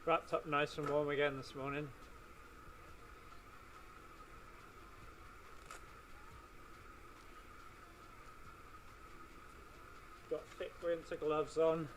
Wrapped up nice and warm again this morning. Got thick winter gloves on.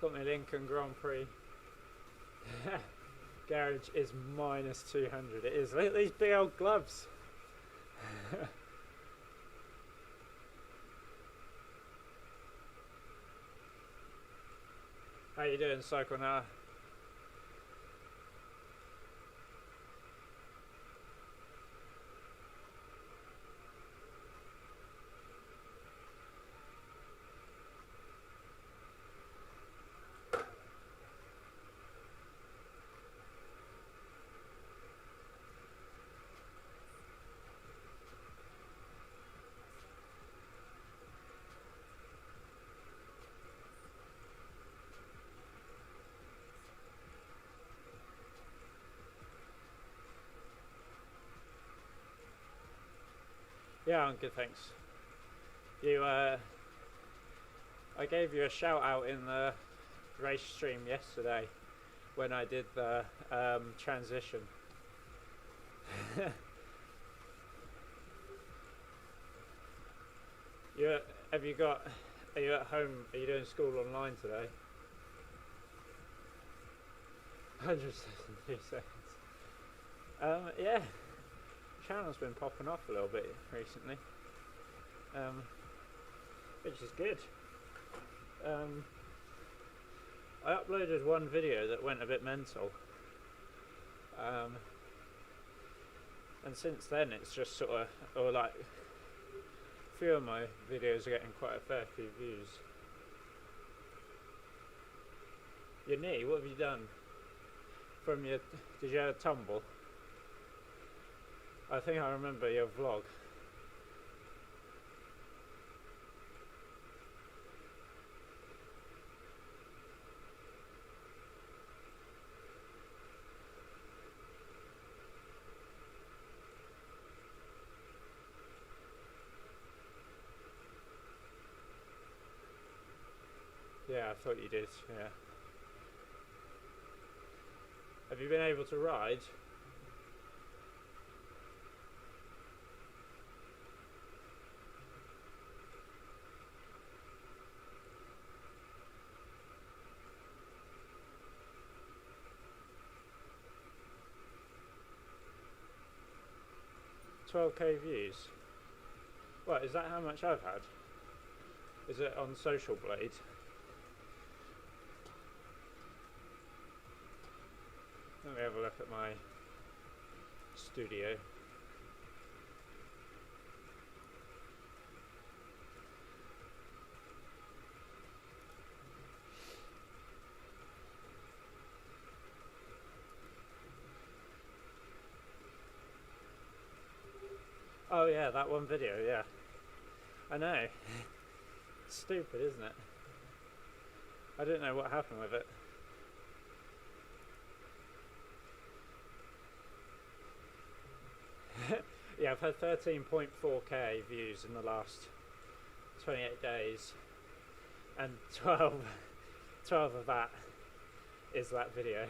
Got my Lincoln Grand Prix. Garage is minus 200. It is. Look at these big old gloves. How you doing, Cycle Now? Yeah, I'm good, thanks. I gave you a shout out in the race stream yesterday when I did the transition. Are you at home? Are you doing school online today? 172 seconds. Yeah. Channel's been popping off a little bit recently, which is good. I uploaded one video that went a bit mental, and since then it's just sort of, or like, a few of my videos are getting quite a fair few views. Your knee, what have you done? Did you have a tumble? I think I remember your vlog. Yeah, I thought you did, yeah. Have you been able to ride? $12k views. What, is that how much I've had? Is it on Social Blade? Let me have a look at my studio. Oh yeah, that one video, yeah. I know. It's stupid, isn't it? I don't know what happened with it. Yeah, I've had 13.4k views in the last 28 days, and 12 of that is that video.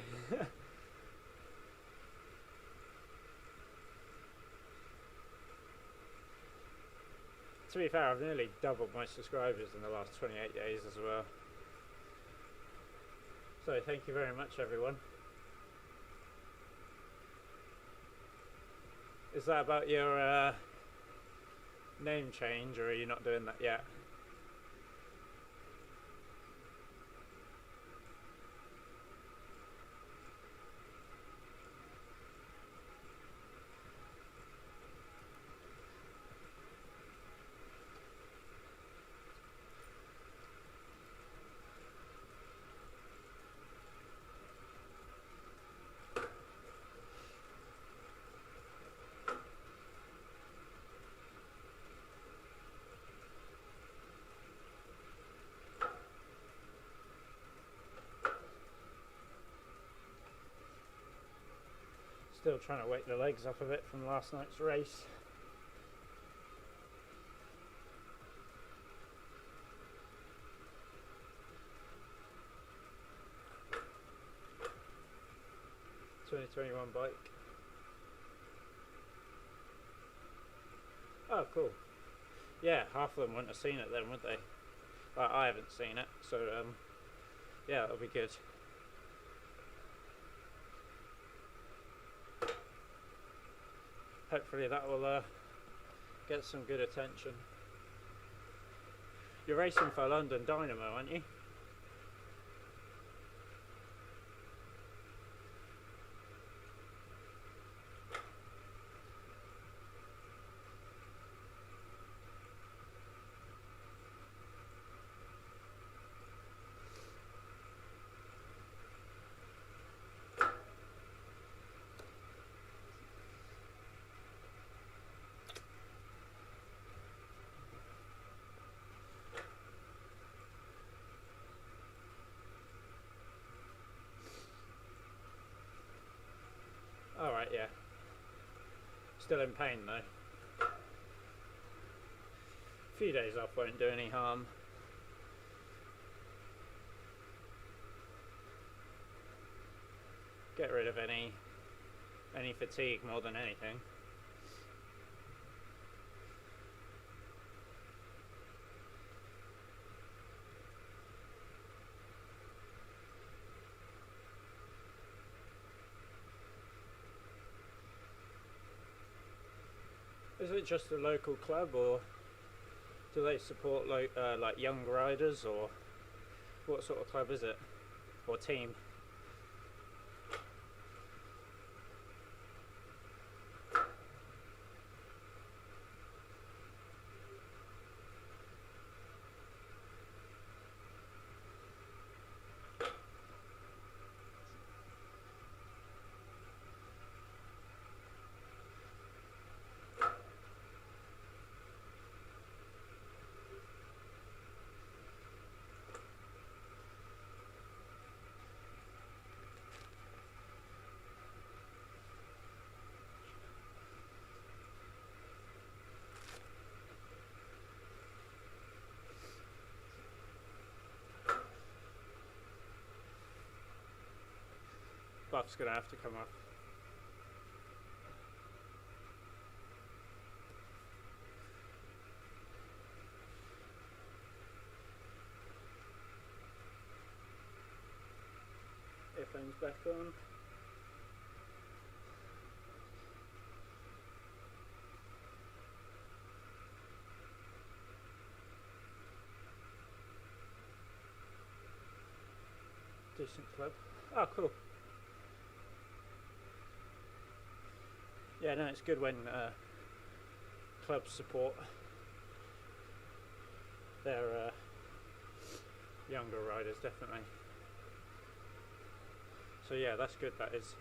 To be fair, I've nearly doubled my subscribers in the last 28 days as well. So thank you very much, everyone. Is that about your name change, or are you not doing that yet? Still trying to wake the legs up a bit from last night's race. ...2021 bike. Oh, cool. Yeah, half of them wouldn't have seen it then, would they? Well, I haven't seen it, so yeah, that'll be good. Hopefully that will get some good attention. You're racing for London Dynamo, aren't you? Alright, yeah. Still in pain though. A few days off won't do any harm. Get rid of any fatigue more than anything. Is it just a local club, or do they support like young riders, or what sort of club is it, or team? Buff's gonna have to come off. Earphones back on. Decent club. Oh, cool. Yeah, no, it's good when clubs support their younger riders, definitely. So yeah, that's good, that is.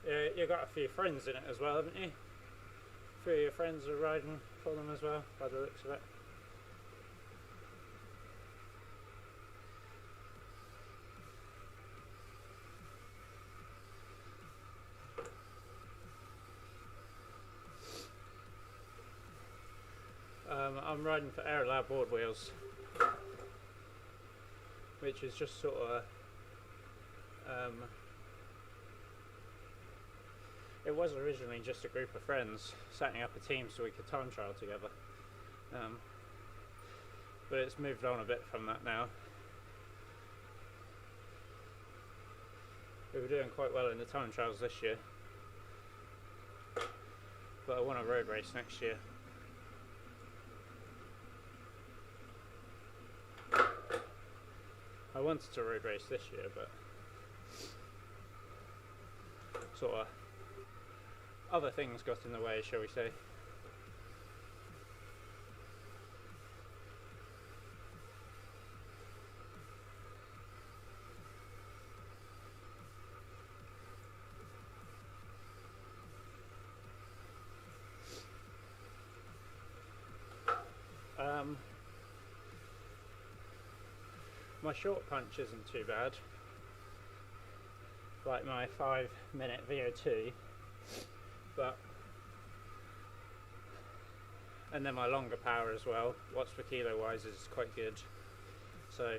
Yeah, you got a few friends in it as well, haven't you? A few of your friends are riding for them as well, by the looks of it. I'm riding for Aerolab board wheels, which is just sort of it was originally just a group of friends setting up a team so we could time trial together, but it's moved on a bit from that now. We were doing quite well in the time trials this year, but I want a road race next year. I wanted to road race this year, but sort of other things got in the way, shall we say. My short punch isn't too bad, like my 5-minute VO2, but and then my longer power as well, watts per kilo wise, is quite good. So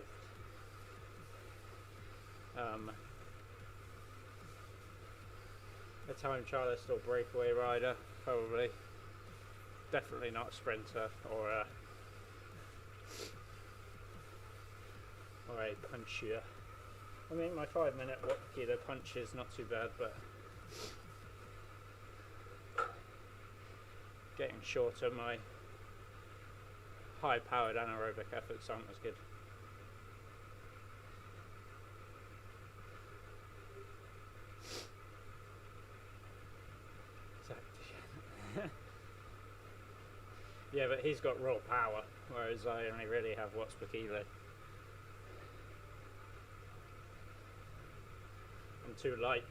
a time trialist or breakaway rider, probably. Definitely not a sprinter or a puncher. I mean, my 5-minute watt per kilo punch is not too bad, but getting shorter, my high powered anaerobic efforts aren't as good. Yeah, but he's got raw power, whereas I only really have watts per kilo. I'm too light.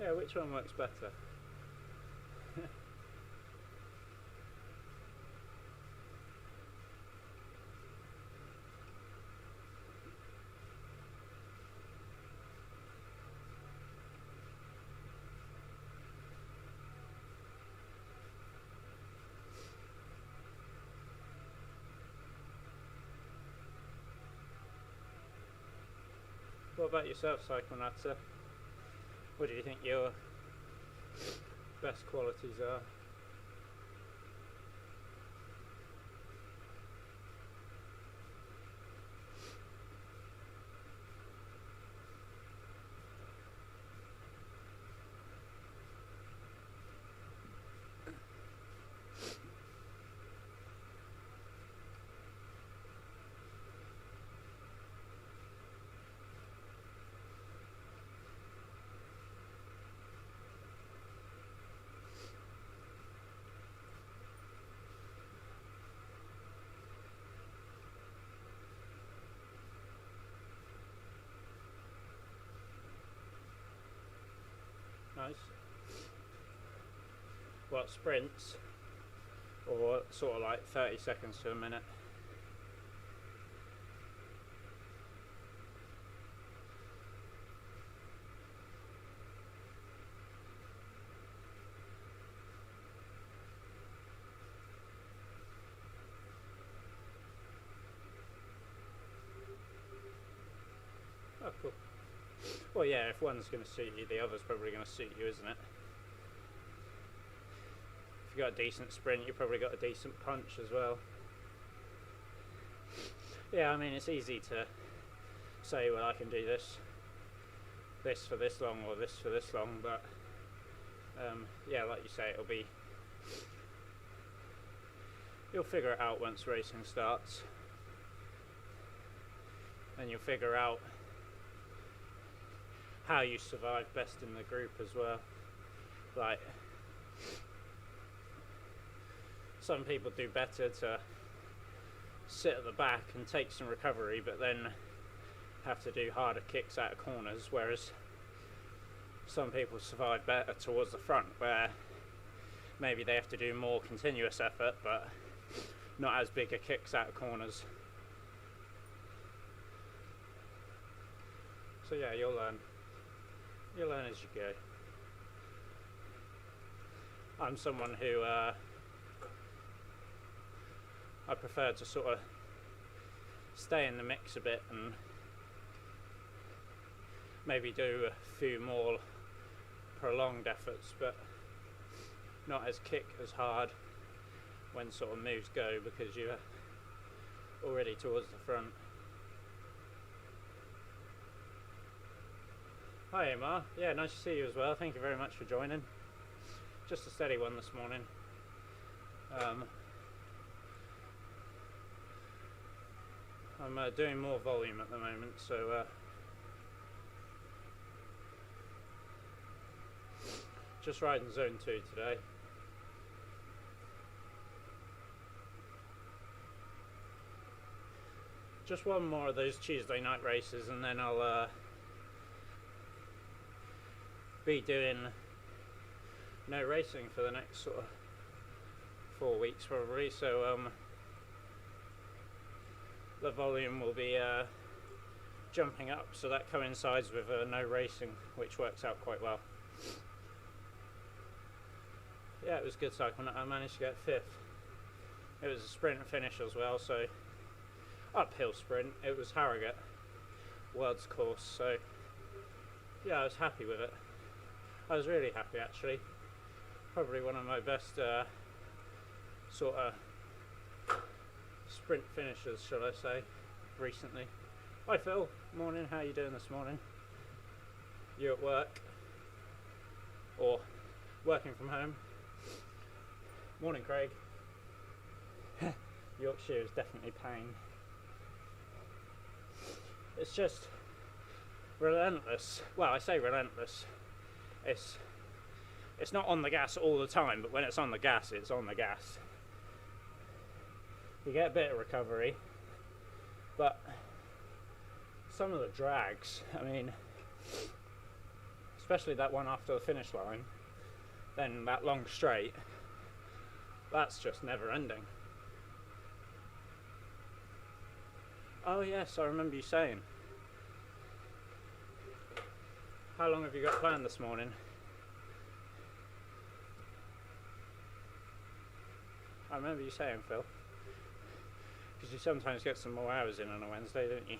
Yeah, which one works better? What about yourself, Psychonatter? What do you think your best qualities are? Nice. What, sprints? Or sort of like 30 seconds to a minute? Oh, cool. Well, yeah, if one's going to suit you, the other's probably going to suit you, isn't it? If you've got a decent sprint, you've probably got a decent punch as well. Yeah, I mean, it's easy to say, well, I can do this for this long or this for this long, but yeah, like you say, you'll figure it out once racing starts, and you'll figure out how you survive best in the group as well. Like, some people do better to sit at the back and take some recovery, but then have to do harder kicks out of corners, whereas some people survive better towards the front, where maybe they have to do more continuous effort but not as big a kicks out of corners. So yeah, you'll learn as you go. I'm someone who I prefer to sort of stay in the mix a bit and maybe do a few more prolonged efforts, but not as kick as hard when sort of moves go, because you're already towards the front. Hi Emma, yeah, nice to see you as well. Thank you very much for joining. Just a steady one this morning. I'm doing more volume at the moment, so just riding zone 2 today. Just one more of those Tuesday night races, and then I'll be doing no racing for the next sort of 4 weeks probably, so the volume will be jumping up, so that coincides with no racing, which works out quite well. Yeah, it was good cycling. I managed to get 5th. It was a sprint finish as well, so uphill sprint. It was Harrogate World's course, so yeah, I was happy with it. I was really happy actually. Probably one of my best sort of sprint finishes, shall I say, recently. Hi Phil, morning, how you doing this morning? You at work? Or working from home? Morning Craig. Yorkshire is definitely pain. It's just relentless. Well, I say relentless. It's not on the gas all the time, but when it's on the gas, it's on the gas. You get a bit of recovery, but some of the drags, I mean, especially that one after the finish line, then that long straight, that's just never ending. Oh yes, I remember you saying. How long have you got planned this morning? I remember you saying, Phil, because you sometimes get some more hours in on a Wednesday, don't you?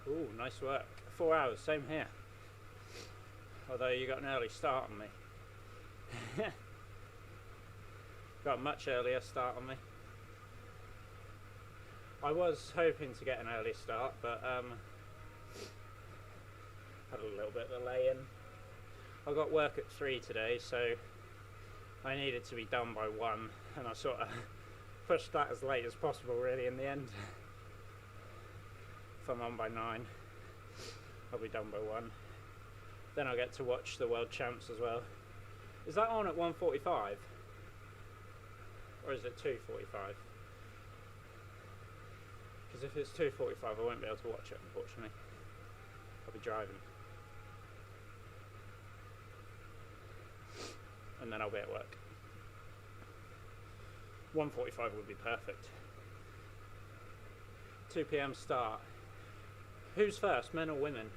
Ooh, nice work. 4 hours, same here. Although you got an early start on me. Got a much earlier start on me. I was hoping to get an early start, but had a little bit of a lay-in. I got work at 3 today, so I needed to be done by 1, and I sort of pushed that as late as possible really in the end. If I'm on by 9, I'll be done by 1. Then I'll get to watch the World Champs as well. Is that on at 1:45? Or is it 2:45? Because if it's 2:45 I won't be able to watch it, unfortunately. I'll be driving. And then I'll be at work. 1:45 would be perfect. 2 PM start. Who's first, men or women?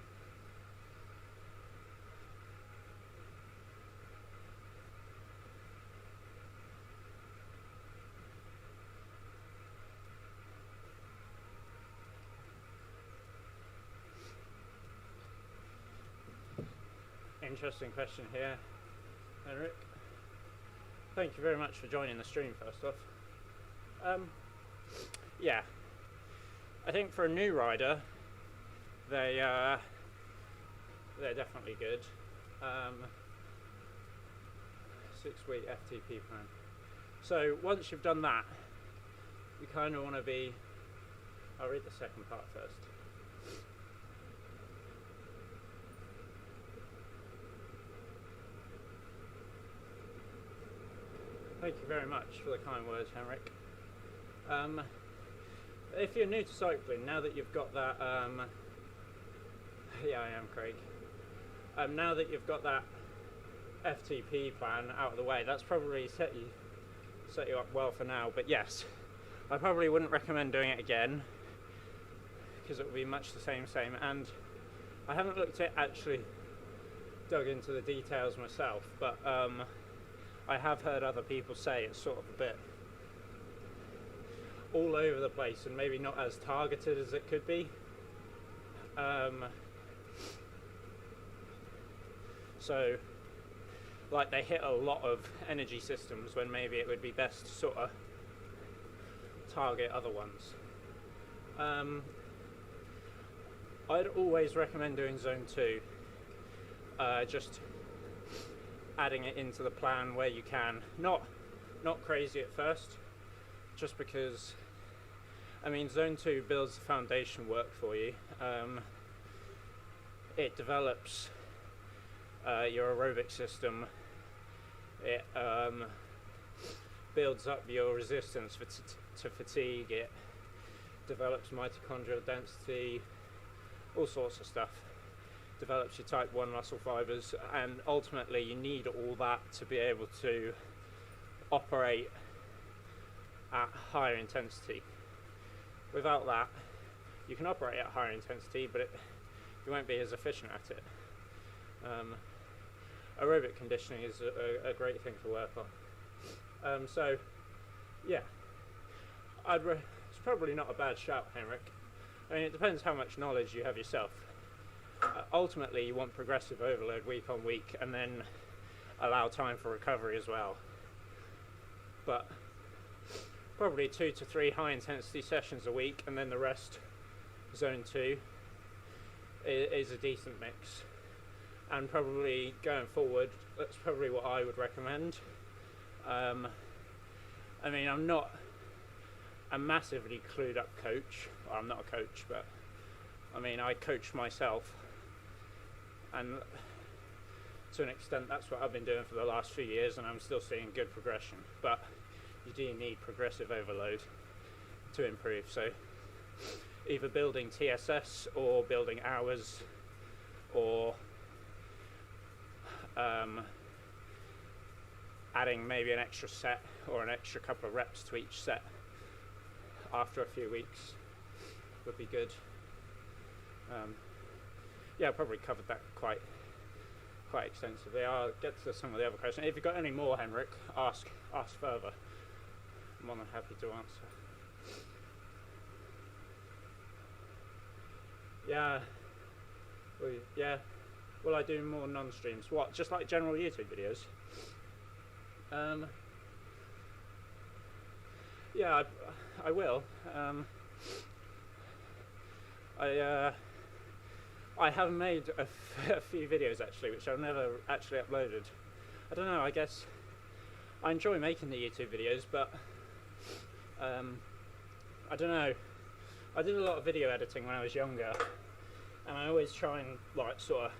Interesting question here, Henrik. Thank you very much for joining the stream first off. Yeah, I think for a new rider, they're definitely good. 6-week FTP plan. So once you've done that, you kind of want to be. I'll read the second part first. Thank you very much for the kind words, Henrik. If you're new to cycling, now that you've got that, yeah, I am Craig. Now that you've got that FTP plan out of the way, that's probably set you up well for now. But yes, I probably wouldn't recommend doing it again because it would be much the same. And I haven't looked at actually dug into the details myself, but I have heard other people say it's sort of a bit all over the place and maybe not as targeted as it could be. So like they hit a lot of energy systems when maybe it would be best to sort of target other ones. I'd always recommend doing zone 2, just adding it into the plan where you can. Not crazy at first, just because I mean zone 2 builds the foundation work for you. It develops your aerobic system. It builds up your resistance to fatigue. It develops mitochondrial density, all sorts of stuff. Develops your type 1 muscle fibers, and ultimately you need all that to be able to operate at higher intensity. Without that, you can operate at higher intensity, but you won't be as efficient at it. Aerobic conditioning is a great thing to work on. So, yeah, it's probably not a bad shout, Henrik. I mean, it depends how much knowledge you have yourself. Ultimately, you want progressive overload week on week, and then allow time for recovery as well. But probably 2 to 3 high intensity sessions a week, and then the rest zone 2 is a decent mix. And probably going forward, that's probably what I would recommend. I mean, I'm not a massively clued up coach, or I'm not a coach, but I mean, I coach myself, and to an extent that's what I've been doing for the last few years, and I'm still seeing good progression. But you do need progressive overload to improve, so either building TSS or building hours, or adding maybe an extra set or an extra couple of reps to each set after a few weeks would be good. Yeah, I probably covered that quite extensively. I'll get to some of the other questions. If you've got any more, Henrik, ask further. I'm more than happy to answer. Yeah. Will I do more non-streams? What, just like general YouTube videos? Yeah, I will. I have made a few videos actually, which I've never actually uploaded. I don't know, I guess I enjoy making the YouTube videos, but I don't know. I did a lot of video editing when I was younger, and I always try and like sort of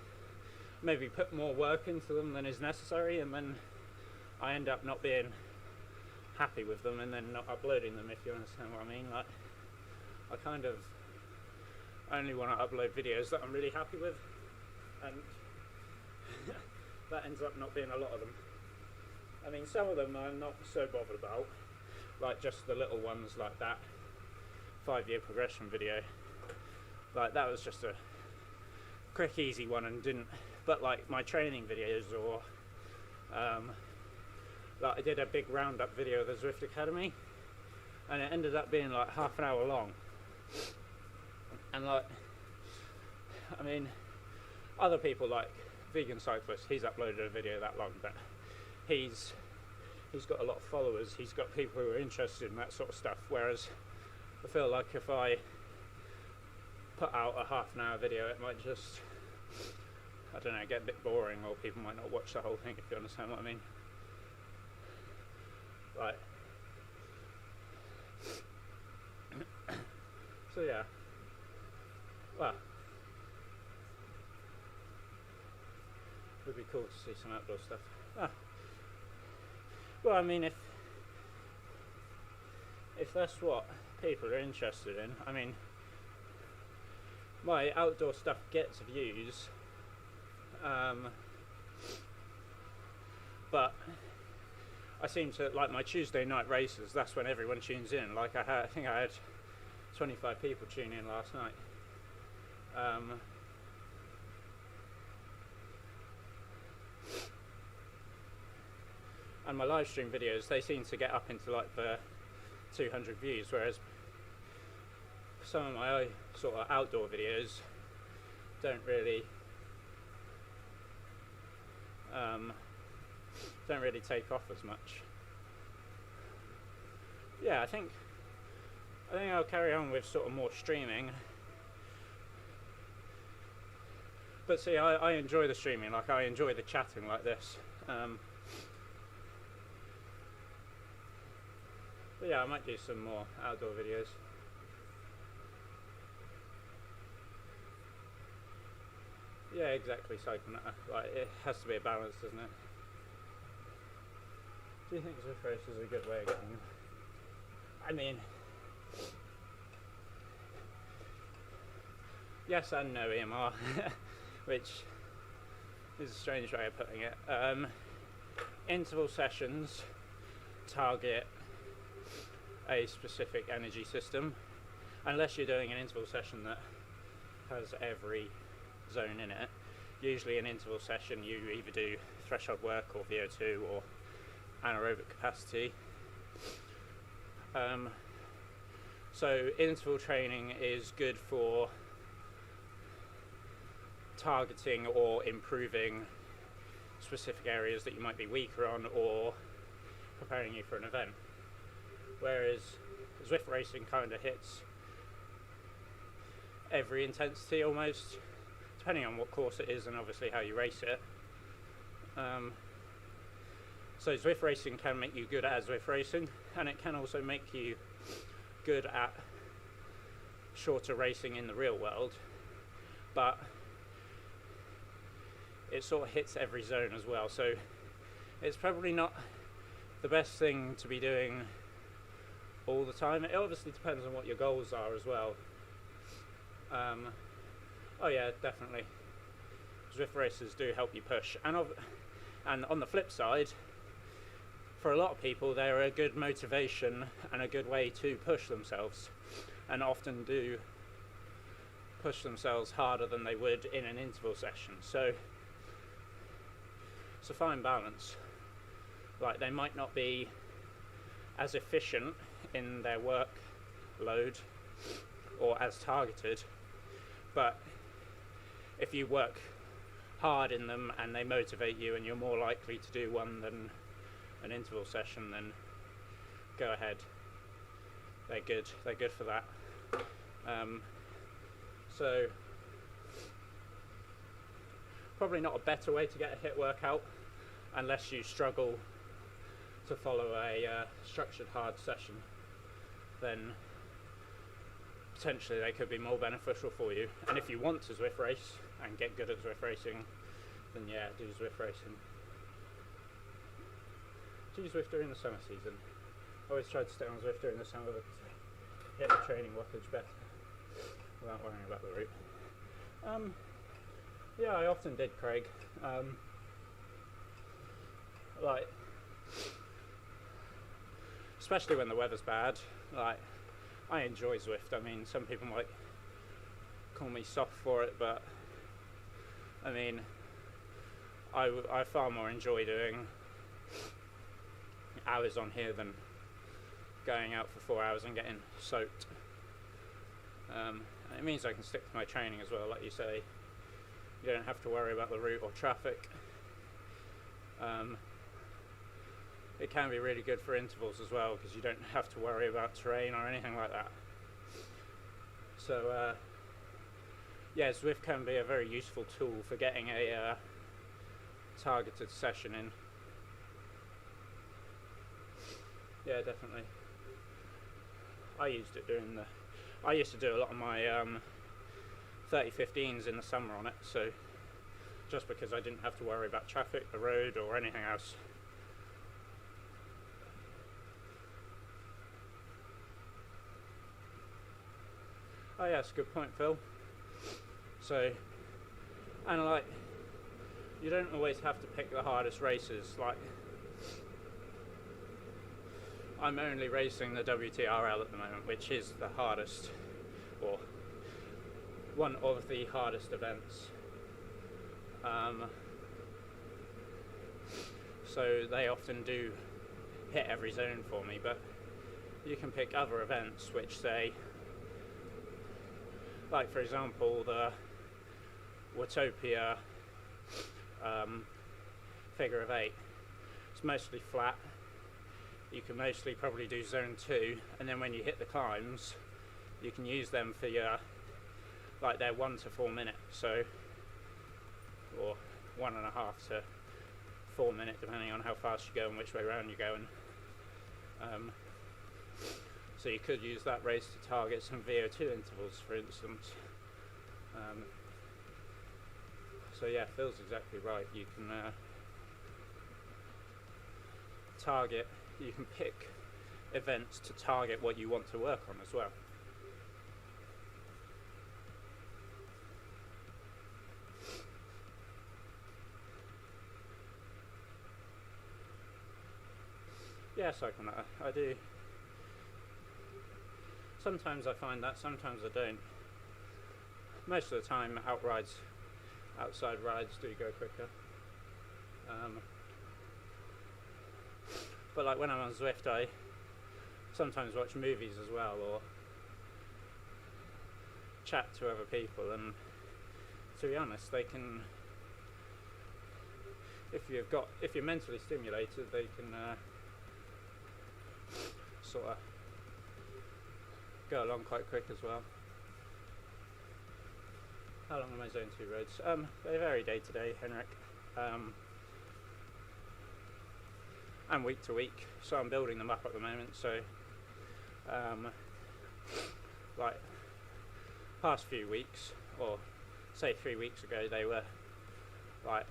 maybe put more work into them than is necessary, and then I end up not being happy with them and then not uploading them, if you understand what I mean. Like, I kind of only want to upload videos that I'm really happy with, and that ends up not being a lot of them. I mean, some of them I'm not so bothered about, like just the little ones like that 5-year progression video. Like, that was just a quick easy one and didn't, but like my training videos, or like I did a big roundup video of the Zwift Academy, and it ended up being like half an hour long. And like, I mean, other people like Vegan Cyclist, he's uploaded a video that long, but he's got a lot of followers, he's got people who are interested in that sort of stuff, whereas I feel like if I put out a half an hour video, it might just, I don't know, get a bit boring, or people might not watch the whole thing, if you understand what I mean. Right. So yeah. Well, it would be cool to see some outdoor stuff. Well, I mean, if that's what people are interested in, I mean, my outdoor stuff gets views, but I seem to like my Tuesday night races. That's when everyone tunes in. Like I think I had 25 people tune in last night. And my live stream videos, they seem to get up into like the 200 views, whereas some of my sort of outdoor videos don't really take off as much. Yeah, I think I'll carry on with sort of more streaming. But see, I enjoy the streaming, like I enjoy the chatting like this. But yeah, I might do some more outdoor videos. Yeah, exactly. Cycling, like it has to be a balance, doesn't it? Do you think Zwift race is a good way of getting? I mean, yes and no, EMR, which is a strange way of putting it. Interval sessions target a specific energy system, unless you're doing an interval session that has every zone in it. Usually an interval session you either do threshold work or VO2 or anaerobic capacity. So interval training is good for targeting or improving specific areas that you might be weaker on or preparing you for an event. Whereas Zwift racing kind of hits every intensity almost, depending on what course it is and obviously how you race it. So Zwift racing can make you good at Zwift racing, and it can also make you good at shorter racing in the real world, but it sort of hits every zone as well, so it's probably not the best thing to be doing all the time. It obviously depends on what your goals are as well. Oh yeah, definitely. Zwift races do help you push, and on the flip side, for a lot of people, they're a good motivation and a good way to push themselves, and often do push themselves harder than they would in an interval session. So it's a fine balance. Like, they might not be as efficient in their workload or as targeted, but if you work hard in them and they motivate you and you're more likely to do one than an interval session, then go ahead. They're good for that. So probably not a better way to get a HIIT workout unless you struggle to follow a structured hard session. Then potentially they could be more beneficial for you. And if you want to Zwift race and get good at Zwift racing, then yeah, do Zwift racing. Do Zwift during the summer season. I always try to stay on Zwift during the summer because I hit the training wattage better without worrying about the route. Yeah, I often did, Craig. Like, especially when the weather's bad. Like, I enjoy Zwift. I mean, some people might call me soft for it, but I mean, I far more enjoy doing hours on here than going out for 4 hours and getting soaked. And it means I can stick to my training as well, like you say. You don't have to worry about the route or traffic. It can be really good for intervals as well, because you don't have to worry about terrain or anything like that. So yeah, Zwift can be a very useful tool for getting a targeted session in. Yeah, definitely. I used to do a lot of my 30-15s in the summer on it, so just because I didn't have to worry about traffic, the road, or anything else. Oh yeah, that's a good point, Phil. So, and like, you don't always have to pick the hardest races. Like, I'm only racing the WTRL at the moment, which is the hardest, or one of the hardest events. So they often do hit every zone for me, but you can pick other events which say, like for example, the Watopia figure of 8. It's mostly flat. You can mostly probably do zone 2, and then when you hit the climbs, you can use them for your, like, they're 1 to 4 minutes, so, or 1.5 to 4 minutes, depending on how fast you go and which way around you're going. So you could use that race to target some VO2 intervals, for instance. So yeah, Phil's exactly right. You can target, you can pick events to target what you want to work on as well. Yeah, cycle that. I do. Sometimes I find that, sometimes I don't. Most of the time, outside rides do go quicker. But like when I'm on Zwift, I sometimes watch movies as well, or chat to other people, and to be honest, they can, if you're mentally stimulated, they can sort of go along quite quick as well. How long am I zone 2 roads? They vary day to day, Henrik, and week to week, so I'm building them up at the moment. So like past few weeks, or say 3 weeks ago, they were like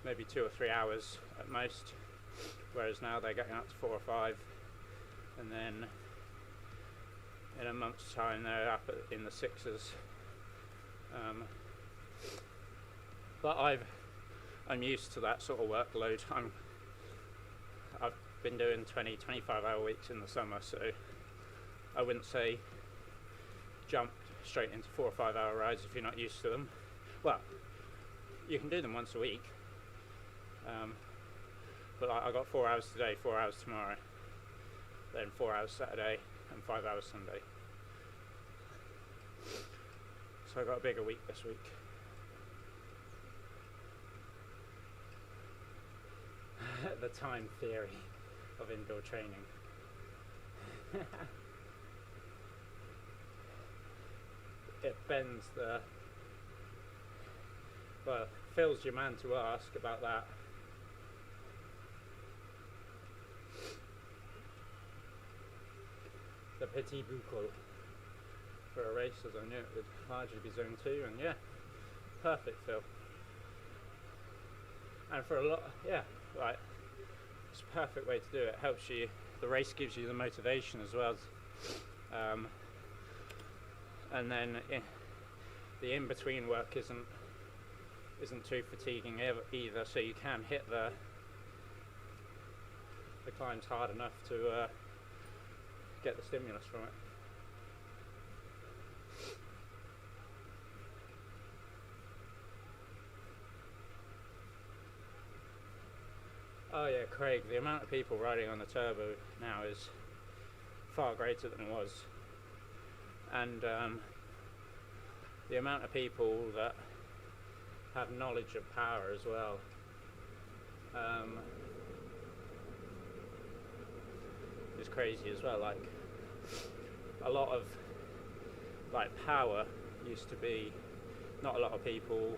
maybe 2 or 3 hours at most, whereas now they're getting up to 4 or 5, and then in a month's time they're up in the 6s. But I'm used to that sort of workload. I've been doing 20-25 hour weeks in the summer, so I wouldn't say jump straight into 4 or 5 hour rides if you're not used to them. Well, you can do them once a week, but I got 4 hours today, 4 hours tomorrow, then 4 hours Saturday, and 5 hours Sunday. So I got a bigger week this week. The time theory of indoor training. It bends the... Well, Phil's your man to ask about that. The petit boucle for a race, as I knew it would largely be zone 2, and yeah, perfect, Phil. And for a lot, yeah, right, it's a perfect way to do it. Helps you, the race gives you the motivation as well, and then the in-between work isn't too fatiguing either, so you can hit the climbs hard enough to get the stimulus from it. Oh yeah, Craig, the amount of people riding on the turbo now is far greater than it was, and the amount of people that have knowledge of power as well, is crazy as well. Like a lot of power used to be, not a lot of people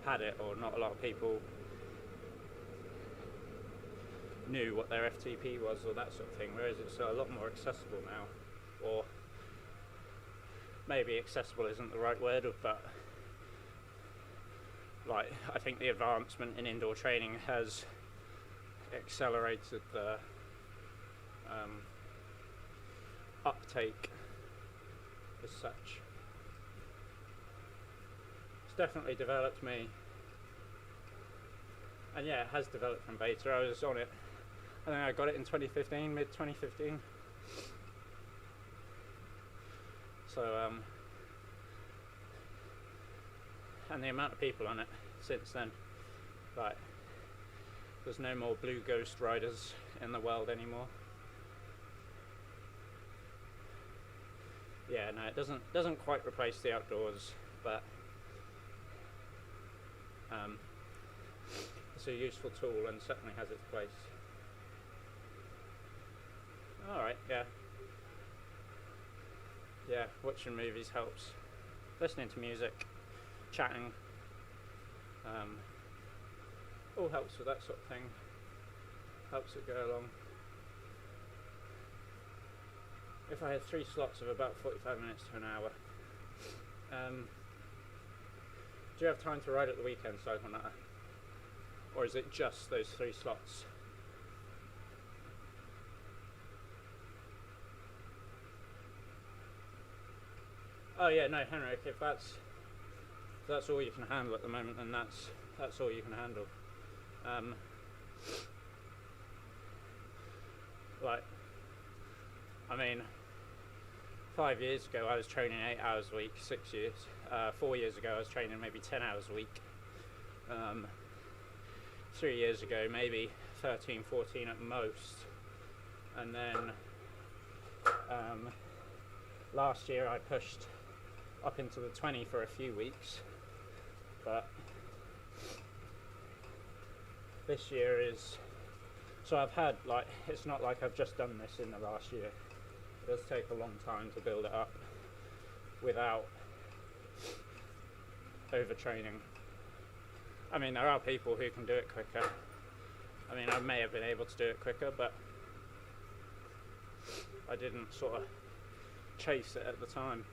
had it, or not a lot of people knew what their FTP was, or that sort of thing, whereas it's a lot more accessible now. Or maybe accessible isn't the right word, but like I think the advancement in indoor training has accelerated the uptake as such. It's definitely developed me, and yeah, it has developed from beta. I was on it, I think I got it in 2015, mid 2015. So and the amount of people on it since then, like there's no more blue ghost riders in the world anymore. Yeah, no, it doesn't quite replace the outdoors, but it's a useful tool and certainly has its place. Alright, yeah. Yeah, watching movies helps. Listening to music, chatting, all helps with that sort of thing. Helps it go along. If I had 3 slots of about 45 minutes to an hour, Do you have time to ride at the weekend, Cycle? Or is it just those 3 slots? Oh yeah, no, Henrik, if that's all you can handle at the moment, then that's all you can handle. Like, I mean, 5 years ago I was training 8 hours a week. 6 years, 4 years ago I was training maybe 10 hours a week. 3 years ago maybe 13, 14 at most, and then last year I pushed up into the 20 for a few weeks, but this year is, so I've had, like, it's not like I've just done this in the last year. It does take a long time to build it up without overtraining. I mean, there are people who can do it quicker. I mean, I may have been able to do it quicker, but I didn't sort of chase it at the time.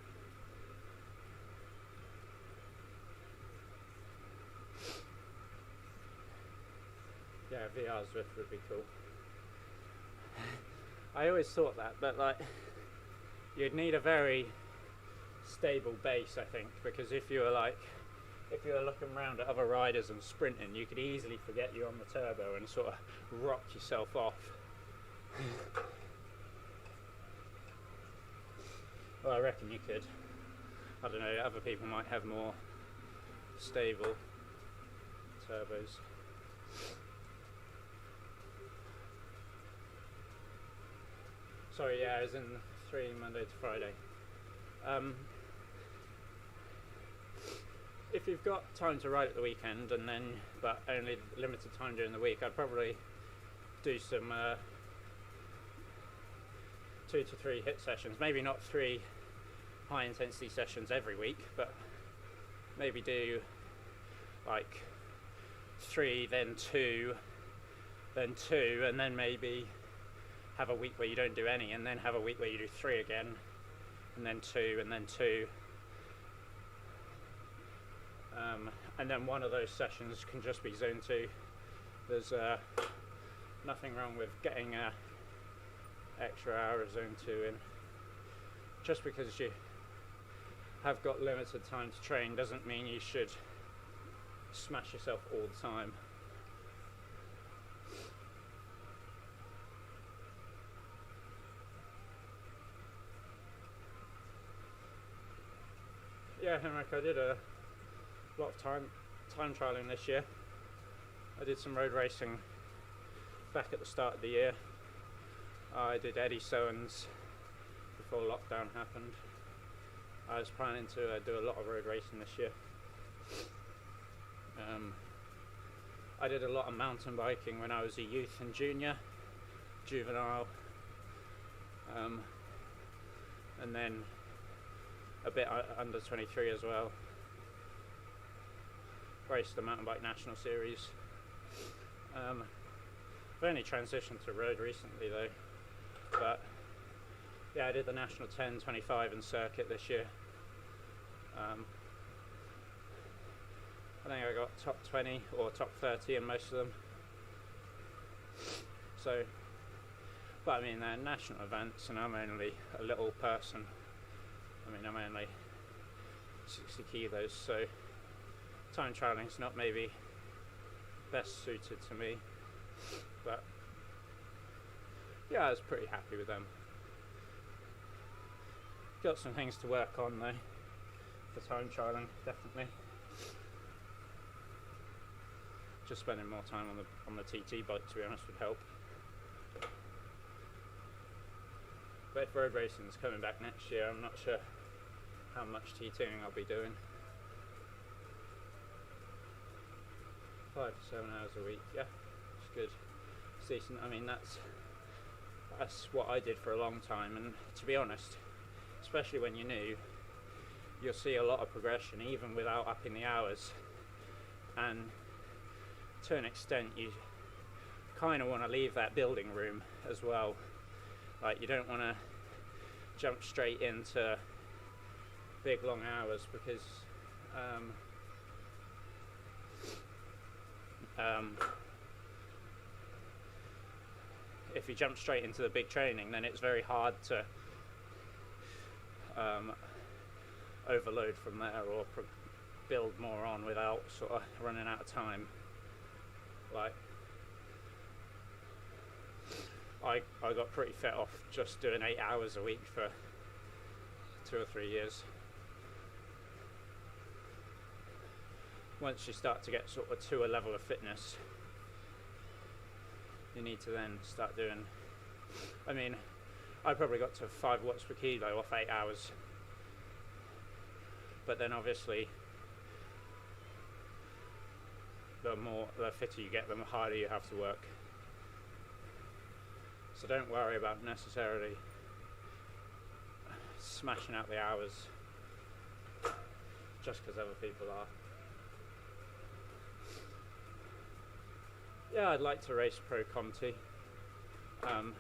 Yeah, VR Zwift would be cool. I always thought that, but like, you'd need a very stable base, I think, because if you were looking around at other riders and sprinting, you could easily forget you're on the turbo and sort of rock yourself off. Well, I reckon you could. I don't know, other people might have more stable turbos. Sorry, yeah, I was in 3 Monday to Friday. If you've got time to ride at the weekend, and then but only limited time during the week, I'd probably do some 2 to 3 hit sessions. Maybe not 3 high intensity sessions every week, but maybe do like 3, then 2, then 2, and then maybe have a week where you don't do any, and then have a week where you do 3 again, and then 2, and then 2. And then one of those sessions can just be zone 2. There's nothing wrong with getting an extra hour of zone 2 in. Just because you have got limited time to train doesn't mean you should smash yourself all the time. Yeah, Henrik, I did a lot of time trialing this year. I did some road racing back at the start of the year. I did Eddie Sowen's before lockdown happened. I was planning to do a lot of road racing this year. I did a lot of mountain biking when I was a youth and juvenile, and then a bit under 23 as well. Raced the mountain bike national series. I've only transitioned to road recently though, but yeah, I did the national 10, 25 and circuit this year. I think I got top 20 or top 30 in most of them. So, but I mean, they're national events and I'm only a little person. I mean, I'm only 60 kilos, so time trialing's not maybe best suited to me, but yeah, I was pretty happy with them. Got some things to work on though for time trialing, definitely. Just spending more time on the TT bike, to be honest, would help. But if road racing is coming back next year, I'm not sure how much TTing I'll be doing. 5 to 7 hours a week, yeah, it's good. It's decent. I mean, that's what I did for a long time, and to be honest, especially when you're new, you'll see a lot of progression even without upping the hours. And to an extent, you kind of want to leave that building room as well. Like, you don't want to jump straight into big long hours, because if you jump straight into the big training, then it's very hard to overload from there or build more on without sort of running out of time. Like, I got pretty fit off just doing 8 hours a week for 2 or 3 years. Once you start to get sort of to a level of fitness, you need to then start doing, I mean, I probably got to 5 watts per kilo off 8 hours, but then obviously the fitter you get, the harder you have to work. So don't worry about necessarily smashing out the hours just because other people are. Yeah, I'd like to race Pro Conti. I'm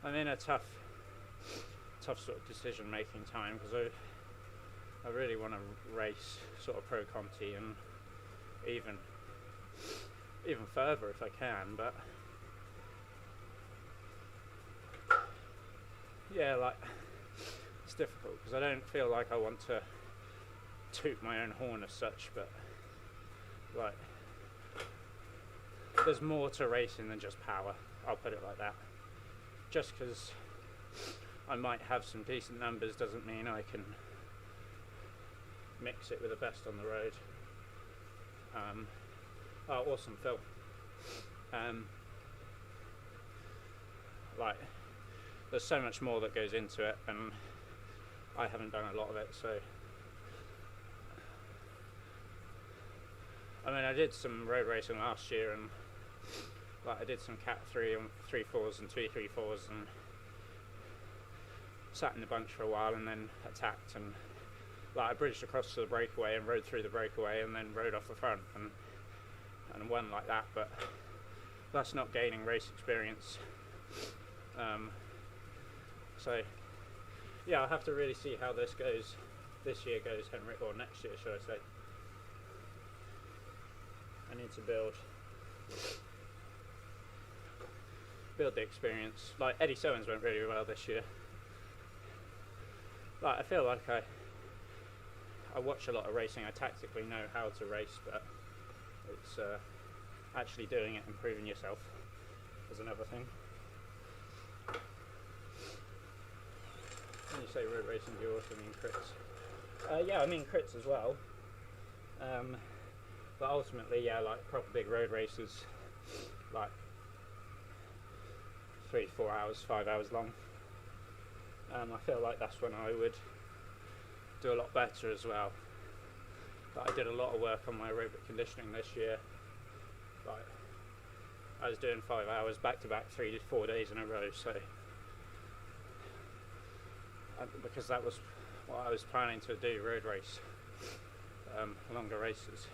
in a tough sort of decision making time because I really want to race sort of Pro Conti and even further if I can, but yeah, like, it's difficult because I don't feel like I want to toot my own horn as such, but like, there's more to racing than just power, I'll put it like that. Just because I might have some decent numbers doesn't mean I can mix it with the best on the road. Oh, awesome, Phil. Like, there's so much more that goes into it, and I haven't done a lot of it, so I mean, I did some road racing last year, and like, I did some Cat 3 and 3.4s and 2.34s, and sat in the bunch for a while, and then attacked, and like, I bridged across to the breakaway and rode through the breakaway, and then rode off the front, and won like that. But that's not gaining race experience. So yeah, I'll have to really see how this year goes, Henrik, or next year, should I say. I need to build the experience. Like, Eddie Sowens went really well this year. Like, I feel like I watch a lot of racing. I tactically know how to race, but it's actually doing it and proving yourself is another thing. When you say road racing, do you also mean crits? Yeah, I mean crits as well. But ultimately, yeah, like proper big road races, like 3, 4 hours, 5 hours long. I feel like that's when I would do a lot better as well. But I did a lot of work on my aerobic conditioning this year. Like, I was doing 5 hours back to back 3 to 4 days in a row, so because that was what I was planning to do, road race, longer races.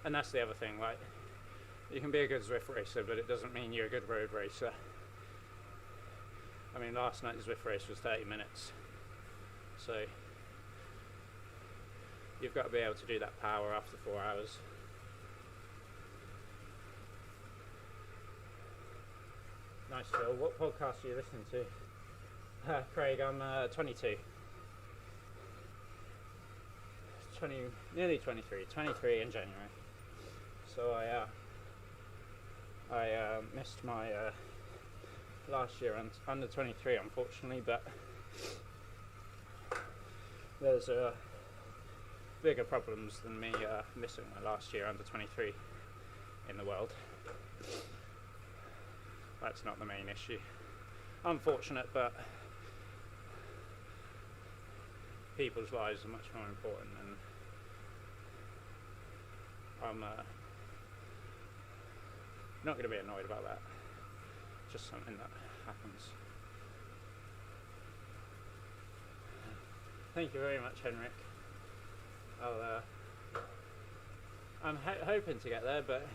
And that's the other thing, like, you can be a good Zwift racer, but it doesn't mean you're a good road racer. I mean, last night's Zwift race was 30 minutes, so you've got to be able to do that power after 4 hours. Nice, Phil. What podcast are you listening to? Craig, I'm 22. Nearly 23 in January. So I missed my last year under 23, unfortunately, but there's bigger problems than me missing my last year under 23 in the world. That's not the main issue. Unfortunate, but people's lives are much more important, and I'm not going to be annoyed about that. Just something that happens. Thank you very much, Henrik. I'm hoping to get there, but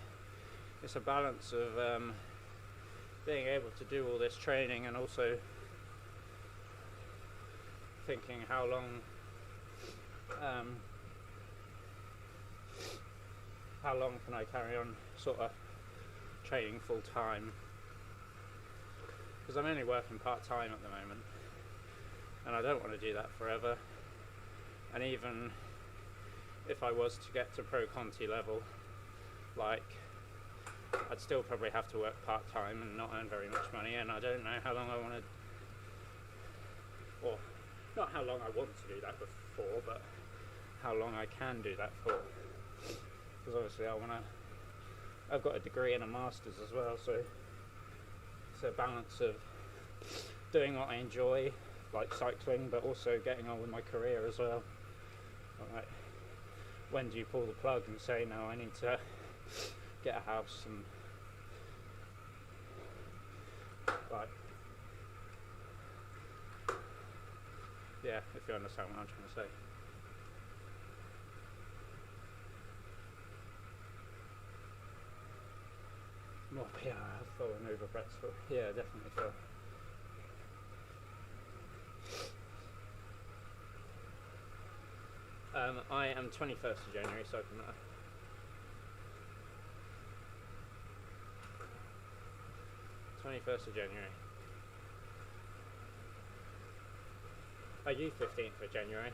it's a balance of being able to do all this training and also thinking how long can I carry on sort of training full time, because I'm only working part time at the moment and I don't want to do that forever. And even if I was to get to pro Conti level, like, I'd still probably have to work part time and not earn very much money, and I don't know how long I want to, or not how long I want to do that for, but how long I can do that for. Because obviously I've got a degree and a master's as well, so it's a balance of doing what I enjoy, like cycling, but also getting on with my career as well. Like, when do you pull the plug and say, no, I need to get a house, and like, yeah, if you understand what I'm trying to say. More PR have fallen over Brett's foot. Yeah, definitely so. I am 21st of January, so I can 21st of January. Are you 15th of January?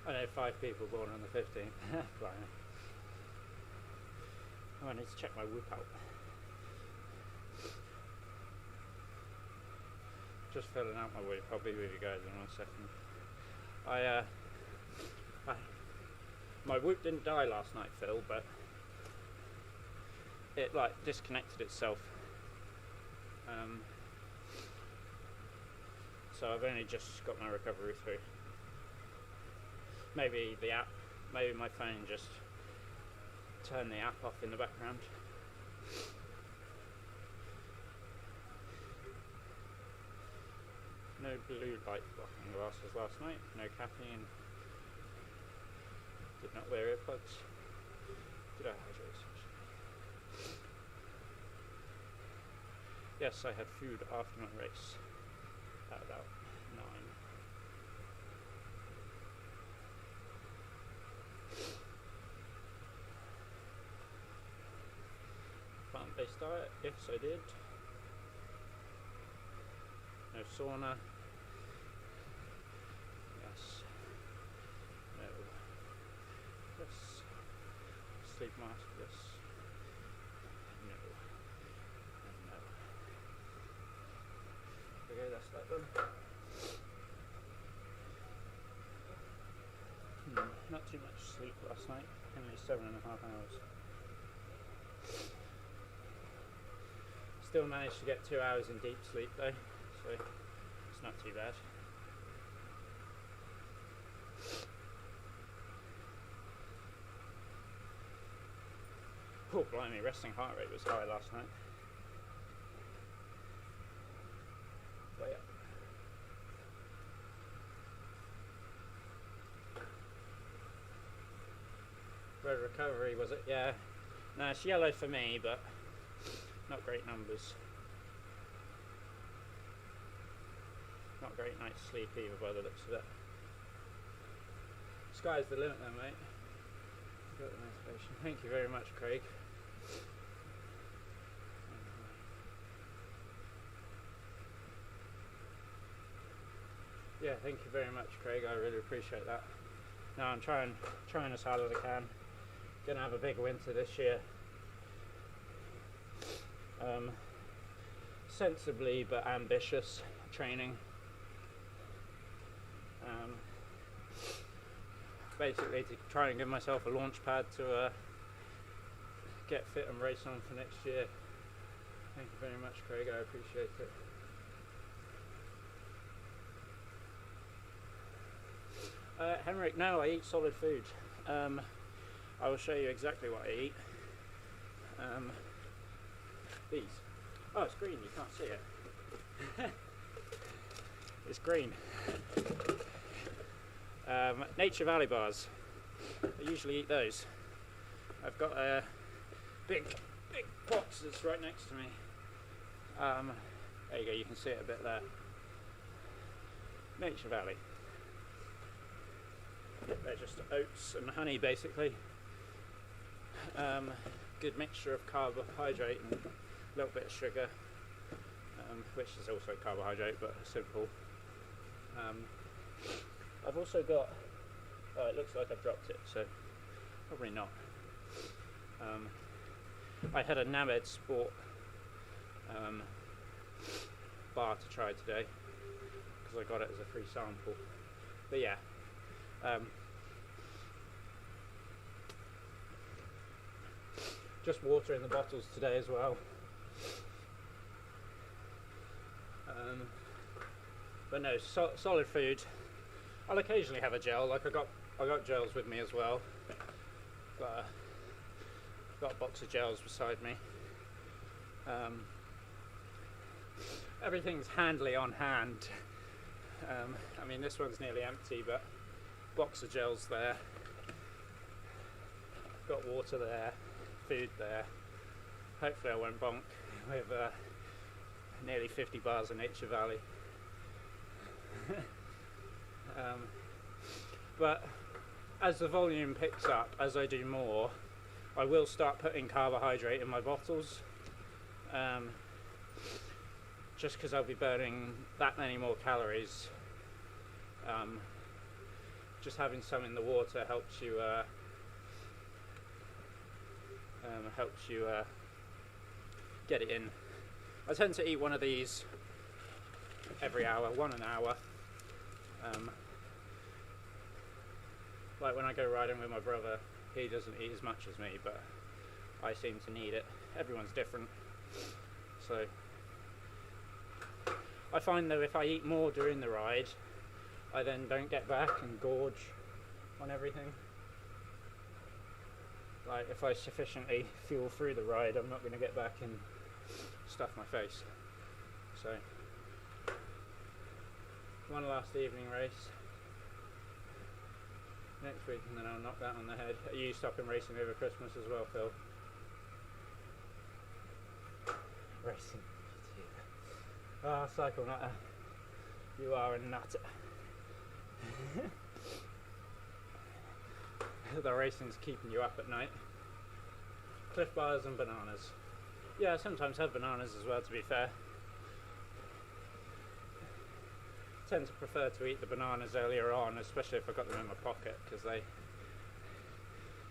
I know 5 people born on the 15th. Blimey. Oh, I need to check my whoop out. Just filling out my whoop. I'll be with you guys in 1 second. My whoop didn't die last night, Phil, but it like disconnected itself. So I've only just got my recovery through. Maybe the app, maybe my phone just turned the app off in the background. No blue light blocking glasses last night, no caffeine, did not wear earplugs, did I hydrate? Yes, I had food after my race at about 9. Plant-based diet, yes I did. No sauna. Yes. No. Yes. Sleep mask, yes. No. And no. Okay, that's that done. Not too much sleep last night, only 7.5 hours. Still managed to get 2 hours in deep sleep though, so it's not too bad. Oh blimey, resting heart rate was high last night. But yeah. Red recovery, was it? Yeah. No, it's yellow for me, but not great numbers. Not great night's sleep either by the looks of it. Sky's the limit then, mate. Got the motivation. Thank you very much, Craig. Yeah, thank you very much, Craig. I really appreciate that. Now I'm trying as hard as I can. Gonna have a big winter this year. Sensibly but ambitious training. Basically to try and give myself a launch pad to get fit and race on for next year. Thank you very much, Craig. I appreciate it. Henrik, no, I eat solid food. I will show you exactly what I eat. These. Oh, it's green, you can't see it. It's green. Nature Valley bars. I usually eat those. I've got a big box that's right next to me. There you go, you can see it a bit there. Nature Valley. They're just oats and honey basically. Good mixture of carbohydrate and a little bit of sugar, which is also carbohydrate but simple. I've also got, oh, it looks like I've dropped it, so probably not. I had a Named Sport bar to try today because I got it as a free sample. But yeah, just water in the bottles today as well. But no, solid food. I'll occasionally have a gel. Like I got gels with me as well. Got a box of gels beside me. Everything's handily on hand. I mean, this one's nearly empty, but box of gels there. Got water there, food there. Hopefully I won't bonk with nearly 50 bars of Nature Valley. But as the volume picks up, as I do more, I will start putting carbohydrate in my bottles, just because I'll be burning that many more calories. Just having some in the water helps you get it in. I tend to eat one of these every hour, one an hour. Like when I go riding with my brother, he doesn't eat as much as me, but I seem to need it. Everyone's different. So I find though if I eat more during the ride, I then don't get back and gorge on everything. Like if I sufficiently fuel through the ride, I'm not going to get back and stuff my face. So one last evening race next week, and then I'll knock that on the head. Are you stopping racing over Christmas as well, Phil? Racing. Ah, cycle nutter. You are a nutter. The racing's keeping you up at night. Cliff bars and bananas. Yeah, I sometimes have bananas as well, to be fair. I tend to prefer to eat the bananas earlier on, especially if I've got them in my pocket, because they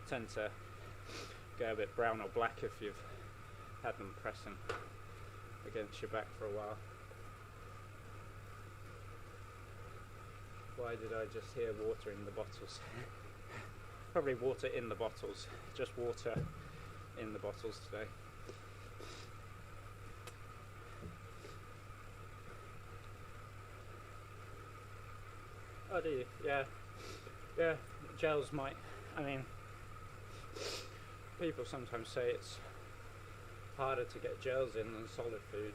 tend to go a bit brown or black if you've had them pressing against your back for a while. Why did I just hear water in the bottles? Probably water in the bottles. Just water in the bottles today. Oh, do you? Yeah. Yeah, gels might. I mean, people sometimes say it's harder to get gels in than solid food.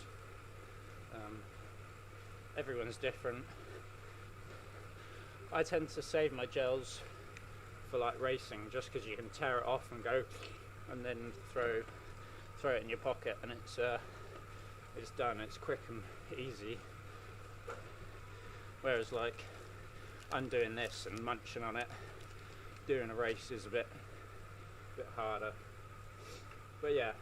Everyone's different. I tend to save my gels for like racing, just because you can tear it off and go, and then throw it in your pocket, and it's done. It's quick and easy. Whereas like undoing this and munching on it during a race is a bit harder. But yeah,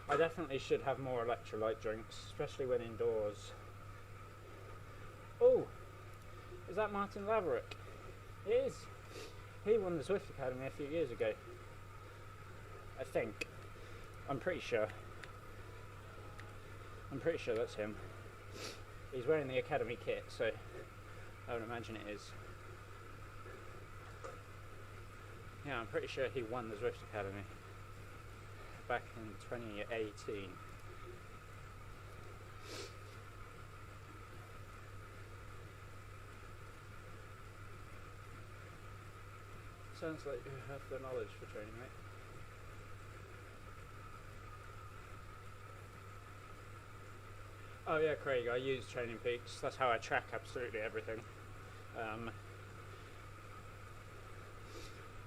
I definitely should have more electrolyte drinks, especially when indoors. Oh, is that Martin Laverick? It is. He won the Zwift Academy a few years ago, I think. I'm pretty sure that's him. He's wearing the Academy kit, so I would imagine it is. Yeah, I'm pretty sure he won the Zwift Academy back in 2018. Sounds like you have the knowledge for training, mate. Oh yeah, Craig, I use Training Peaks. That's how I track absolutely everything.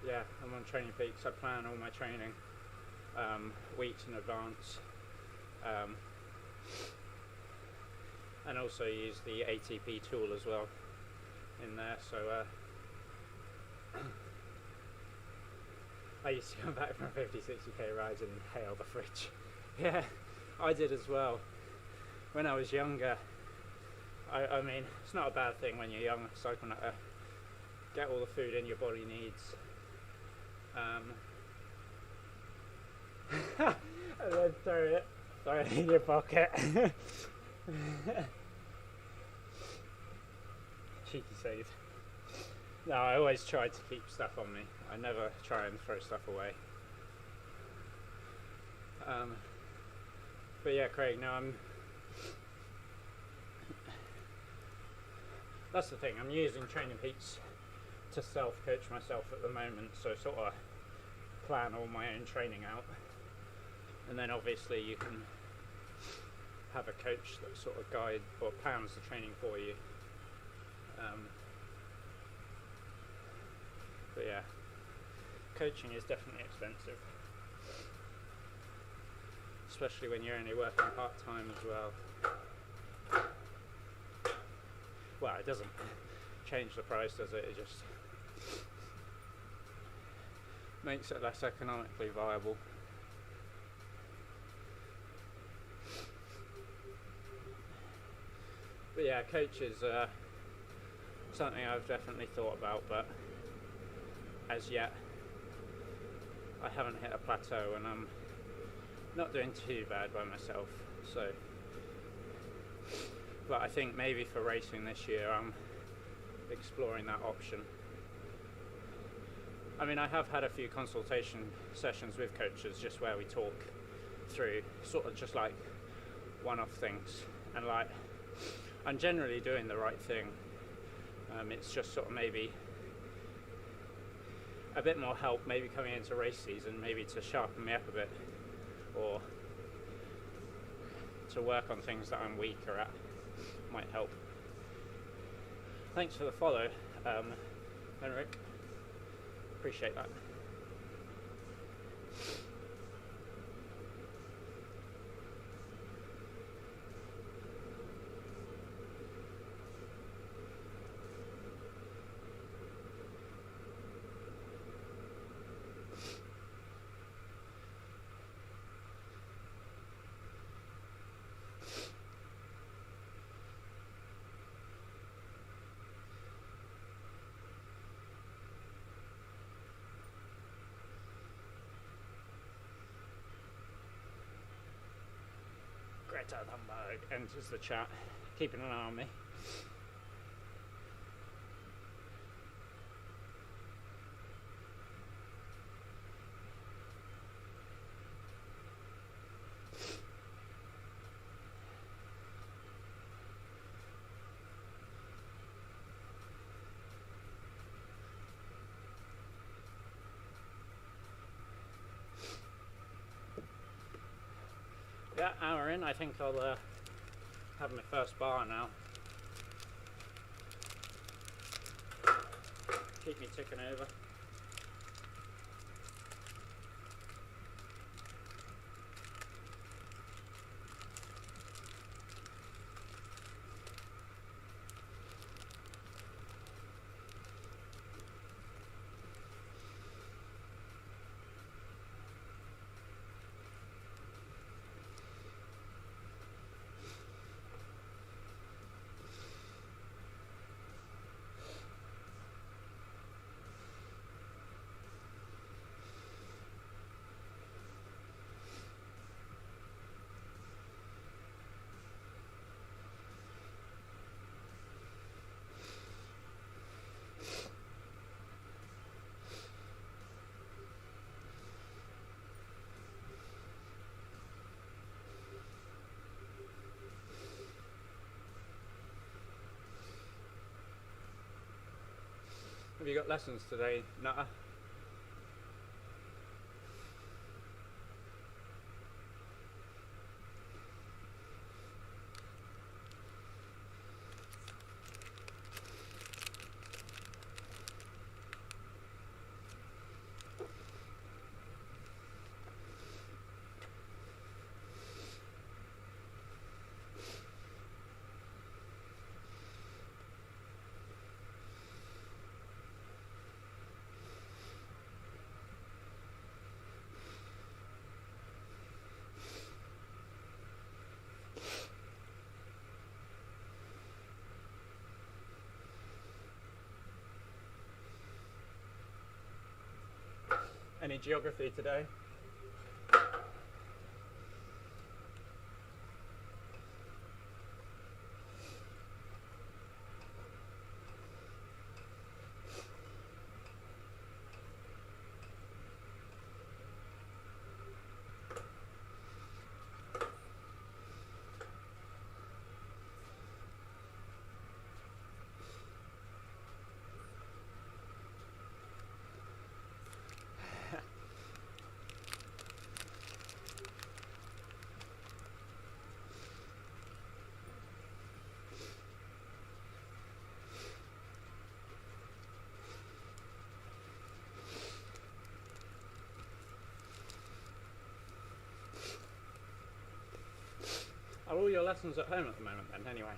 Yeah, I'm on Training Peaks. I plan all my training weeks in advance. And also use the ATP tool as well in there. So I used to come back from 50-60k rides and hail the fridge. Yeah, I did as well. When I was younger, I mean, it's not a bad thing when you're young, cycling at get all the food in your body needs. And then throw it in your pocket. Cheeky save. No, I always try to keep stuff on me. I never try and throw stuff away. But yeah, Craig, no, that's the thing, I'm using Training Peaks to self-coach myself at the moment, so sort of plan all my own training out. And then obviously you can have a coach that sort of guide or plans the training for you. But yeah, coaching is definitely expensive, especially when you're only working part-time as well. Well, it doesn't change the price, does it? It just makes it less economically viable. But yeah, coach is something I've definitely thought about, but as yet I haven't hit a plateau and I'm not doing too bad by myself. So, but I think maybe for racing this year I'm exploring that option. I mean, I have had a few consultation sessions with coaches just where we talk through sort of just like one-off things, and like I'm generally doing the right thing. It's just sort of maybe a bit more help maybe coming into race season, maybe to sharpen me up a bit or to work on things that I'm weaker at might help. Thanks for the follow, Henrik. Appreciate that. Greta Thunberg enters the chat, keeping an eye on me. Yeah, hour in, I think I'll have my first bar now. Keep me ticking over. Have you got lessons today, Nutter? Any geography today? Are all your lessons at home at the moment then, anyway?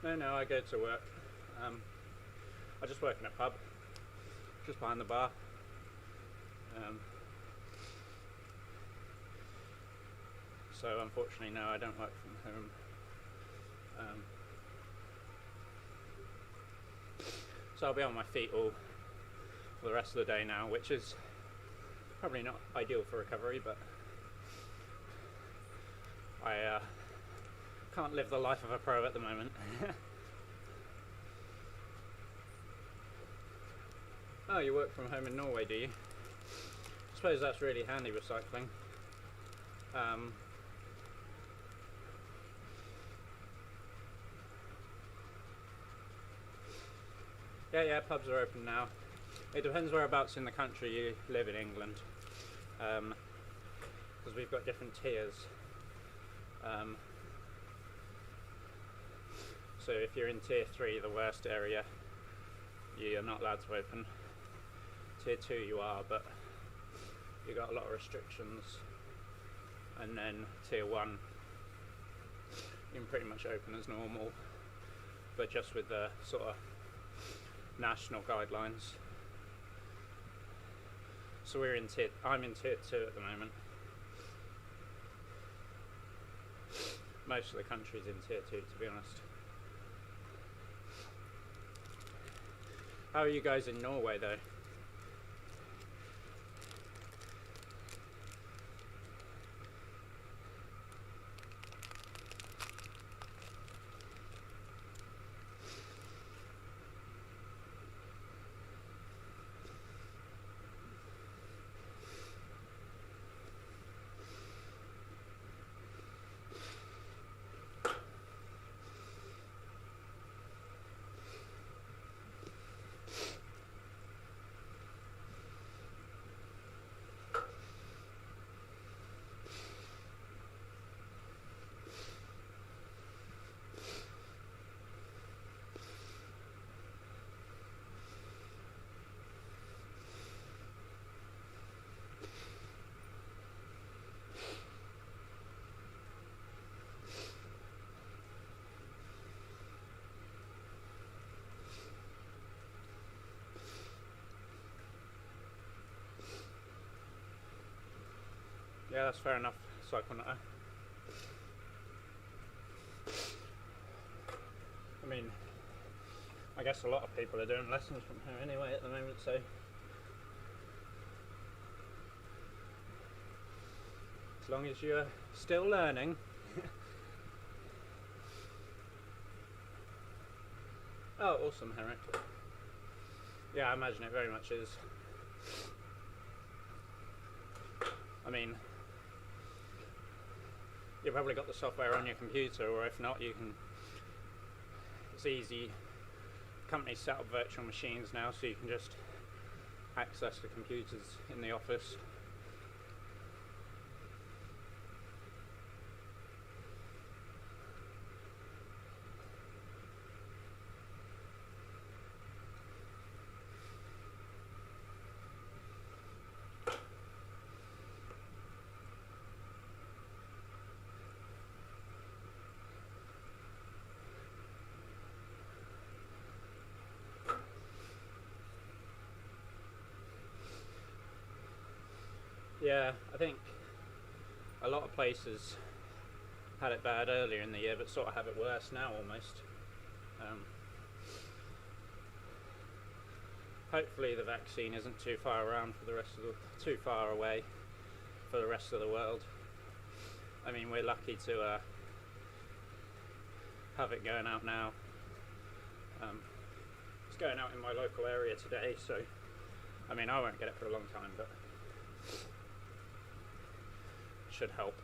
No, I go to work. I just work in a pub, just behind the bar. So unfortunately, no, I don't work from home. So I'll be on my feet all for the rest of the day now, which is probably not ideal for recovery, but I can't live the life of a pro at the moment. Oh, you work from home in Norway, do you? I suppose that's really handy with cycling. Yeah, pubs are open now. It depends whereabouts in the country you live in England, because we've got different tiers. So if you're in tier 3, the worst area, you're not allowed to open. Tier 2 you are, but you got a lot of restrictions. And then tier 1, you can pretty much open as normal, but just with the sort of national guidelines. So I'm in tier 2 at the moment. Most of the country's in tier 2, to be honest. How are you guys in Norway though? Yeah, that's fair enough. Cycle now. I mean, I guess a lot of people are doing lessons from home anyway at the moment, so as long as you're still learning. Oh, awesome, Henrik. Yeah, I imagine it very much is. I mean, you've probably got the software on your computer, or if not, it's easy. Companies set up virtual machines now, so you can just access the computers in the office. Yeah, I think a lot of places had it bad earlier in the year, but sort of have it worse now almost. Hopefully the vaccine isn't too far around for the rest of too far away for the rest of the world. I mean, we're lucky to have it going out now. It's going out in my local area today, so I mean, I won't get it for a long time, but it should help.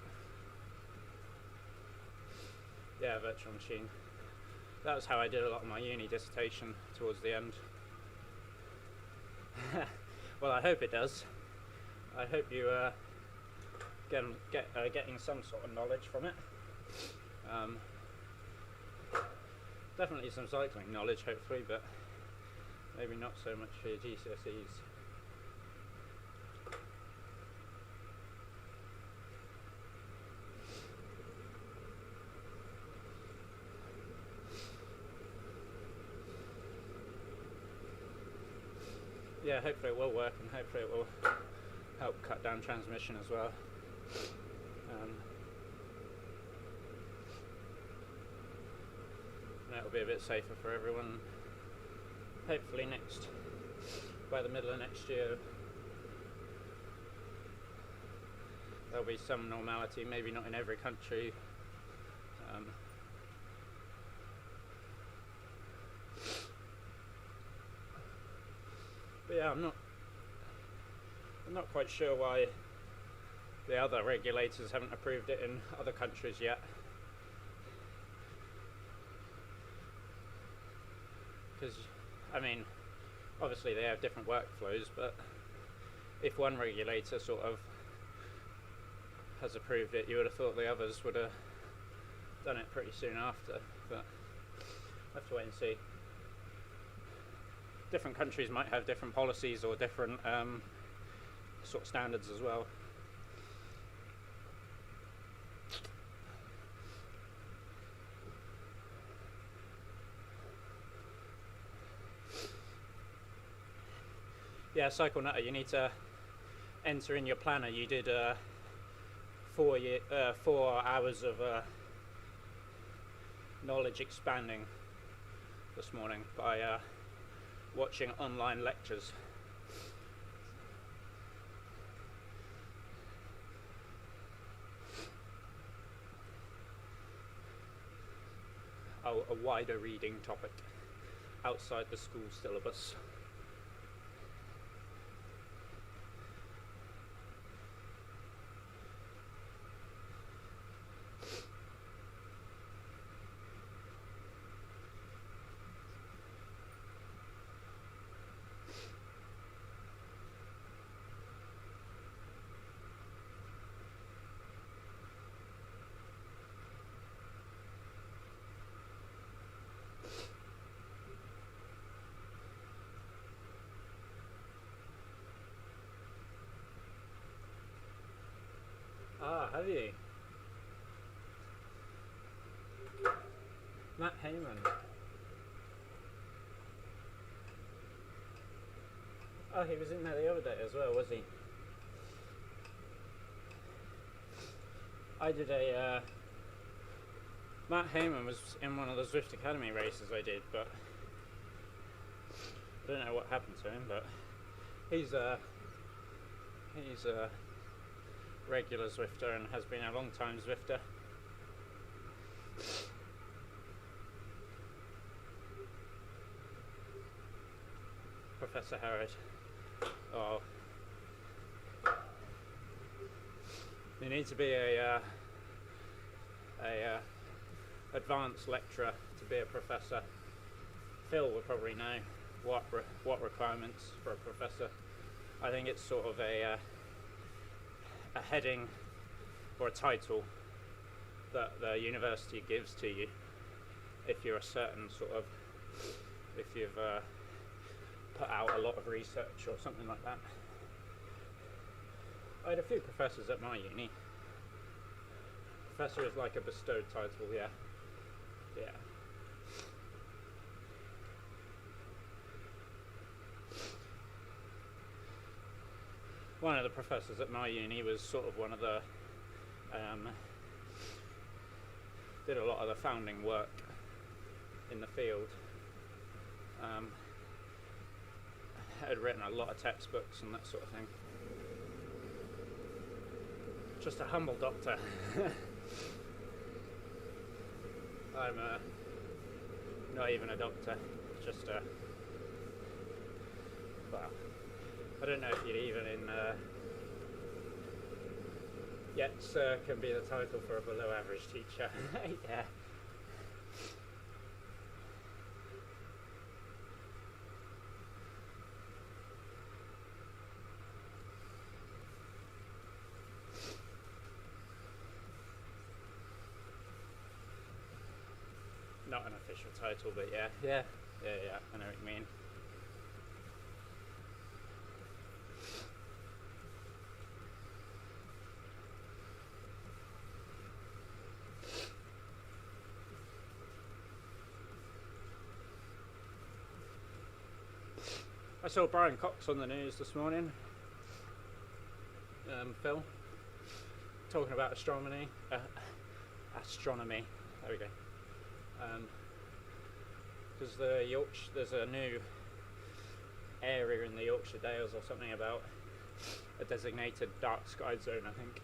Yeah, virtual machine. That was how I did a lot of my uni dissertation towards the end. Well, I hope it does. I hope you getting some sort of knowledge from it. Definitely some cycling knowledge, hopefully, but maybe not so much for your GCSEs. Yeah, hopefully it will work, and hopefully it will help cut down transmission as well. And it'll be a bit safer for everyone. Hopefully by the middle of next year, there'll be some normality, maybe not in every country. But yeah, I'm not quite sure why the other regulators haven't approved it in other countries yet. Because, I mean, obviously they have different workflows, but if one regulator sort of has approved it, you would have thought the others would have done it pretty soon after, but we'll have to wait and see. Different countries might have different policies or different sort of standards as well. Yeah, Cycle Nutter, you need to enter in your planner. You did 4 hours of knowledge expanding this morning by watching online lectures. Oh, a wider reading topic outside the school syllabus. Ah, have you? Matt Heyman. Oh, he was in there the other day as well, was he? I did Matt Heyman was in one of the Zwift Academy races I did, but I don't know what happened to him, but he's a regular Zwifter and has been a long time Zwifter. Professor Harrod. Oh, you need to be a advanced lecturer to be a professor. Phil will probably know what requirements for a professor. I think it's sort of a heading or a title that the university gives to you if you're a certain sort of, if you've put out a lot of research or something like that. I had a few professors at my uni. Professor is like a bestowed title, yeah. Yeah. one of the professors at my uni was sort of one of the did a lot of the founding work in the field. Had written a lot of textbooks and that sort of thing. Just a humble doctor. I'm not even a doctor, just a, well, I don't know if you'd even yet sir can be the title for a below average teacher. Yeah. Not an official title, but yeah, I know what you mean. I saw Brian Cox on the news this morning, Phil, talking about astronomy, there we go. Because there's a new area in the Yorkshire Dales or something about a designated dark sky zone, I think.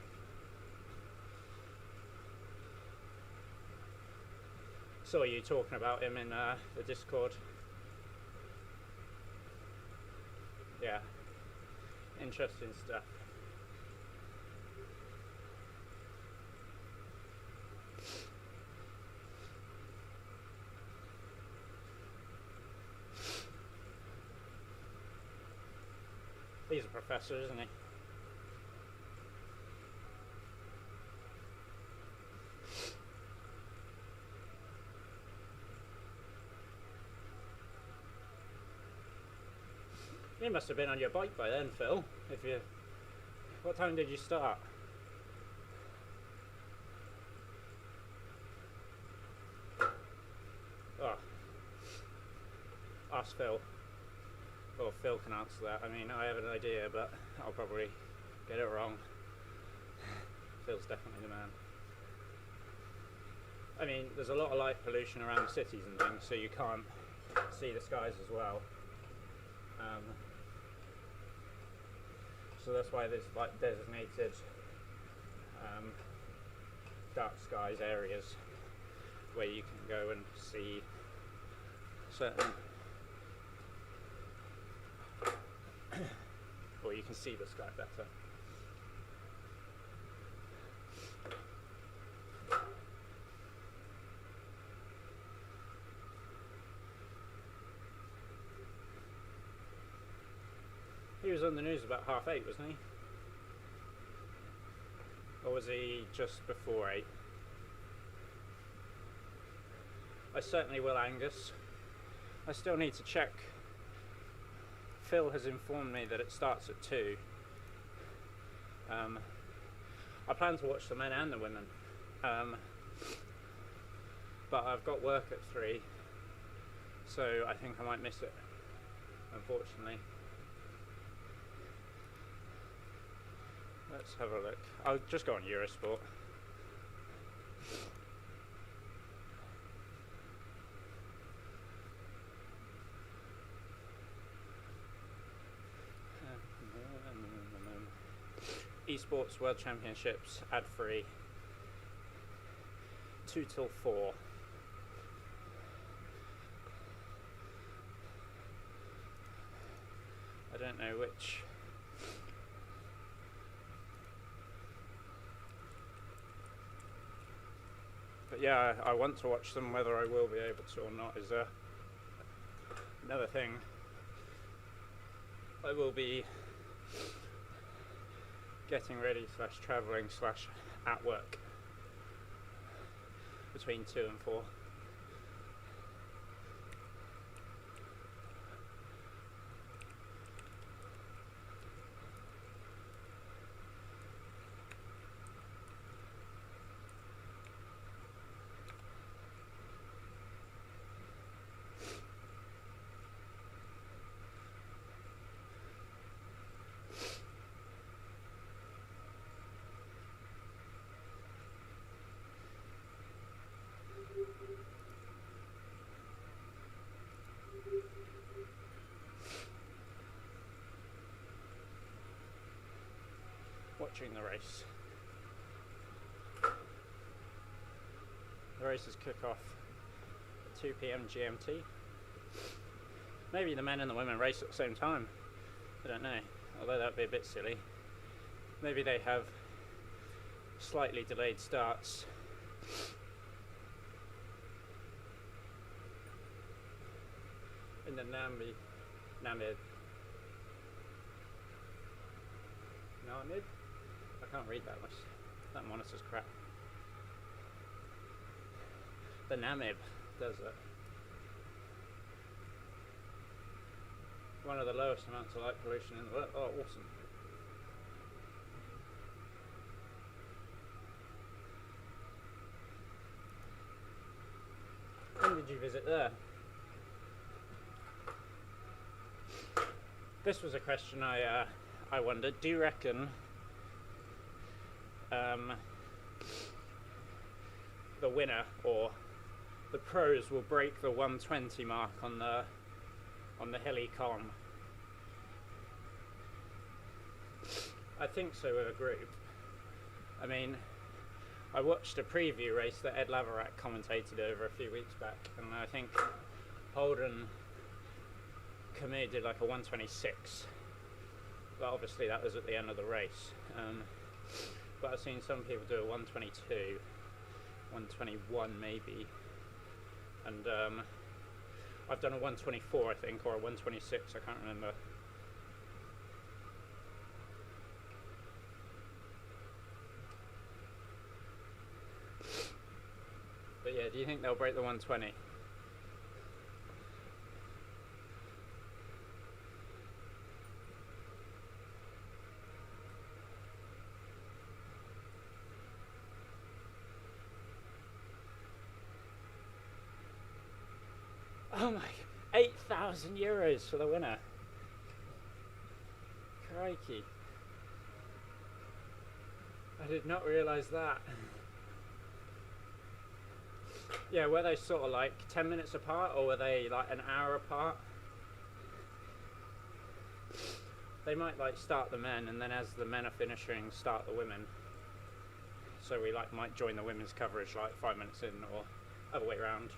Saw you talking about him in the Discord. Yeah, interesting stuff. He's a professor, isn't he? You must have been on your bike by then, Phil. What time did you start? Oh, ask Phil. Well, Phil can answer that. I mean, I have an idea, but I'll probably get it wrong. Phil's definitely the man. I mean, there's a lot of light pollution around the cities and things, so you can't see the skies as well. So that's why there's like designated dark skies areas where you can go and see certain, or you can see the sky better. He was on the news about 8:30, wasn't he? Or was he just before 8? I certainly will, Angus. I still need to check. Phil has informed me that it starts at 2. I plan to watch the men and the women. But I've got work at 3, so I think I might miss it, unfortunately. Let's have a look. I'll just go on Eurosport. Esports World Championships, ad-free, 2 till 4. I don't know which. But yeah, I want to watch them. Whether I will be able to or not is another thing. I will be getting ready / travelling / at work between 2 and 4. watching the race. The races kick off at 2 p.m. GMT. Maybe the men and the women race at the same time. I don't know, although that would be a bit silly. Maybe they have slightly delayed starts. In the Namib. I can't read that much. That monitor's crap. The Namib Desert. One of the lowest amounts of light pollution in the world. Oh, awesome. When did you visit there? This was a question I wondered. Do you reckon the winner or the pros will break the 120 mark on the hilly column? I think so with a group. I mean, I watched a preview race that Ed Laverack commentated over a few weeks back, and I think Holden Camus did like a 126, but obviously that was at the end of the race. But I've seen some people do a 122, 121 maybe, and I've done a 124 I think, or a 126, I can't remember. But yeah, do you think they'll break the 120? Oh my, 8,000 euros for the winner. Crikey. I did not realise that. Yeah, were they sort of like 10 minutes apart, or were they like an hour apart? They might like start the men, and then as the men are finishing, start the women. So we like might join the women's coverage like 5 minutes in, or other way around.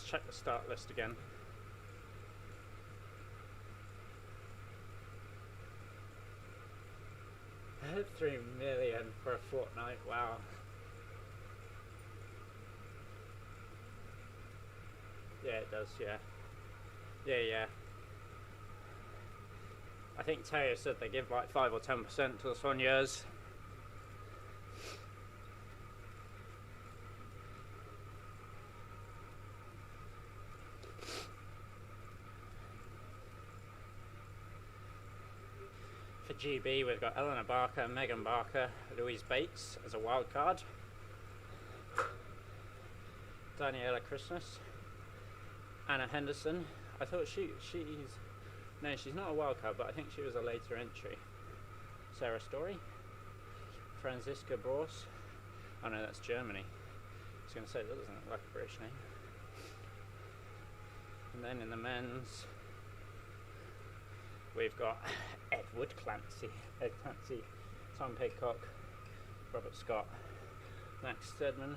Check the start list again. I had 3 million for a fortnight, wow. Yeah, it does, yeah. Yeah. I think Taylor said they give like 5 or 10% to the soigneurs. For GB, we've got Eleanor Barker, Megan Barker, Louise Bates as a wild card, Daniela Christmas, Anna Henderson. I thought she's not a wild card, but I think she was a later entry. Sarah Story, Franziska Bros. Oh no, that's Germany. I was going to say, that doesn't look like a British name. And then in the men's, we've got Ed Clancy, Tom Pidcock, Robert Scott, Max Stedman,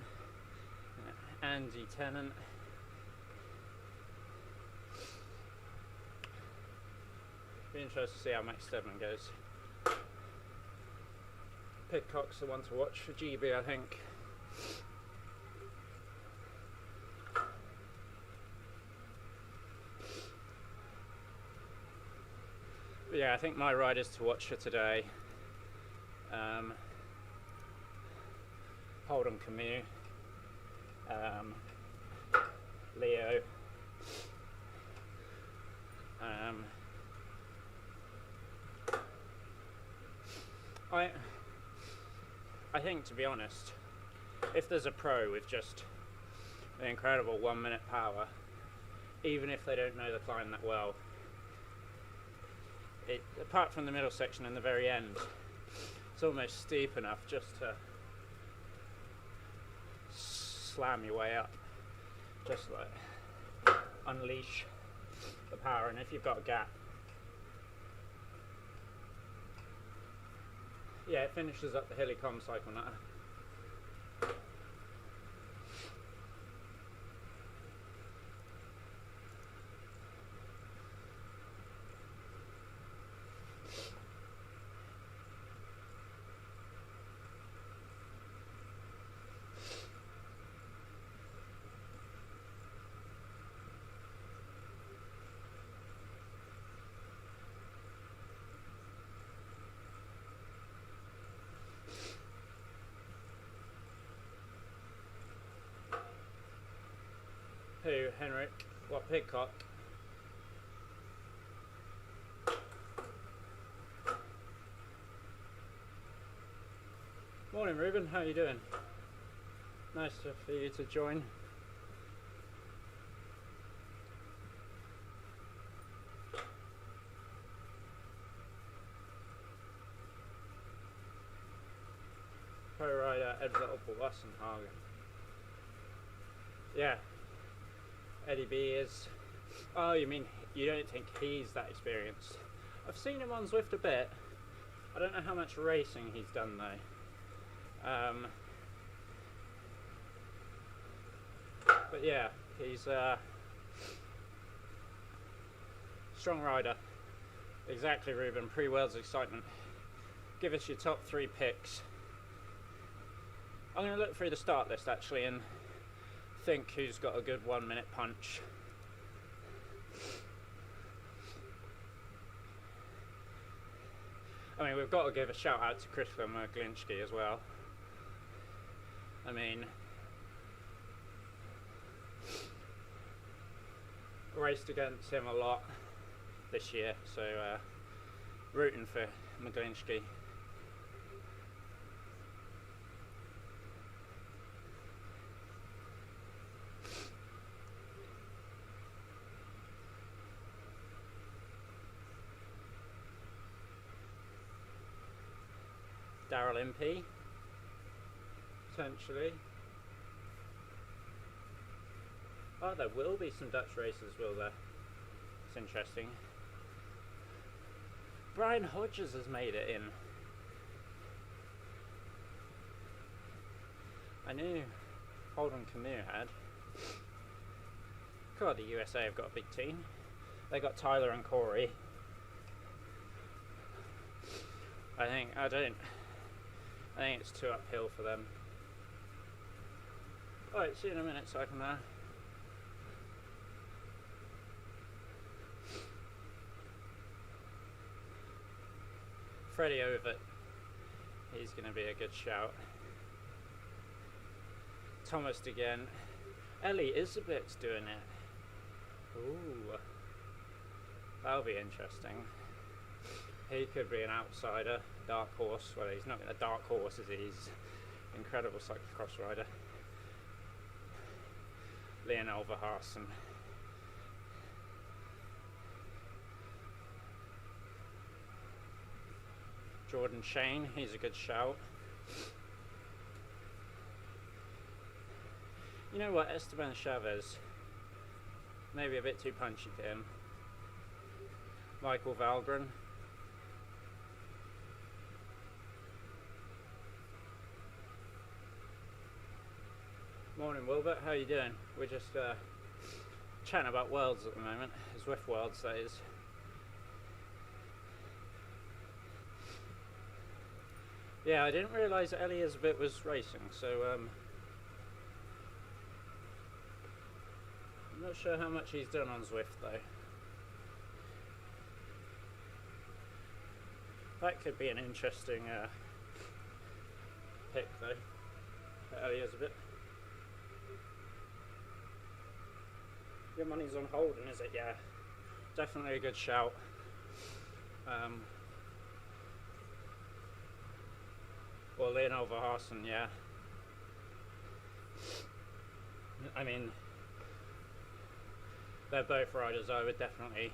Andy Tennant, be interested to see how Max Stedman goes. Pidcock's the one to watch for GB, I think. But yeah, I think my riders to watch for today, Holden Camus, Leo. I think, to be honest, if there's a pro with just an incredible 1 minute power, even if they don't know the climb that well, apart from the middle section and the very end, it's almost steep enough just to slam your way up, just like unleash the power. And if you've got a gap, yeah, it finishes up the hilly comm cycle now. Who, Henrik? What, Pigcock? Morning, Ruben. How are you doing? Nice for you to join. Pro rider Ed Wassenhagen. Yeah. Eddie B is. Oh, you mean you don't think he's that experienced? I've seen him on Zwift a bit. I don't know how much racing he's done though. But yeah, he's a strong rider. Exactly, Ruben. Pre-Worlds excitement. Give us your top 3 picks. I'm going to look through the start list actually and think who's got a good 1 minute punch. I mean, we've got to give a shout out to Krzysztof Merglinski as well. I mean, raced against him a lot this year, so rooting for Merglinski. Daryl MP, potentially. Oh, there will be some Dutch races, will there? It's interesting. Brian Hodges has made it in. I knew Holden Camus had. God, the USA have got a big team. They got Tyler and Corey. I think it's too uphill for them. Alright, see you in a minute, so I can Freddie Ovett, he's going to be a good shout. Thomas again. Ellie Isabet's doing it. Ooh, that'll be interesting. He could be an outsider, dark horse. Well, he's not a dark horse, is he? He's an incredible cyclocross rider. Leon Overhaasen. Jordan Shane, he's a good shout. You know what, Esteban Chavez, maybe a bit too punchy for him. Michael Valgren. Morning Wilbert, how you doing? We're just chatting about Worlds at the moment, Zwift Worlds that is. Yeah, I didn't realise that Ellie Isabet was racing, so I'm not sure how much he's done on Zwift though. That could be an interesting pick though, for Ellie Isabet. Your money's on Holden, is it? Yeah, definitely a good shout. Or Leonel Verhaarsen, yeah. I mean, they're both riders I would definitely...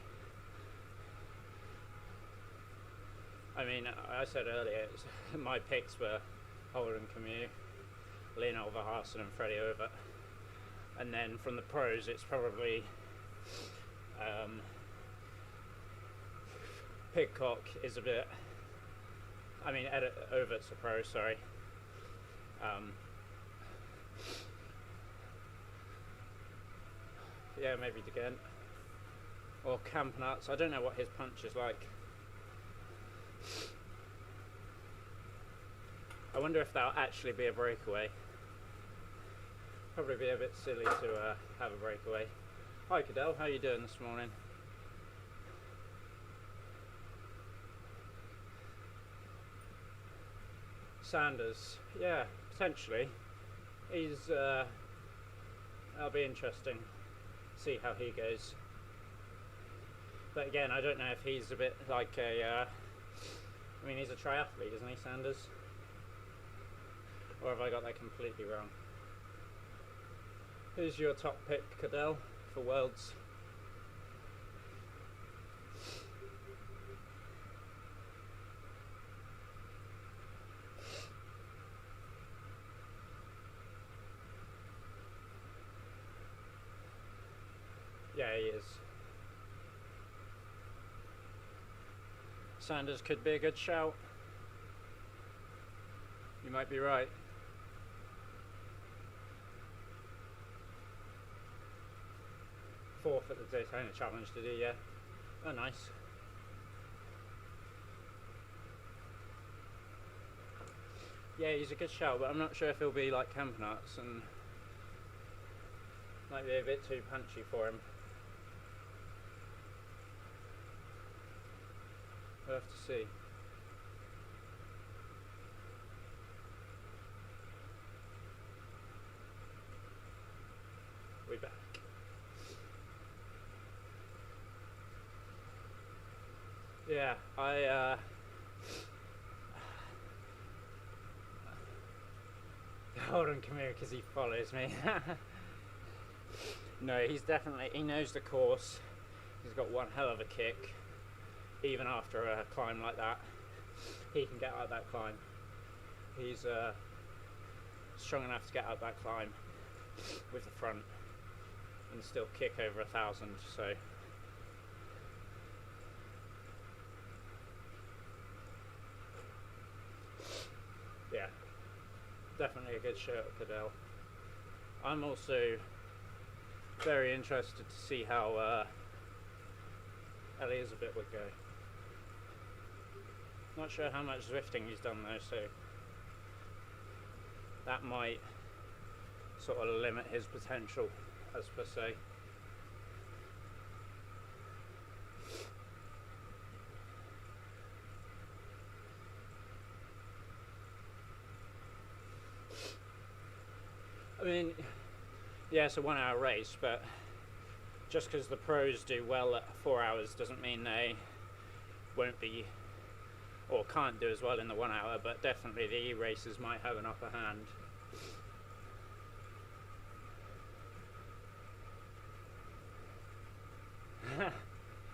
I mean, I said earlier, my picks were Holden Camus, Leonel Verhaarsen and Freddie Overt. And then from the pros, it's probably Pidcock is a bit... I mean, Overt's a pro, sorry. Yeah, maybe De Gent. Or Campenuts. I don't know what his punch is like. I wonder if that'll actually be a breakaway. Probably be a bit silly to have a breakaway. Hi Cadell, how you doing this morning? Sanders, yeah, potentially. He's that'll be interesting. See how he goes. But again, I don't know if he's a bit like a I mean, he's a triathlete, isn't he, Sanders? Or have I got that completely wrong? Who's your top pick, Cadell, for Worlds? Yeah, he is. Sanders could be a good shout. You might be right. Fourth at the Daytona Challenge, did he? Yeah. Oh, nice. Yeah, he's a good shout, but I'm not sure if he'll be like Campenuts and might be a bit too punchy for him. We'll have to see. We're back. Yeah, Holden Camus because he follows me. No, he's definitely, he knows the course. He's got one hell of a kick. Even after a climb like that, he can get out that climb. He's strong enough to get out that climb with the front and still kick over 1,000. So yeah, definitely a good shirt, Cadell. I'm also very interested to see how Elizabeth would go. Not sure how much Zwifting he's done though, so that might sort of limit his potential, as per se. I mean, yeah, it's a 1 hour race, but just because the pros do well at 4 hours doesn't mean they won't be or can't do as well in the 1 hour, but definitely the E-racers might have an upper hand.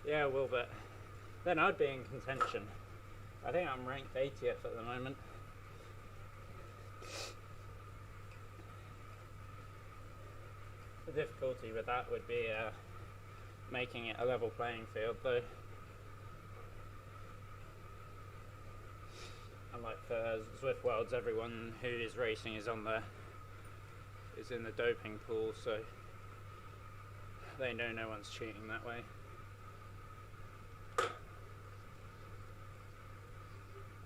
Yeah, Wilbert. Then I'd be in contention. I think I'm ranked 80th at the moment. The difficulty with that would be making it a level playing field, though. And like for Zwift Worlds, everyone who is racing is in the doping pool, so they know no one's cheating that way.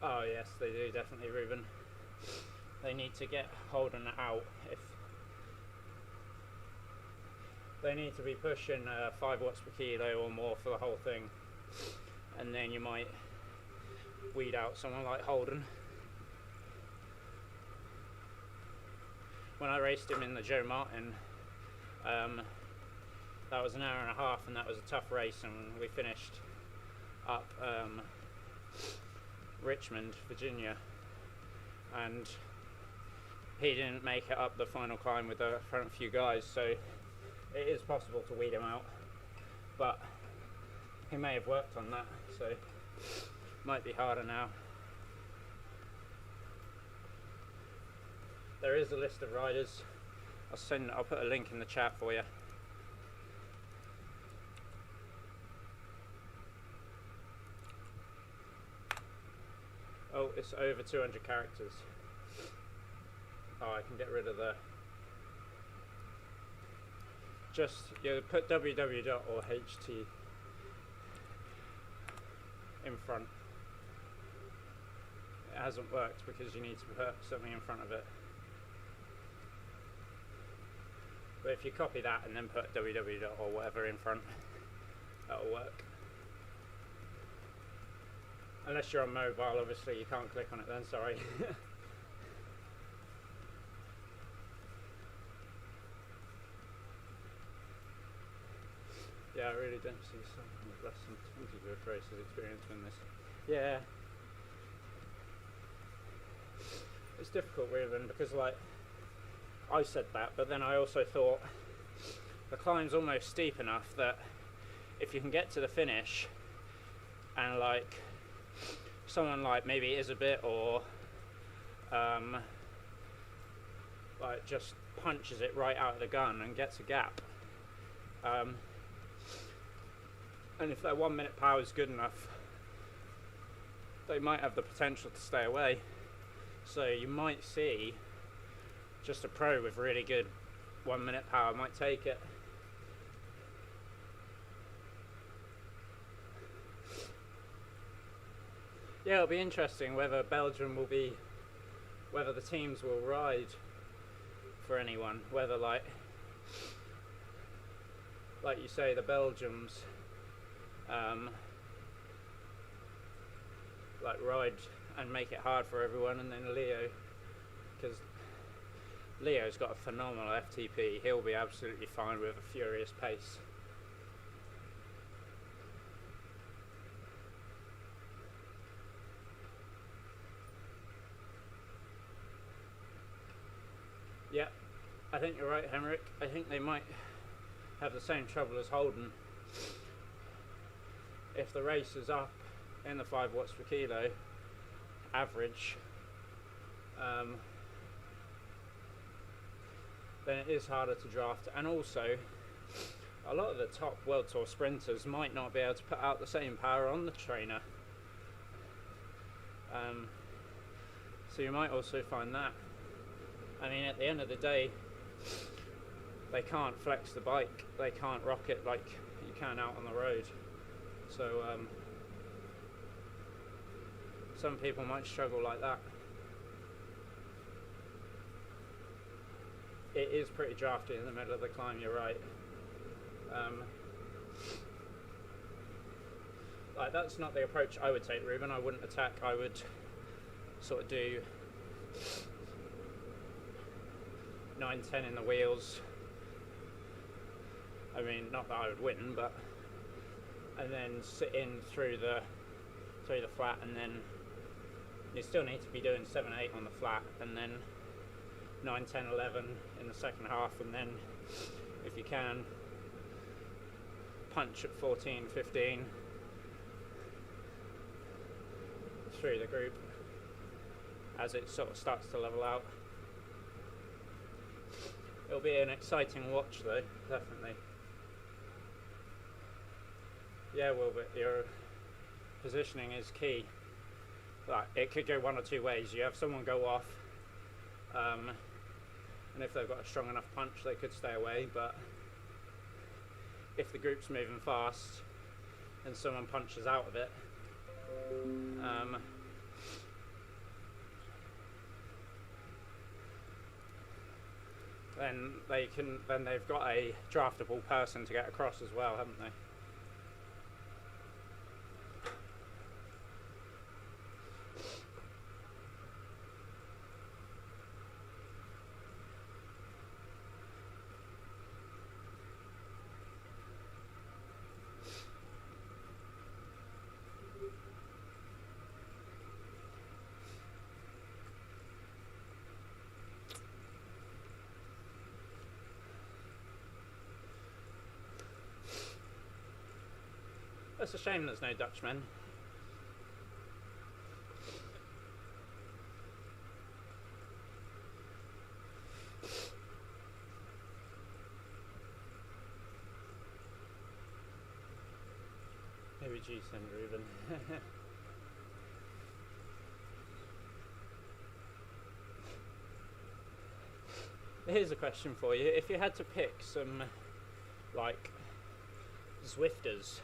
Oh yes, they do, definitely, Ruben. They need to get Holden out. If they need to be pushing 5 watts per kilo or more for the whole thing, and then you might weed out someone like Holden. When I raced him in the Joe Martin, that was an hour and a half, and that was a tough race, and we finished up Richmond, Virginia, and he didn't make it up the final climb with the front few guys, so it is possible to weed him out, but he may have worked on that, so might be harder now. There is a list of riders. I'll put a link in the chat for you. Oh, it's over 200 characters. Oh, I can get rid of the... Just, you put www or ht in front. It hasn't worked because you need to put something in front of it. But if you copy that and then put www or whatever in front, that'll work. Unless you're on mobile, obviously you can't click on it then, sorry. Yeah, I really don't see someone with less than 20 Zwift races experience win this. Yeah. It's difficult really, because like, I said that, but then I also thought the climb's almost steep enough that if you can get to the finish and like someone like maybe Isabit or like just punches it right out of the gun and gets a gap, and if their 1 minute power is good enough, they might have the potential to stay away. So you might see just a pro with really good 1 minute power might take it. Yeah, it'll be interesting whether Belgium will be, whether the teams will ride for anyone, whether like you say, the Belgians like ride and make it hard for everyone, and then Leo, because Leo's got a phenomenal FTP, he'll be absolutely fine with a furious pace. Yeah, I think you're right, Henrik. I think they might have the same trouble as Holden. If the race is up in the 5 watts per kilo average, then it is harder to draft, and also a lot of the top World Tour sprinters might not be able to put out the same power on the trainer, so you might also find that. I mean, at the end of the day, they can't flex the bike, they can't rock it like you can out on the road, so some people might struggle like that. It is pretty drafty in the middle of the climb, you're right. Like, that's not the approach I would take, Ruben. I wouldn't attack, I would sort of do 9-10 in the wheels. I mean, not that I would win, but and then sit in through the flat, and then you still need to be doing 7-8 on the flat, and then 9-10-11 in the second half, and then if you can punch at 14-15 through the group as it sort of starts to level out. It'll be an exciting watch though, definitely. Yeah, Wilbert, your positioning is key. Like, it could go one or two ways. You have someone go off, and if they've got a strong enough punch, they could stay away, but if the group's moving fast and someone punches out of it, then they've got a draftable person to get across as well, haven't they? That's a shame there's no Dutchmen. Maybe G send Ruben. Here's a question for you. If you had to pick some, like, Zwifters,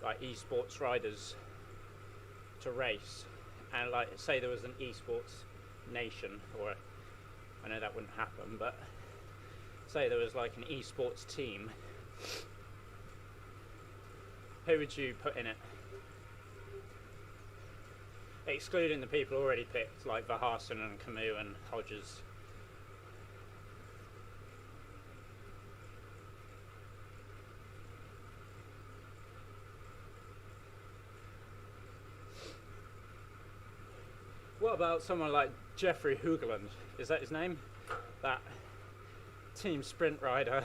like esports riders, to race, and like say there was an esports nation, or I know that wouldn't happen, but say there was like an esports team, who would you put in it? Excluding the people already picked, like Verhaarsen and Camus and Hodges. What about someone like Jeffrey Hoogland? Is that his name? That team sprint rider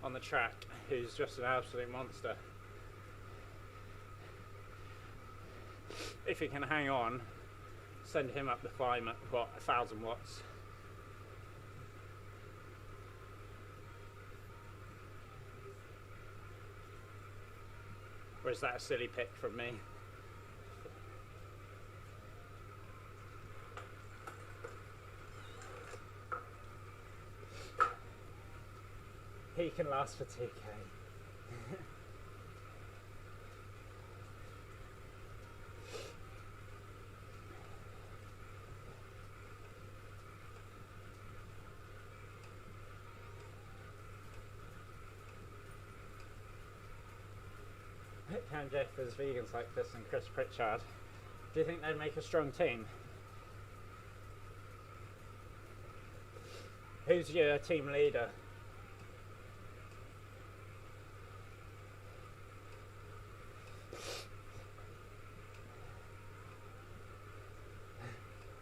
on the track who's just an absolute monster. If he can hang on, send him up the climb at what, 1,000 watts. Or is that a silly pick from me? He can last for 2k. Cam Jeffers, vegan cyclist, and Chris Pritchard. Do you think they'd make a strong team? Who's your team leader?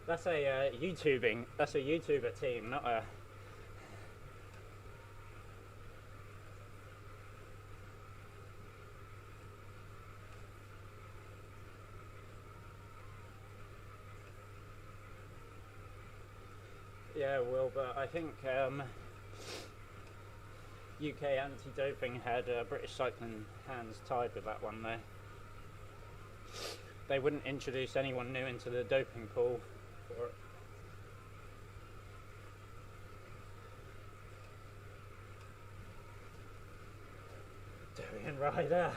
That's a that's a YouTuber team, not a... Yeah, but I think UK anti-doping had British cycling hands tied with that one though. They wouldn't introduce anyone new into the doping pool for it. Dorian Ryder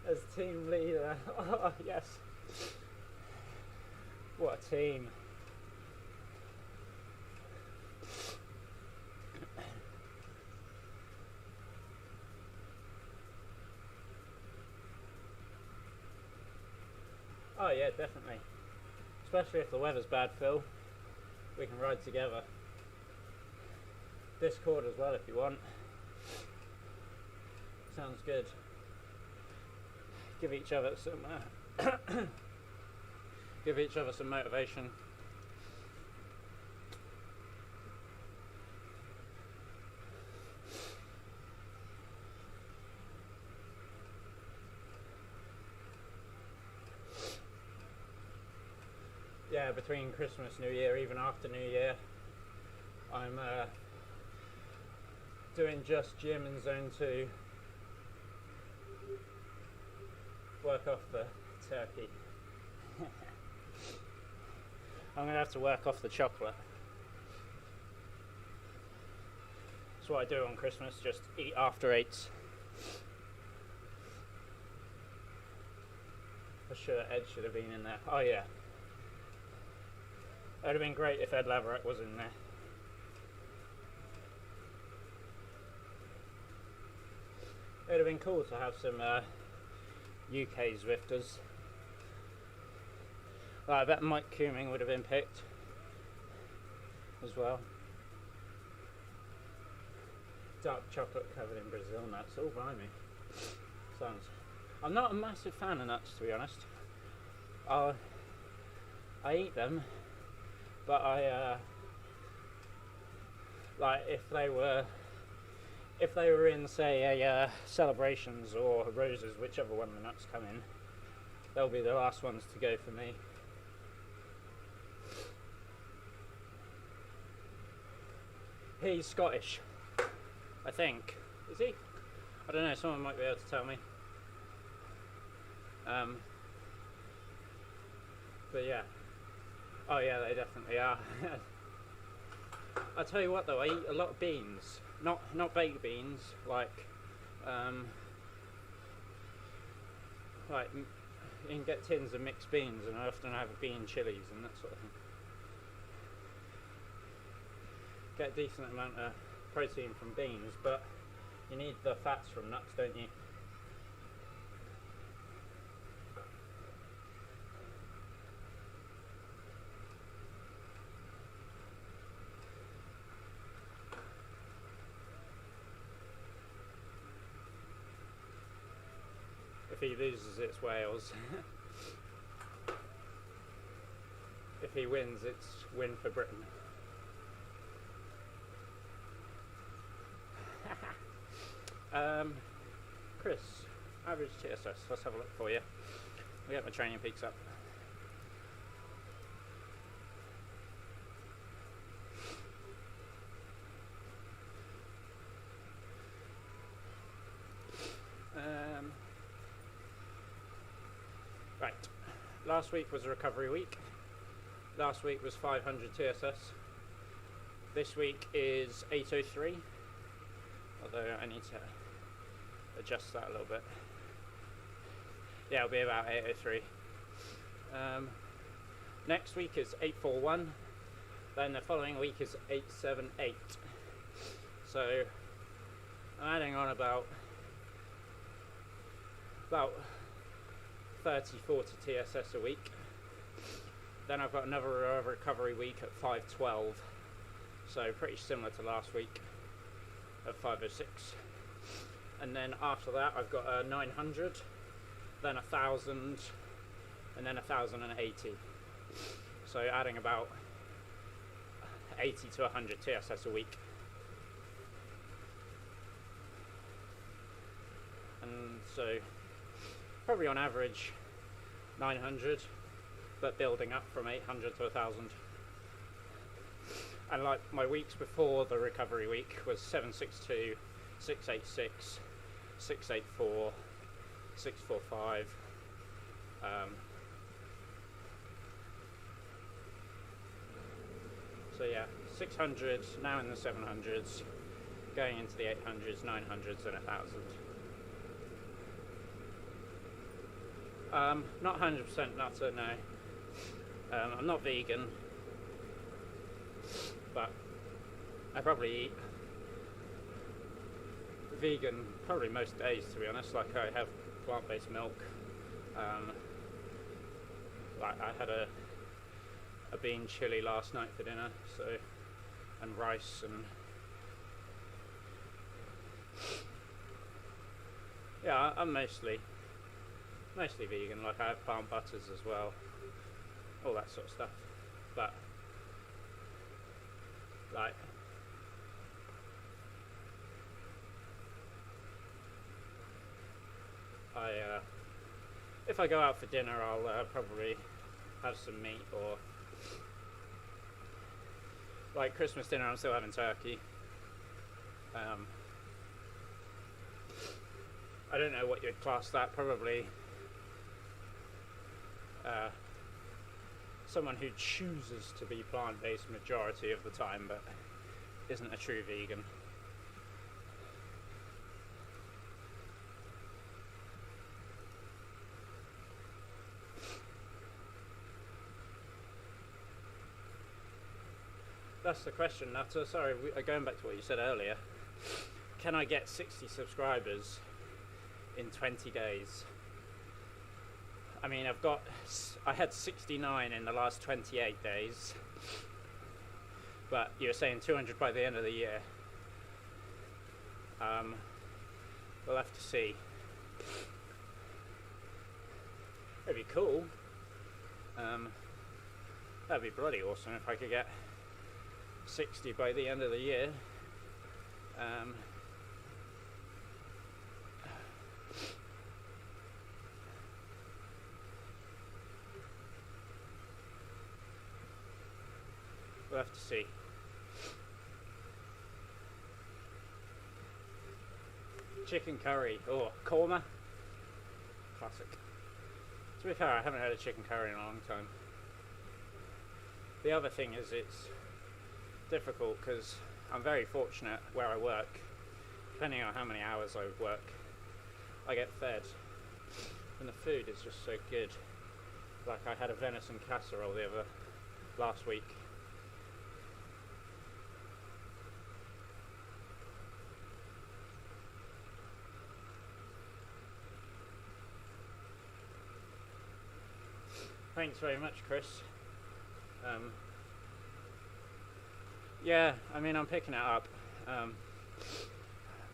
as team leader. Oh yes. What a team. Oh yeah, definitely. Especially if the weather's bad, Phil. We can ride together. Discord as well if you want. Sounds good. Give each other some give each other some motivation. Yeah, between Christmas, New Year, even after New Year, I'm doing just gym in zone 2. Work off the turkey. I'm going to have to work off the chocolate. That's what I do on Christmas, just eat after 8s. For sure Ed should have been in there. Oh yeah. It would have been great if Ed Laverak was in there. It would have been cool to have some UK Zwifters. Well, I bet Mike Cooming would have been picked as well. Dark chocolate covered in Brazil nuts, all blimey. Sounds. I'm not a massive fan of nuts, to be honest. I eat them, but I like if they were if they were in, say, a celebrations or roses, whichever one the nuts come in, they'll be the last ones to go for me. He's Scottish, I think. Is he? I don't know, someone might be able to tell me. But yeah. Oh yeah, they definitely are. I tell you what though, I eat a lot of beans. Not baked beans, like you can get tins of mixed beans, and I often have bean chilies and that sort of thing. Get a decent amount of protein from beans, but you need the fats from nuts, don't you? If he loses, it's Wales. If he wins, it's win for Britain. Chris, average TSS, let's have a look for you. I'll get my training peaks up. Right, last week was a recovery week. Last week was 500 TSS. This week is 803, although I need to adjust that a little bit. Yeah, it'll be about 803. Next week is 841. Then the following week is 878. So I'm adding on about 30-40 TSS a week. Then I've got another recovery week at 512. So pretty similar to last week at 506. And then after that I've got a 900, then 1,000, and then 1,080. So adding about 80 to 100 TSS a week. And so probably on average 900, but building up from 800 to 1,000. And like my weeks before the recovery week was 762, 686, 684, 645. So yeah, 600, now in the 700s, going into the 800s, 900s and 1,000. Not 100% nutter, no. I'm not vegan, but I probably eat vegan probably most days, to be honest. Like I have plant-based milk. Like I had a bean chili last night for dinner, so, and rice, and yeah, I'm mostly vegan. Like I have palm butters as well, all that sort of stuff. But like if I go out for dinner, I'll probably have some meat, or like Christmas dinner I'm still having turkey. I don't know what you'd class that, probably someone who chooses to be plant-based majority of the time but isn't a true vegan. That's the question, Nutter. Sorry, going back to what you said earlier. Can I get 60 subscribers in 20 days? I mean, I had 69 in the last 28 days, but you're saying 200 by the end of the year. We'll have to see. It'd be cool. That'd be bloody awesome if I could get 60 by the end of the year. we'll have to see. Chicken curry or korma, classic. To be fair, I haven't had a chicken curry in a long time. The other thing is it's difficult because I'm very fortunate where I work. Depending on how many hours I work, I get fed, and the food is just so good. Like I had a venison casserole last week. Thanks very much, Chris. Yeah, I mean, I'm picking it up.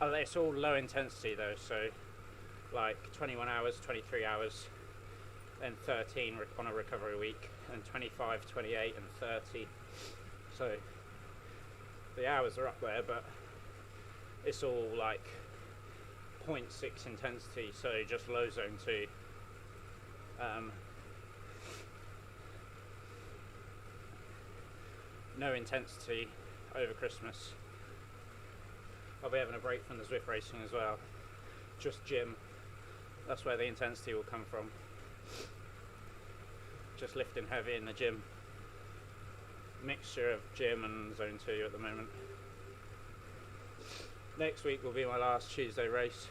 It's all low intensity though, so like 21 hours, 23 hours, and 13 on a recovery week, and 25, 28, and 30. So the hours are up there, but it's all like 0.6 intensity, so just low zone 2. No intensity over Christmas. I'll be having a break from the Zwift racing as well. Just gym. That's where the intensity will come from. Just lifting heavy in the gym. Mixture of gym and zone 2 at the moment. Next week will be my last Tuesday race.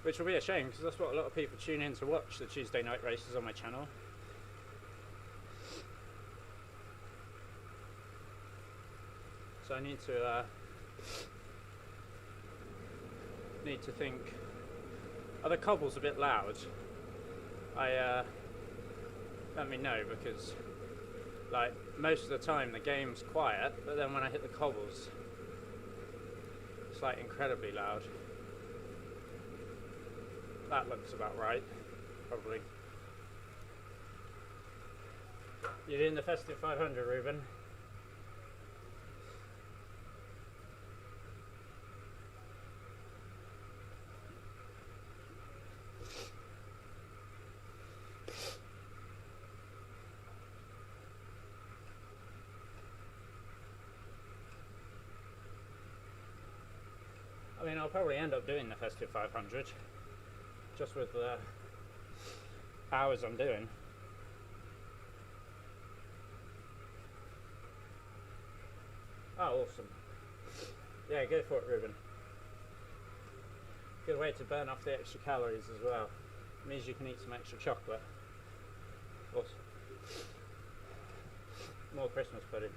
Which will be a shame because that's what a lot of people tune in to watch, the Tuesday night races on my channel. So I need to think. Are the cobbles a bit loud? Let me know, because like most of the time the game's quiet, but then when I hit the cobbles, it's like incredibly loud. That looks about right, probably. You're doing the festive 500, Ruben? I mean, I'll probably end up doing the festive 500. Just with the hours I'm doing. Oh, awesome. Yeah, go for it, Ruben. Good way to burn off the extra calories as well. It means you can eat some extra chocolate. Awesome. More Christmas pudding.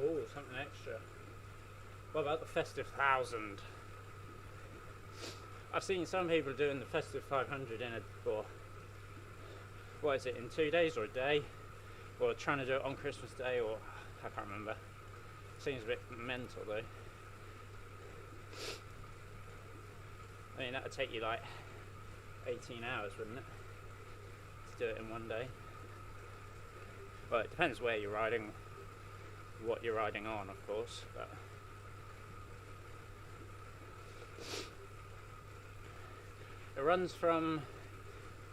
Oh, something extra. What about the festive 1000? I've seen some people doing the festive 500 in what is it, in 2 days or a day? Or trying to do it on Christmas Day, or I can't remember. Seems a bit mental though. I mean, that would take you like 18 hours, wouldn't it? To do it in one day. Well, it depends where you're riding, what you're riding on, of course, but it runs from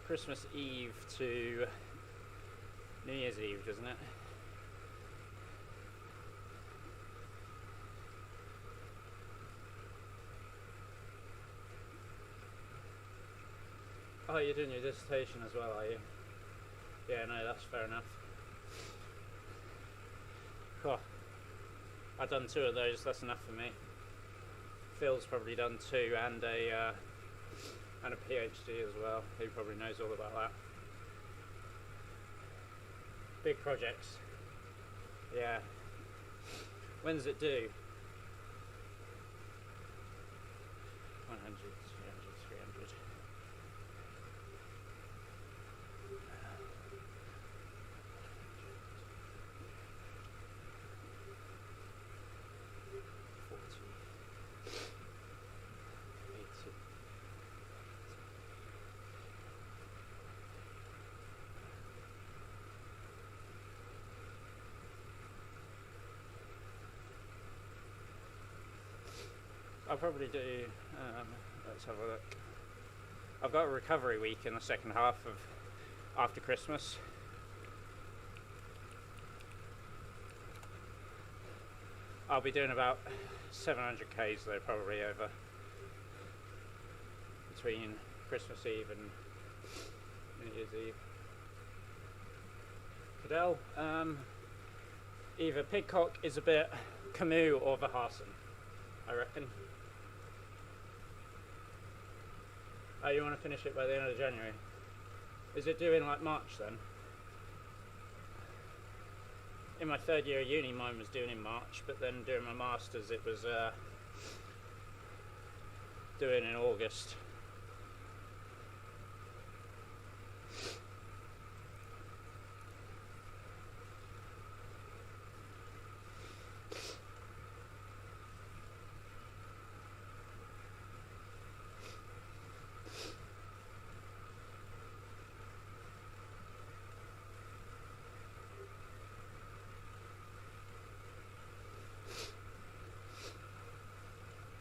Christmas Eve to New Year's Eve, doesn't it? Oh, you're doing your dissertation as well, are you? Yeah, no, that's fair enough. Cool. I've done 2 of those, that's enough for me. Phil's probably done 2 and a PhD as well. He probably knows all about that. Big projects. Yeah. When's it due? 100, 200, 300. I'll probably do, let's have a look. I've got a recovery week in the second half of after Christmas. I'll be doing about 700 k's though, probably over between Christmas Eve and New Year's Eve. Cadell, either Pidcock is a bit Camus or Verhaasen, I reckon. Oh, you want to finish it by the end of January? Is it due in like March then? In my third year of uni, mine was due in March, but then during my masters it was due in August.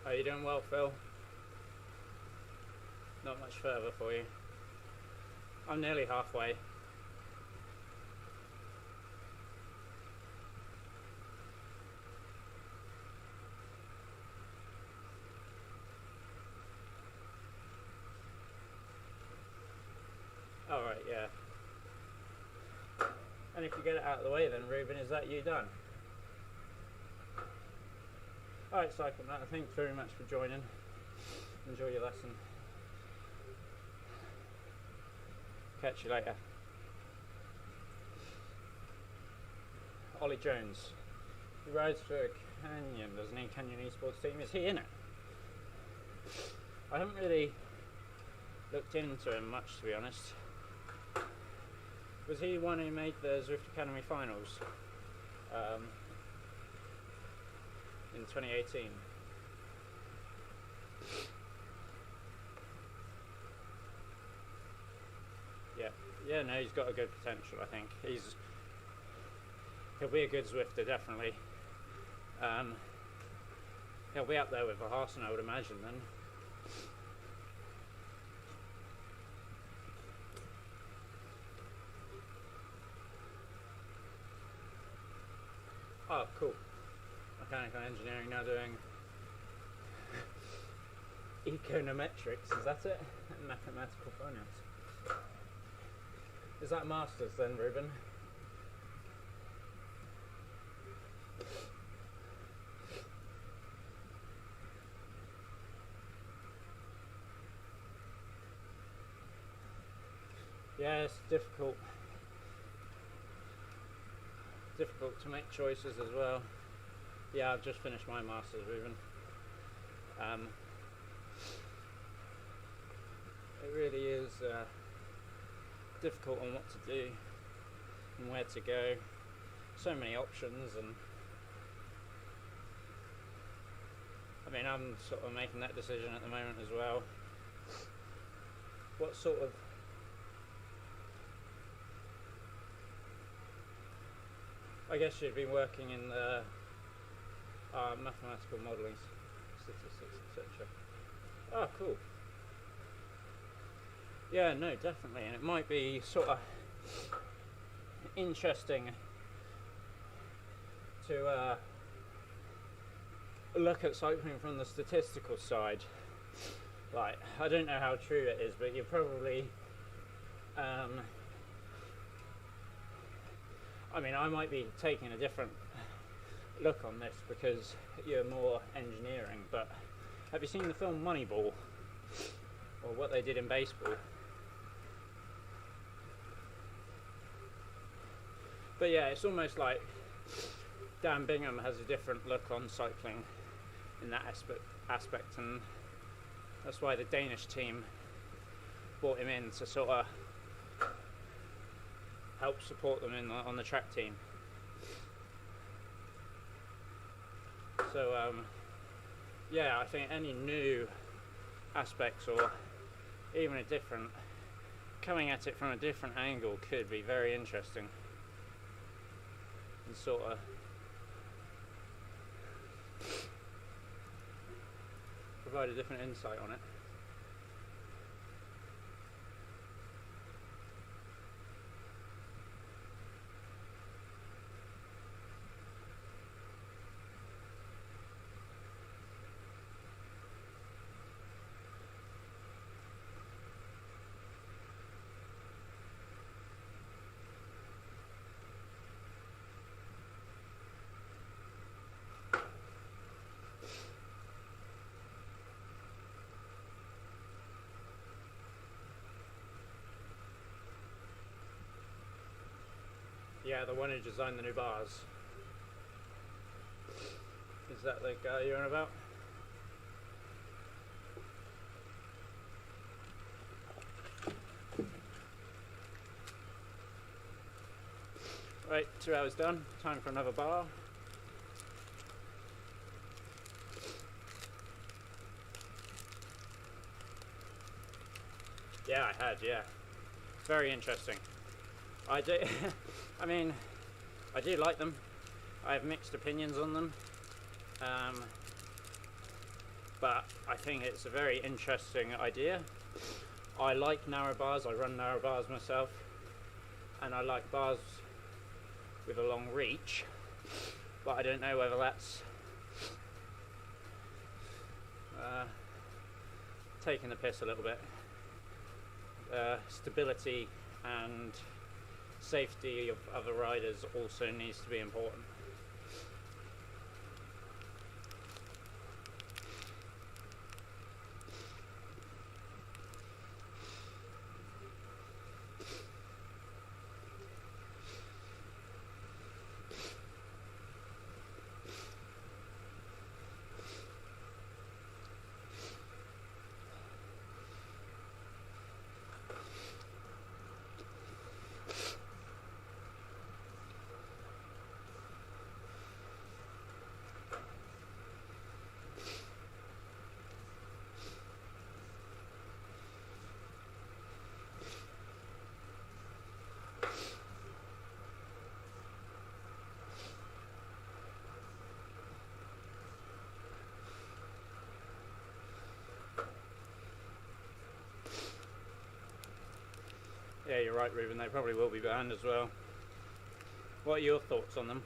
Are you doing well, Phil? Not much further for you. I'm nearly halfway. Alright, yeah. And if you get it out of the way then, Ruben, is that you done? Alright, Cycle Matt, thanks very much for joining. Enjoy your lesson. Catch you later. Ollie Jones. He rides for Canyon, doesn't he? Canyon Esports team. Is he in it? I haven't really looked into him much, to be honest. Was he one who made the Zwift Academy finals? In 2018. Yeah, no, he's got a good potential. I think he'll be a good Zwifter, definitely. He'll be up there with Verhaasen, I would imagine. Then. Oh, cool. Mechanical engineering, now doing econometrics, is that it? Mathematical finance. Is that masters then, Ruben? Yeah, it's difficult to make choices as well. Yeah, I've just finished my masters, Ruben. It really is difficult on what to do and where to go. So many options, and I mean, I'm sort of making that decision at the moment as well. What sort of I guess you've been working in the mathematical modelling, statistics, etc. Oh, cool. Yeah, no, definitely, and it might be sort of interesting to look at cycling from the statistical side. Like, I don't know how true it is, but you're probably I mean, I might be taking a different look on this because you're more engineering, but have you seen the film Moneyball, or what they did in baseball? But yeah, it's almost like Dan Bingham has a different look on cycling in that aspect, and that's why the Danish team brought him in to sort of help support them on the track team. So yeah, I think any new aspects, or even a different, coming at it from a different angle, could be very interesting and sort of provide a different insight on it. Yeah, the one who designed the new bars. Is that the guy you're on about? Right, 2 hours done. Time for another bar. Yeah, I had, yeah. Very interesting. I do, I mean, I do like them. I have mixed opinions on them. But I think it's a very interesting idea. I like narrow bars, I run narrow bars myself. And I like bars with a long reach. But I don't know whether that's taking the piss a little bit. Stability and safety of other riders also needs to be important. Yeah, you're right, Ruben, they probably will be banned as well. What are your thoughts on them?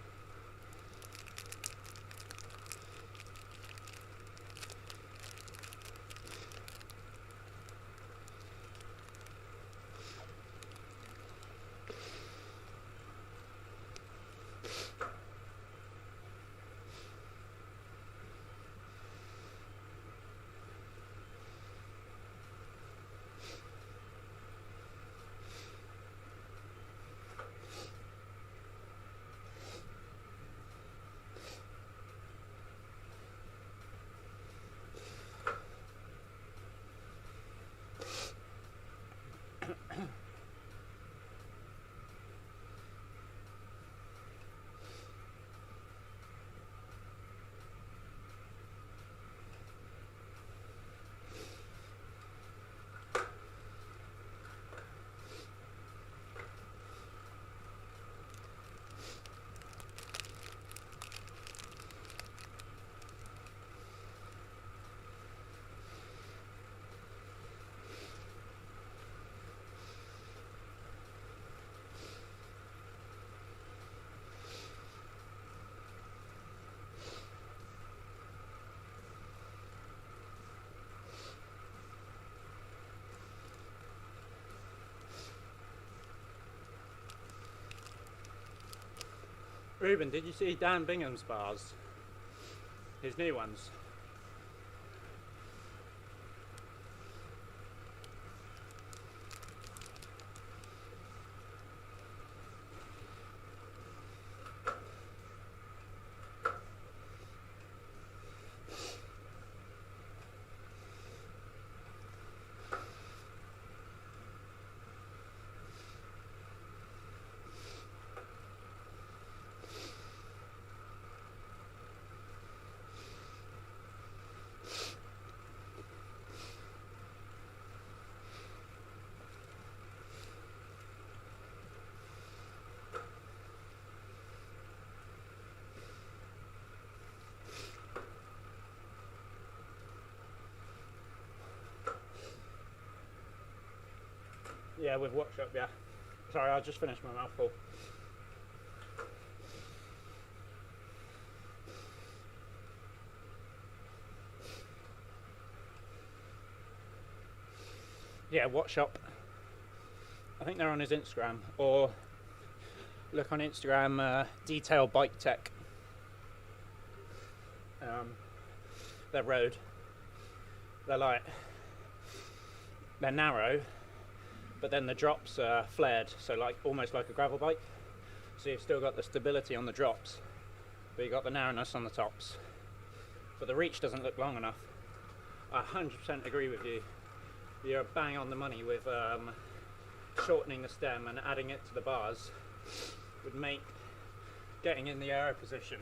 Ruben, did you see Dan Bingham's bars? His new ones? Yeah, with workshop, yeah. Sorry, I just finished my mouthful. Yeah, workshop. I think they're on his Instagram, or look on Instagram, Detail Bike Tech. Their road. They're narrow, but then the drops are flared, so like almost like a gravel bike. So you've still got the stability on the drops, but you've got the narrowness on the tops. But the reach doesn't look long enough. I 100% agree with you. You're bang on the money with shortening the stem and adding it to the bars would make getting in the aero position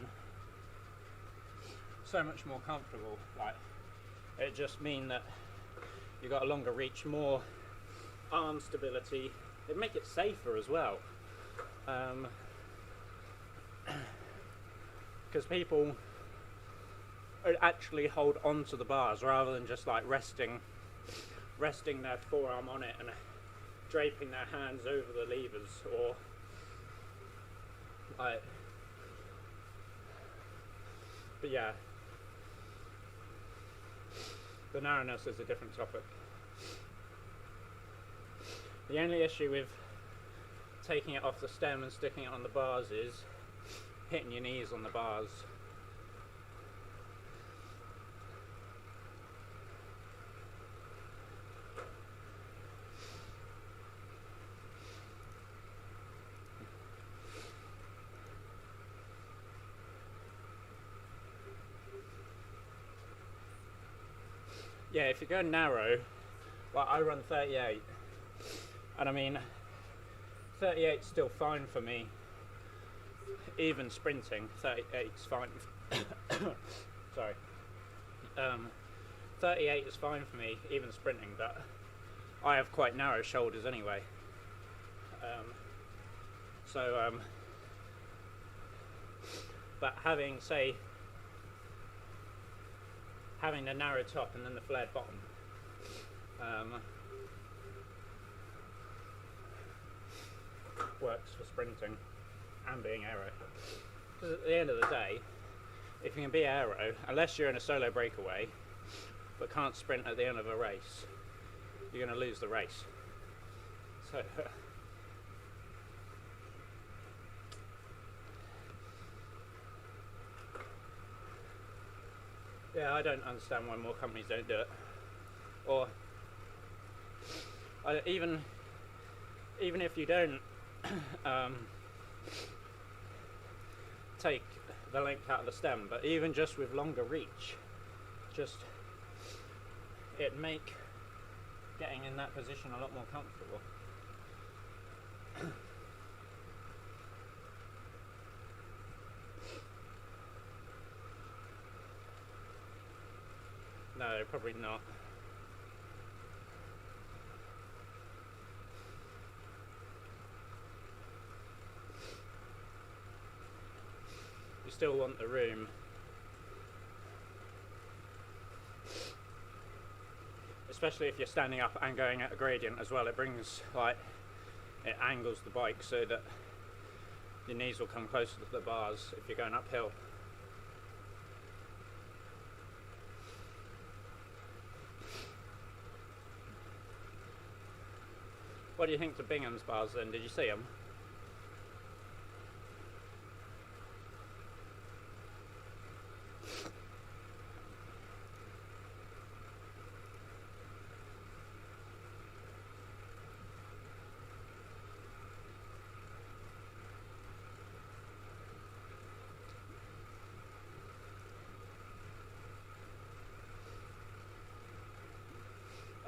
so much more comfortable. Like, it just mean that you got a longer reach, more arm stability. It'd make it safer as well, because people would actually hold on to the bars rather than just like resting their forearm on it and draping their hands over the levers, or like. But yeah, the narrowness is a different topic. The only issue with taking it off the stem and sticking it on the bars is hitting your knees on the bars. Yeah, if you go narrow, well, I run 38, and I mean, 38's still fine for me, even sprinting. 38's fine. Sorry. 38 is fine for me, even sprinting, but I have quite narrow shoulders anyway. But having the narrow top and then the flared bottom, works for sprinting and being aero. Because at the end of the day, if you can be aero, unless you're in a solo breakaway but can't sprint at the end of a race, you're going to lose the race. So yeah, I don't understand why more companies don't do it. Or even if you don't take the length out of the stem, but even just with longer reach, just it'd make getting in that position a lot more comfortable. No, probably not. You still want the room. Especially if you're standing up and going at a gradient as well. It angles the bike so that your knees will come closer to the bars if you're going uphill. What do you think to Bingham's bars then? Did you see them?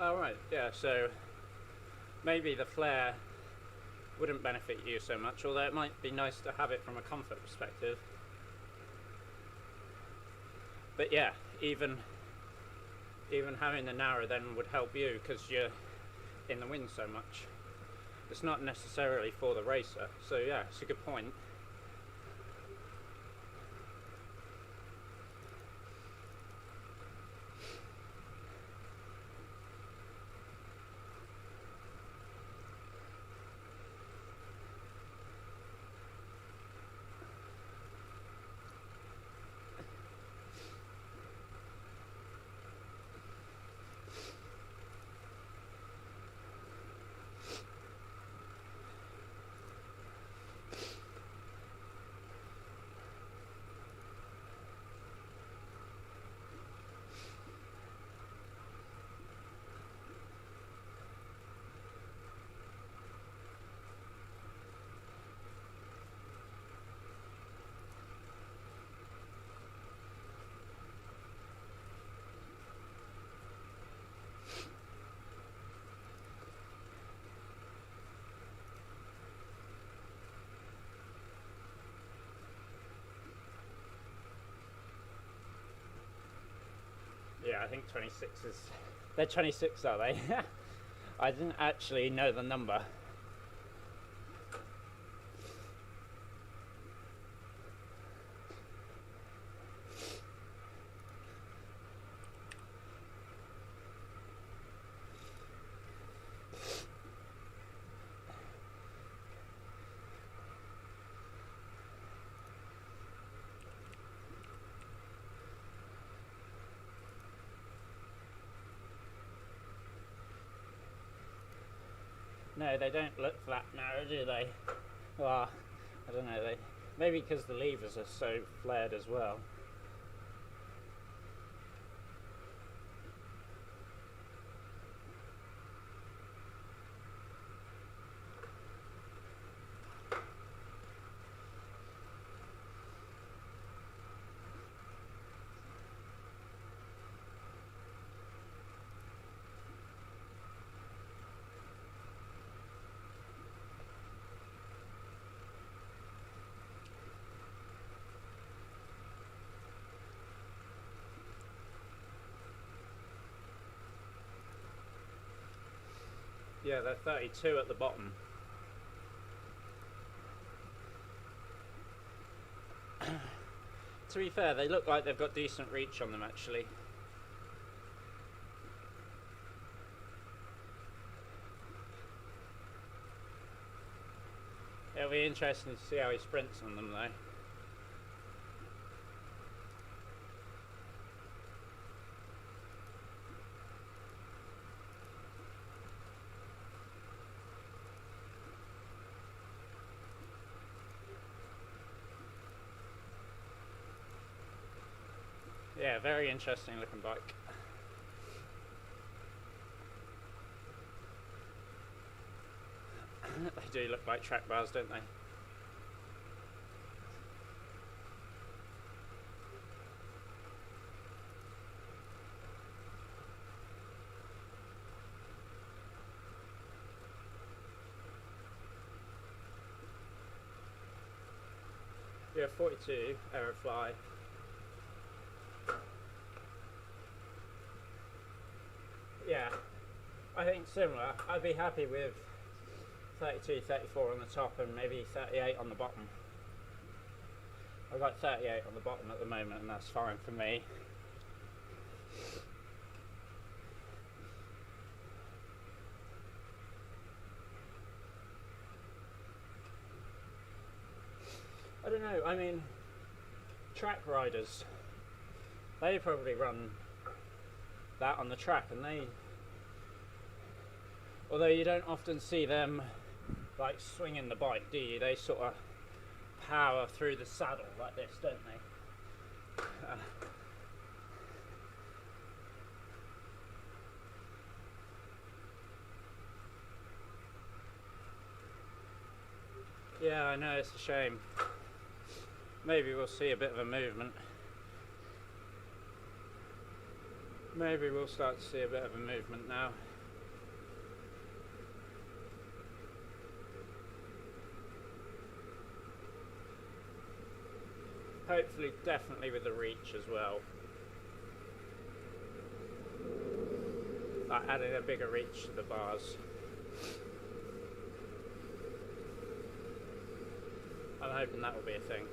Oh right, yeah, so maybe the flare wouldn't benefit you so much, although it might be nice to have it from a comfort perspective. But yeah, even having the narrow then would help you because you're in the wind so much. It's not necessarily for the racer, so yeah, it's a good point. Yeah, I think 26 is... They're 26, are they? I didn't actually know the number. No, they don't look flat now, do they? Well, I don't know. Maybe because the levers are so flared as well. Yeah, they're 32 at the bottom. To be fair, they look like they've got decent reach on them actually. It'll be interesting to see how he sprints on them though. Yeah, very interesting looking bike. They do look like track bars, don't they? Yeah, 42 Aerofly. Yeah, I think similar. I'd be happy with 32, 34 on the top and maybe 38 on the bottom. I've got 38 on the bottom at the moment and that's fine for me. I don't know, I mean, track riders, they probably run that on the track and they, although you don't often see them like swinging the bike, do you? They sort of power through the saddle like this, don't they? Yeah, I know, it's a shame. Maybe we'll see a bit of a movement. Maybe we'll start to see a bit of a movement now. Hopefully, definitely with the reach as well. Like adding a bigger reach to the bars. I'm hoping that will be a thing.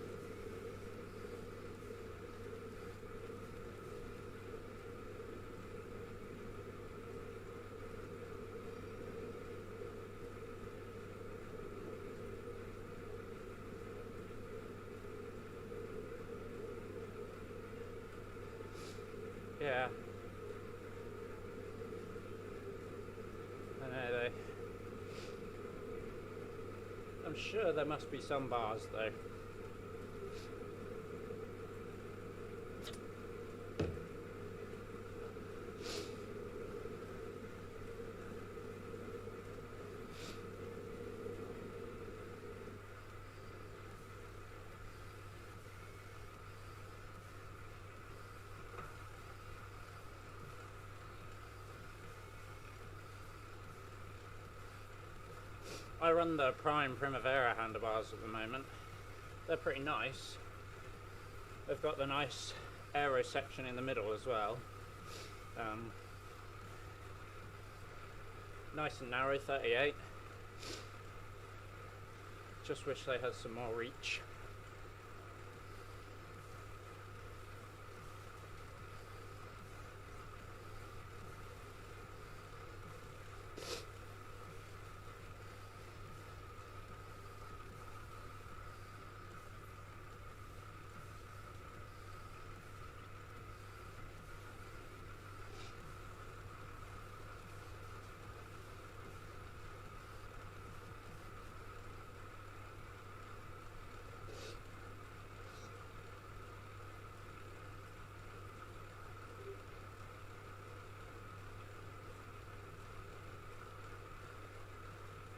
Yeah. I know I'm sure there must be some bars though. I run the Prime Primavera handlebars at the moment. They're pretty nice. They've got the nice aero section in the middle as well. Um, nice and narrow 38. Just wish they had some more reach.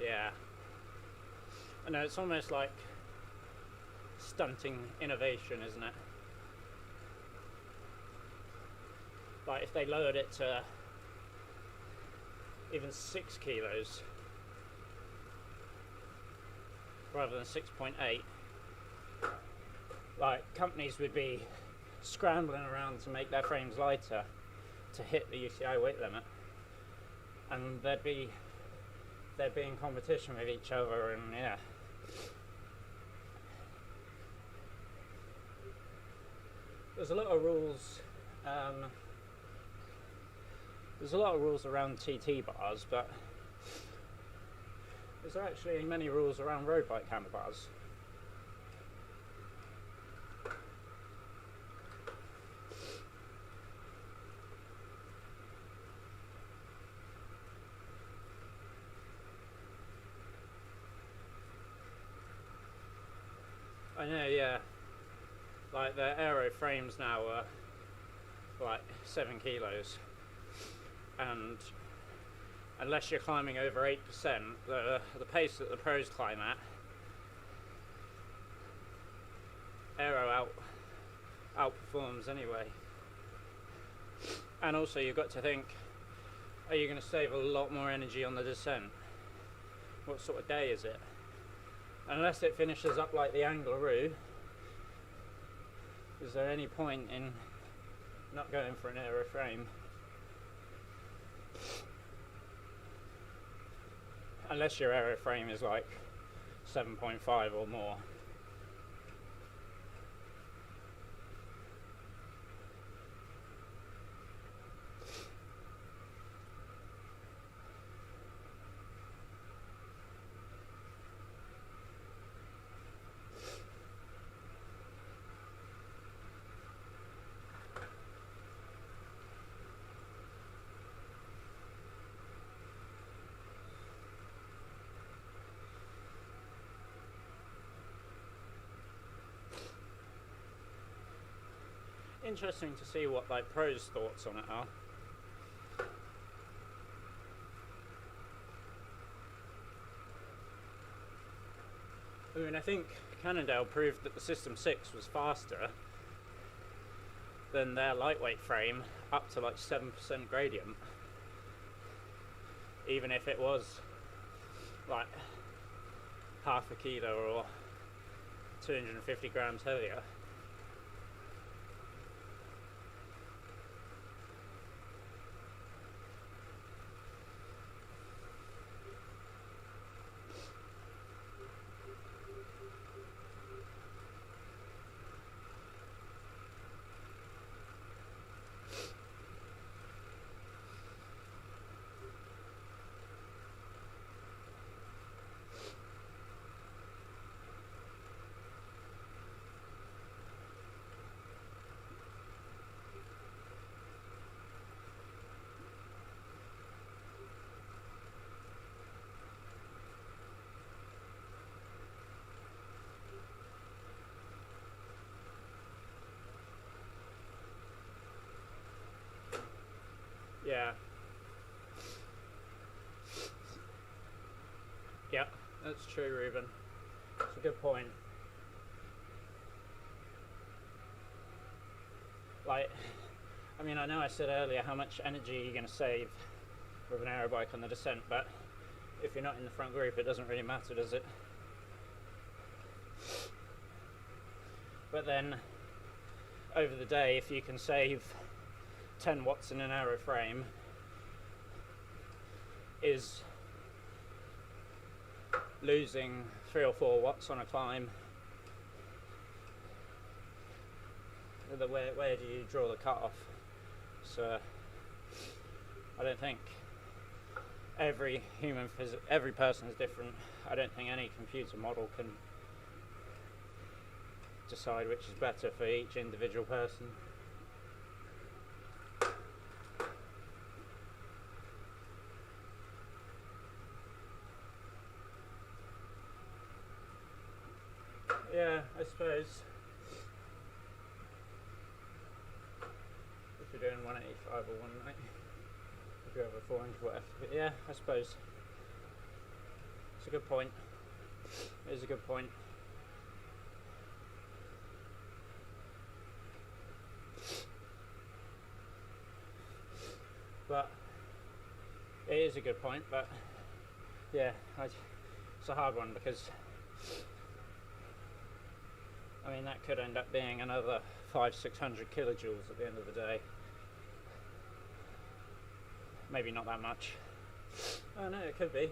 Yeah. I know, it's almost like stunting innovation, isn't it? Like if they lowered it to even 6 kilos rather than 6.8, like companies would be scrambling around to make their frames lighter to hit the UCI weight limit, and they'd be in competition with each other, and yeah. There's a lot of rules. There's a lot of rules around TT bars, but is there actually many rules around road bike handlebars? I know, yeah. Like the aero frames now are like 7 kilos, and unless you're climbing over 8%, the pace that the pros climb at, aero outperforms anyway. And also you've got to think, are you going to save a lot more energy on the descent? What sort of day is it? Unless it finishes up like the Angleroo, is there any point in not going for an aero frame? Unless your aero frame is like 7.5 or more. Interesting to see what like pros' thoughts on it are. I mean, I think Cannondale proved that the System 6 was faster than their lightweight frame up to like 7% gradient, even if it was like half a kilo or 250 grams heavier. Yeah. Yeah, that's true, Ruben. It's a good point. Like, I mean, I know I said earlier how much energy you're going to save with an aero bike on the descent, but if you're not in the front group, it doesn't really matter, does it? But then, over the day, if you can save 10 watts in an aero frame is losing 3 or 4 watts on a climb, where do you draw the cut-off? So I don't think every person is different. I don't think any computer model can decide which is better for each individual person. Yeah, I suppose if you're doing 185 or 190, if you have a 400 whatever. But yeah, I suppose it's a good point. It is a good point. But it is a good point. But yeah, it's a hard one because I mean that could end up being another 500-600 kilojoules at the end of the day. Maybe not that much. Oh no, it could be.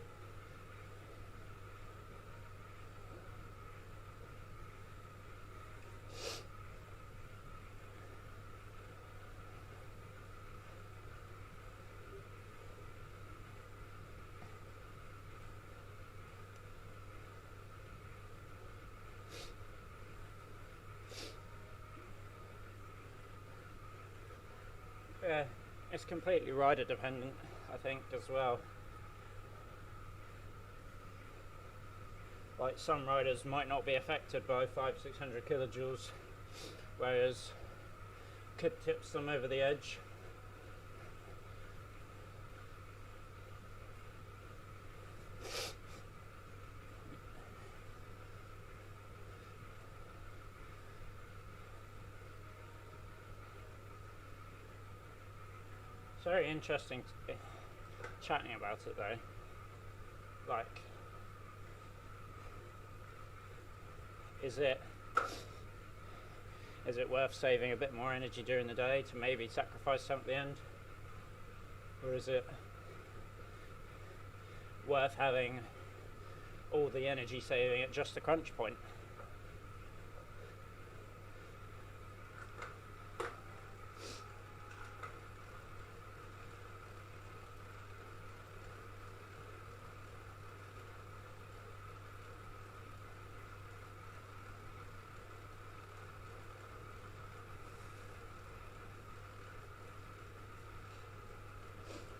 Yeah, it's completely rider dependent, I think, as well. Like some riders might not be affected by 500-600 kilojoules, whereas could tips them over the edge. It's very interesting chatting about it though. Like, is it worth saving a bit more energy during the day to maybe sacrifice some at the end? Or is it worth having all the energy saving at just the crunch point?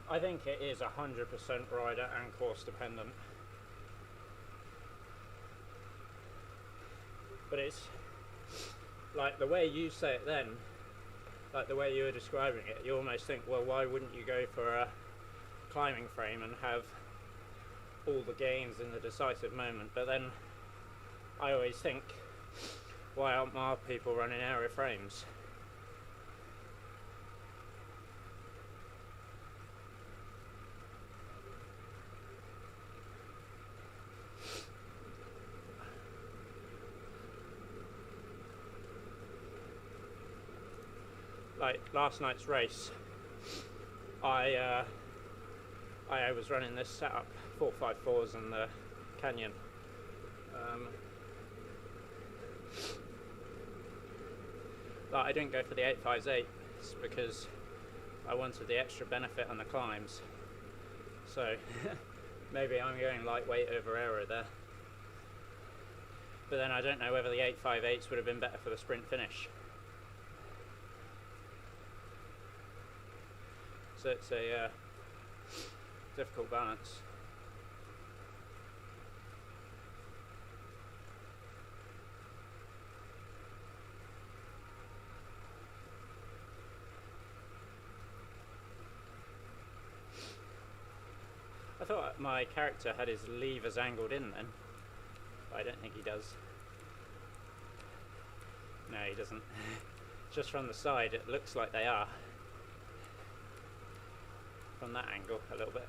I think it is 100% rider and course dependent. But it's like the way you say it then, like the way you were describing it, you almost think, well, why wouldn't you go for a climbing frame and have all the gains in the decisive moment? But then I always think, why aren't more people running aero frames? Like last night's race, I was running this setup 454s in the canyon. But I didn't go for the 858s because I wanted the extra benefit on the climbs. So maybe I'm going lightweight over aero there. But then I don't know whether the 858s would have been better for the sprint finish. So it's a difficult balance. I thought my character had his levers angled in then, but I don't think he does. No, he doesn't. Just from the side it looks like they are. From that angle a little bit.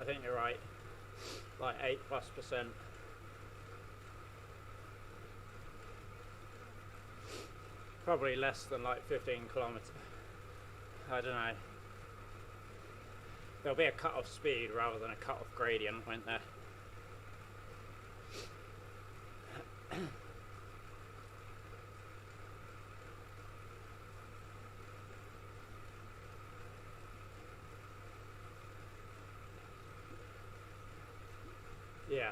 think you're right. Like 8+%. Probably less than like 15 kilometers. I don't know. There'll be a cut-off speed rather than a cut-off gradient, won't there? Yeah.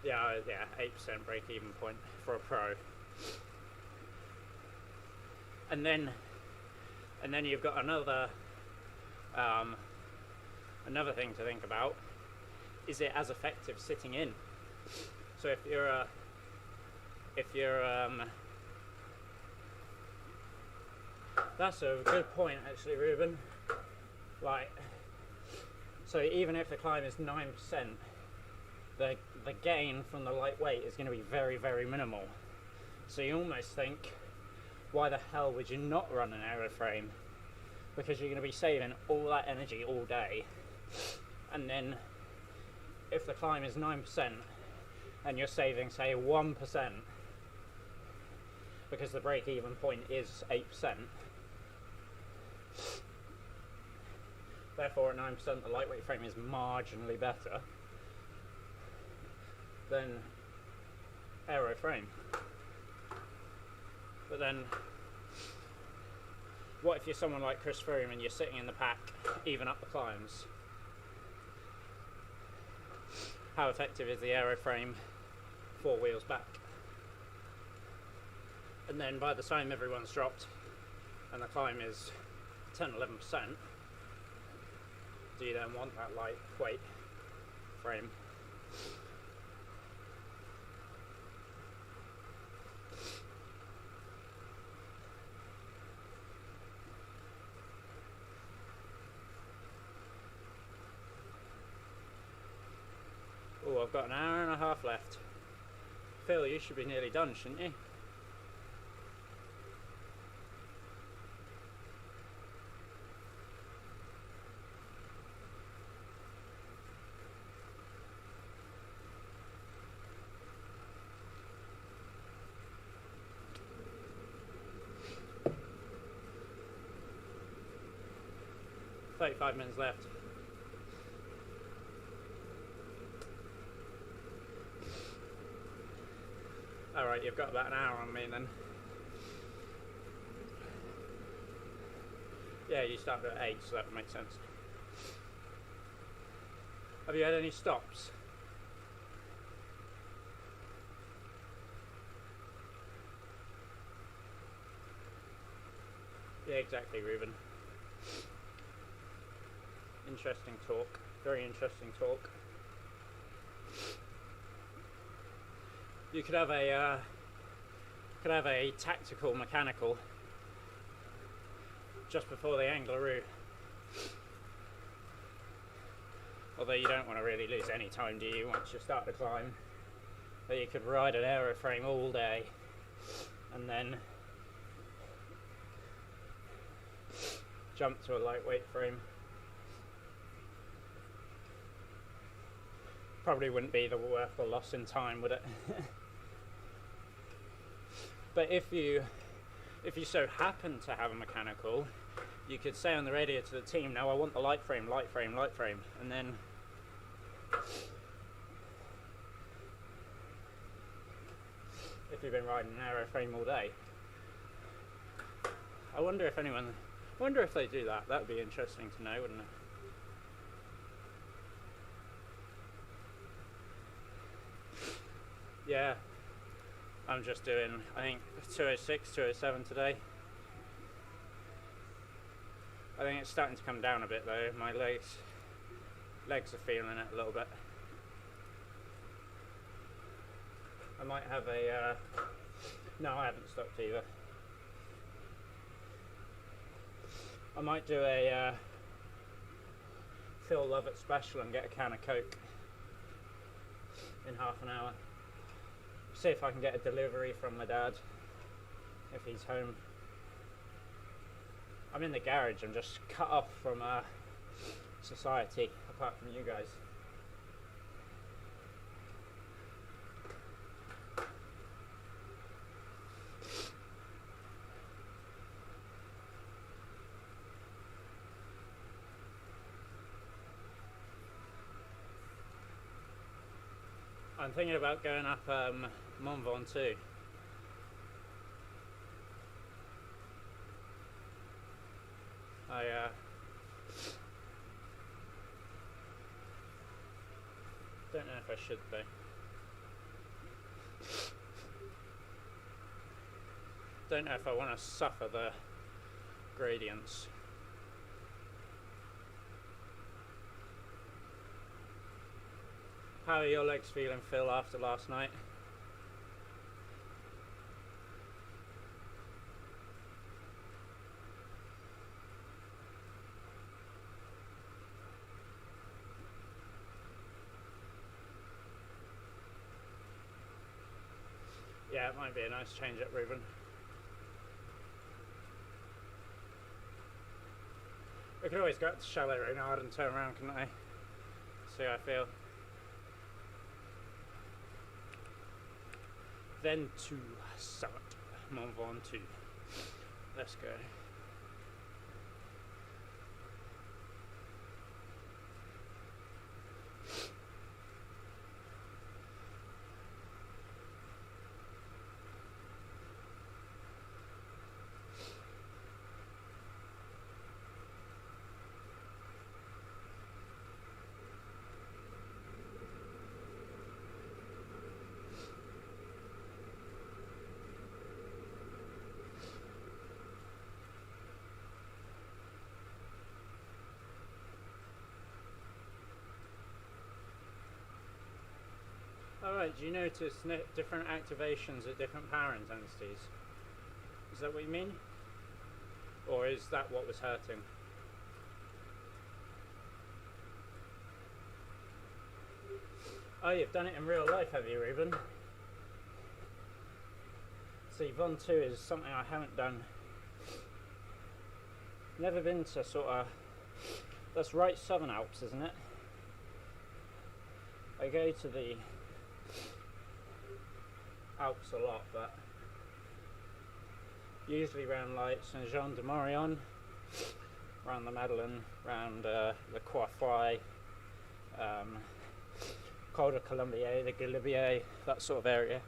Yeah, 8% break-even point for a pro. And then you've got another thing to think about. Is it as effective sitting in? So if you're that's a good point actually, Ruben. Like, so even if the climb is 9%, the gain from the lightweight is going to be very, very minimal. So you almost think, why the hell would you not run an aeroframe? Because you're going to be saving all that energy all day. And then if the climb is 9% and you're saving, say, 1%, because the break-even point is 8%, therefore at 9% the lightweight frame is marginally better than aeroframe. But then, what if you're someone like Chris Froome and you're sitting in the pack, even up the climbs? How effective is the aeroframe 4 wheels back? And then by the time everyone's dropped and the climb is 10-11%, do you then want that lightweight frame? Oh, I've got an hour and a half left. Phil, you should be nearly done, shouldn't you? "35 minutes left." Alright, you've got about an hour on me then. Yeah, you started at 8, so that would make sense. Have you had any stops? Yeah, exactly, Ruben. Interesting talk. Very interesting talk. You could have a tactical mechanical just before the Angleroo. Although you don't want to really lose any time, do you, once you start the climb? But you could ride an aeroframe all day and then jump to a lightweight frame. Probably wouldn't be worth the loss in time, would it? But if you so happen to have a mechanical, you could say on the radio to the team, "No, I want the light frame," and then if you've been riding an aeroframe all day, I wonder if they do that. That would be interesting to know, wouldn't it? Yeah, I'm just doing, I think, 206, 207 today. I think it's starting to come down a bit though. My legs are feeling it a little bit. I might have a, no, I haven't stopped either. I might do a Phil Lovett special and get a can of Coke in half an hour. See if I can get a delivery from my dad if he's home. I'm in the garage, I'm just cut off from society. I apart from you guys. I'm thinking about going up Mont Ventoux. I don't know if I should though. Don't know if I want to suffer the gradients. How are your legs feeling, Phil, after last night? Yeah, it might be a nice change up, Ruben. We could always go up to Chalet Reynard and turn around, couldn't I? See how I feel. Then to summit, Mont Ventoux. Let's go. Alright, do you notice different activations at different power intensities? Is that what you mean? Or is that what was hurting? Oh, you've done it in real life, have you, Ruben? See, Ventoux is something I haven't done. Never been to sort of... That's right Southern Alps, isn't it? I go to the Alps a lot, but usually around like Saint-Jean-de-Maurienne, around the Madeleine, around Le Croix, Col de Colombier, the Galibier, that sort of area.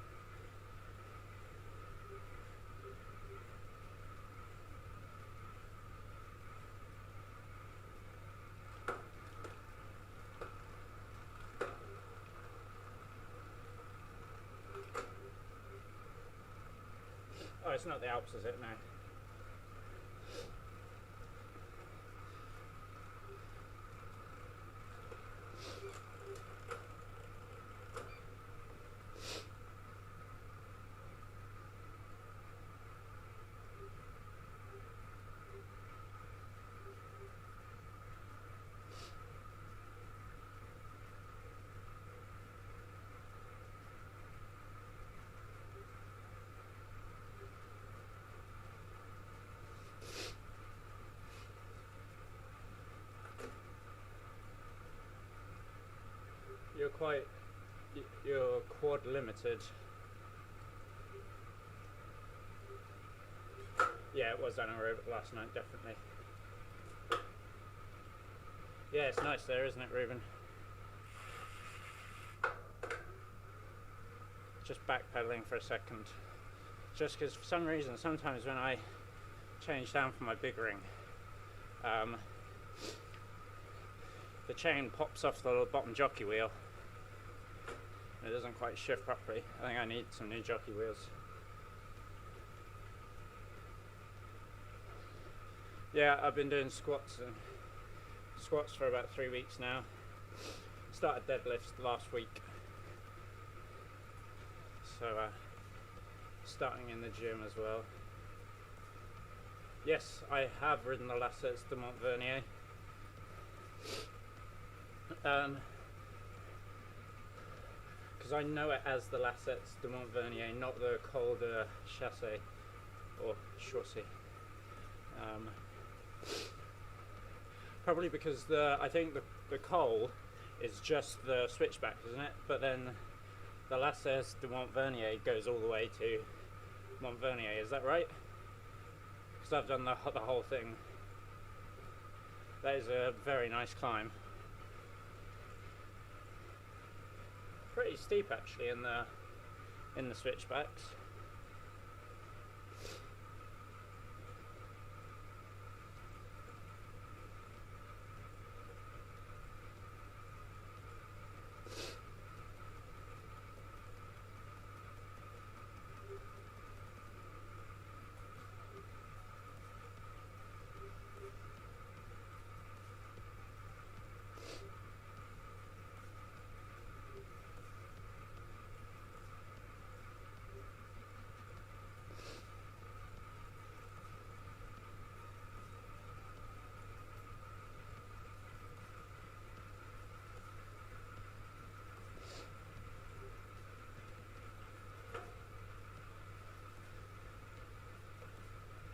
Oh, it's not the Alps, is it? No. You're quad limited. Yeah, it was anaerobic last night, definitely. Yeah, it's nice there, isn't it, Ruben? Just backpedaling for a second. Just because for some reason, sometimes when I change down from my big ring, the chain pops off the bottom jockey wheel. It doesn't quite shift properly. I think I need some new jockey wheels. Yeah, I've been doing squats for about 3 weeks now. Started deadlifts last week. So starting in the gym as well. Yes, I have ridden the Lassettes de Montvernier. Because I know it as the Lassettes de Montvernier, not the Col de Chassé or Chaussée. Probably because I think the coal is just the switchback, isn't it? But then the Lasses de Montvernier goes all the way to Montvernier, is that right? Because I've done the whole thing. That is a very nice climb. Pretty steep actually in the switchbacks.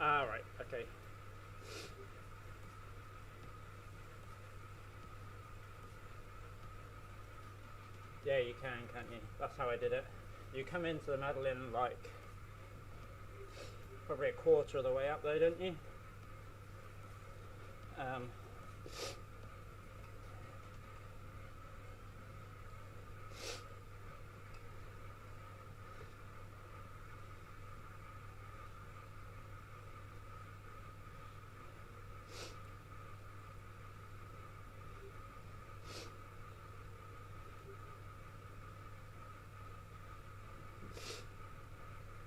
Ah, right, okay. Yeah, you can, can't you? That's how I did it. You come into the Madeleine like probably a quarter of the way up though, don't you?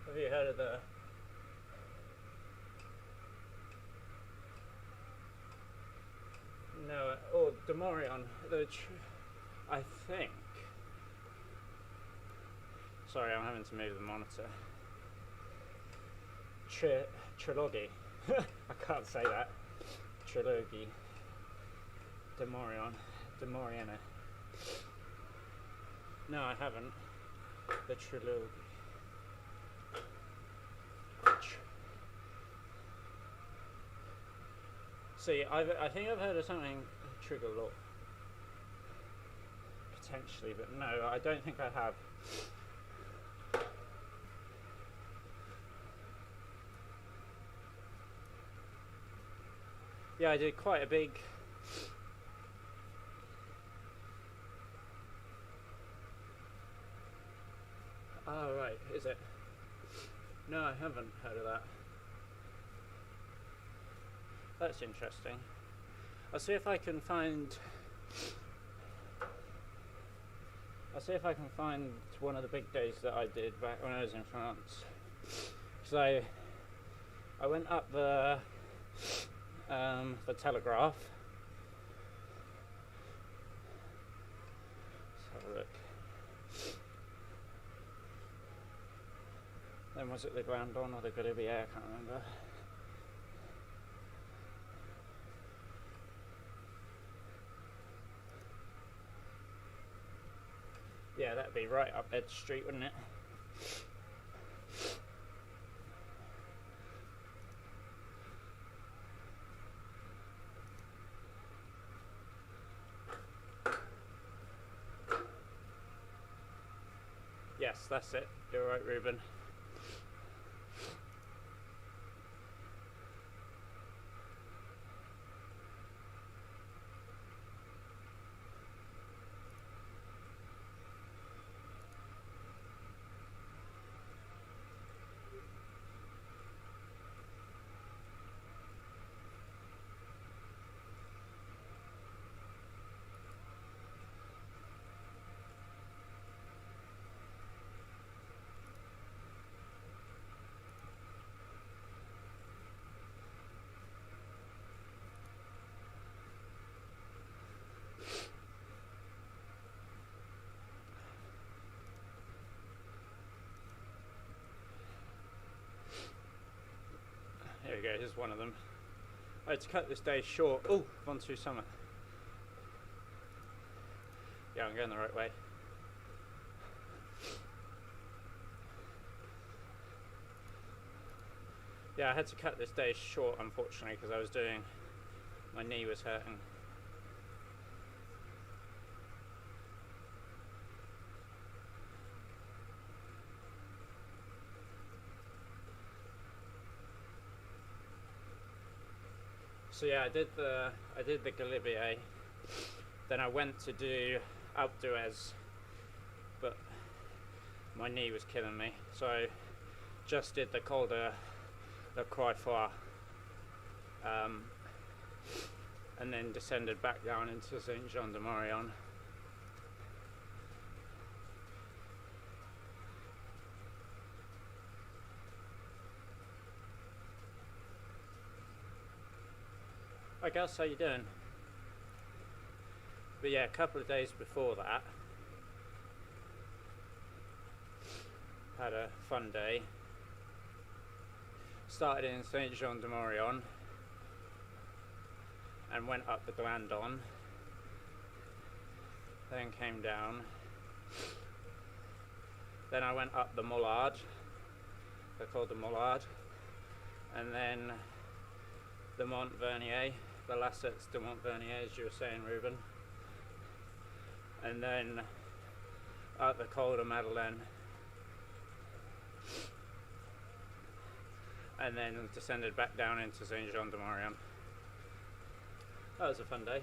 Have you heard of the no? Oh, Demorion. I think. Sorry, I'm having to move the monitor. Trilogy. I can't say that. Trilogy. Demoriana. No, I haven't. The trilogy. See, I think I've heard of something trigger law. Potentially, but no, I don't think I have. Yeah, I did quite a big. Oh, right, is it? No, I haven't heard of that. That's interesting. I'll see if I can find one of the big days that I did back when I was in France. So I went up the Telegraph. Let's have a look. Then was it the Grand Don or the Galibier? I can't remember. Yeah, that'd be right up Ed Street, wouldn't it? Yes, that's it. You're right, Ruben. Here we go, here's one of them. I had to cut this day short. Oh, Ventoux Summit. Yeah, I'm going the right way. Yeah, I had to cut this day short, unfortunately, because my knee was hurting. So yeah, I did the Galibier. Then I went to do Alpe d'Huez, but my knee was killing me, so I just did the Col de la Croix-Foy, and then descended back down into Saint Jean de Maurienne. Hi Gus, how you doing? But yeah, a couple of days before that, had a fun day. Started in Saint Jean de Maurienne and went up the Glandon, then came down, then I went up the Mollard, they're called the Mollard, and then the Mont Vernier, the Lassettes de Mont Vernier, as you were saying, Ruben, and then up the Col de Madeleine, and then descended back down into Saint Jean de Maurienne. That was a fun day.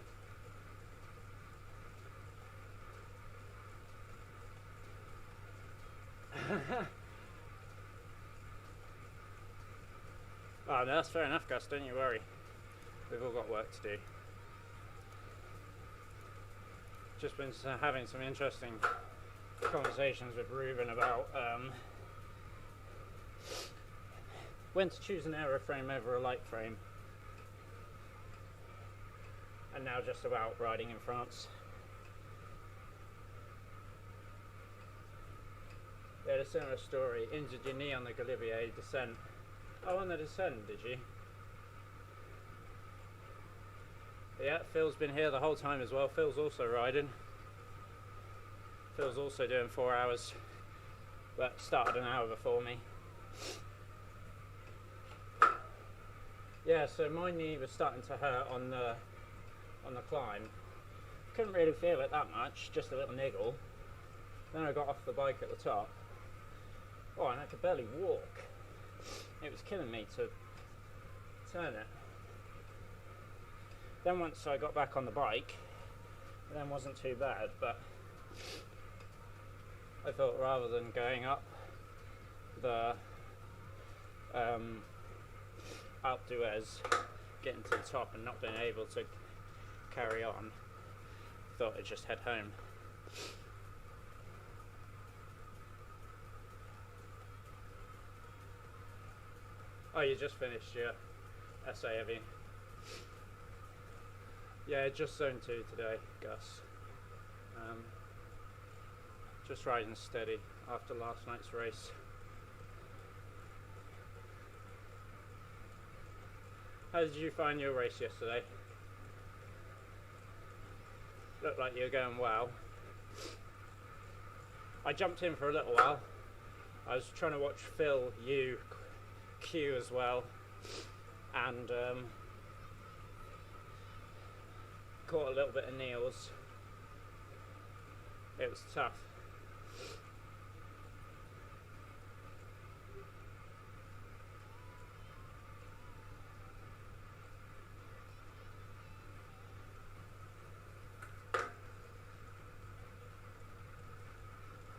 Oh, no, that's fair enough, Gus, don't you worry. We've all got work to do. Just been having some interesting conversations with Ruben about when to choose an aeroframe over a light frame, and now just about riding in France. They had a similar story. Injured your knee on the Galibier descent. Oh, on the descent, did you? Yeah, Phil's been here the whole time as well. Phil's also riding. Phil's also doing 4 hours, but started an hour before me. Yeah, so my knee was starting to hurt on the climb. Couldn't really feel it that much, just a little niggle. Then I got off the bike at the top. Oh, and I could barely walk. It was killing me to turn it. Then once I got back on the bike, it then wasn't too bad, but I thought rather than going up the Alpe d'Huez, getting to the top and not being able to carry on, thought I'd just head home. Oh, you just finished your essay, have you? Yeah, just zone 2 today, Gus. Just riding steady after last night's race. How did you find your race yesterday? Looked like you were going well. I jumped in for a little while. I was trying to watch Phil, you, Q as well, and caught a little bit of Neil's. It was tough.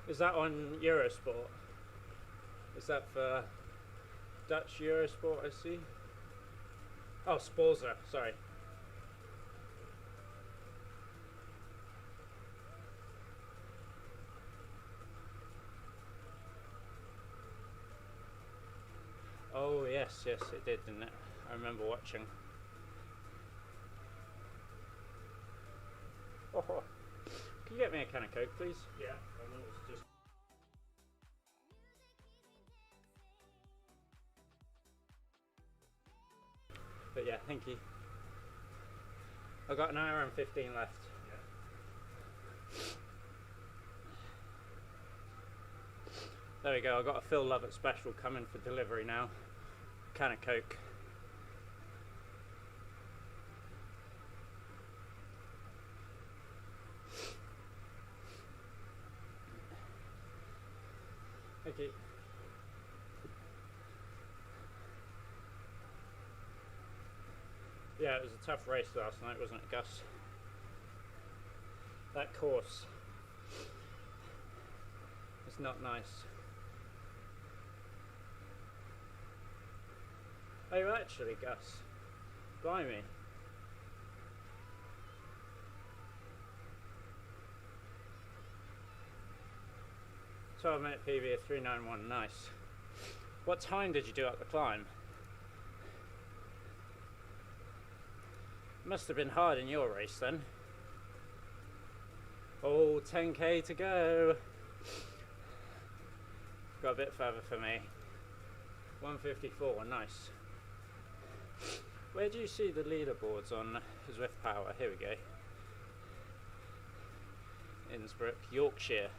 Is that on Eurosport? Is that for Dutch Eurosport, I see? Oh, Sporza, sorry. Oh, yes, it did, didn't it? I remember watching. Oh, can you get me a can of Coke, please? Yeah, and it was just... But yeah, thank you. I've got an hour and 15 left. Yeah. There we go, I've got a Phil Lovett special coming for delivery now. Can of Coke. Thank you. Yeah, Yeah, it was a tough race last night, wasn't it, Gus? That course is not nice. Oh, actually, Gus, blimey. "12-minute PB of 391, nice. What time did you do up the climb?" Must have been hard in your race then. Oh, 10k to go. Got a bit further for me. 154, nice. Where do you see the leaderboards on Zwift Power? Here we go. Innsbruck, Yorkshire.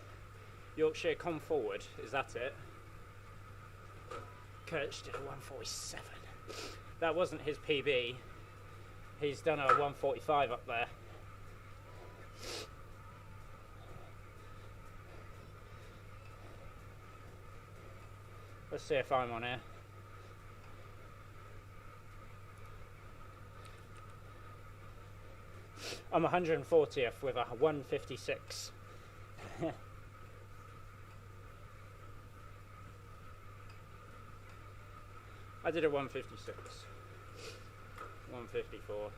Yorkshire, come forward. Is that it? Kirch did a 147. That wasn't his PB. He's done a 145 up there. Let's see if I'm on here. I'm 140th with a 156. I did a 156. 154.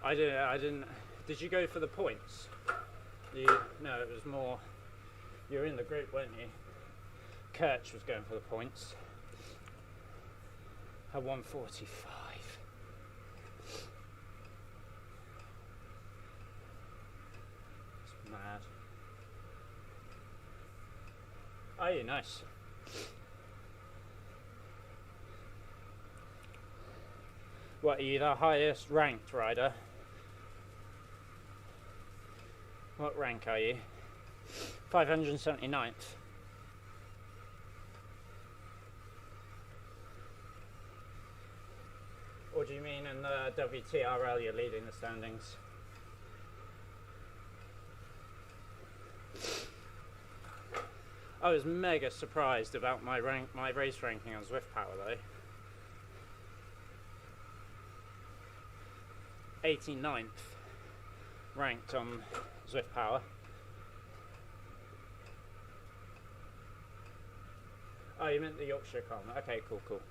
I didn't. Did you go for the points? No, it was more. You were in the group, weren't you? Kirch was going for the points. A 145. It's mad. Oh, yeah, nice. What, are you the highest ranked rider? What rank are you? 579th. Or do you mean in the WTRL you're leading the standings? I was mega surprised about my race ranking on Zwift Power though. 89th ranked on Zwift Power. Oh, you meant the Yorkshire column. Okay, cool.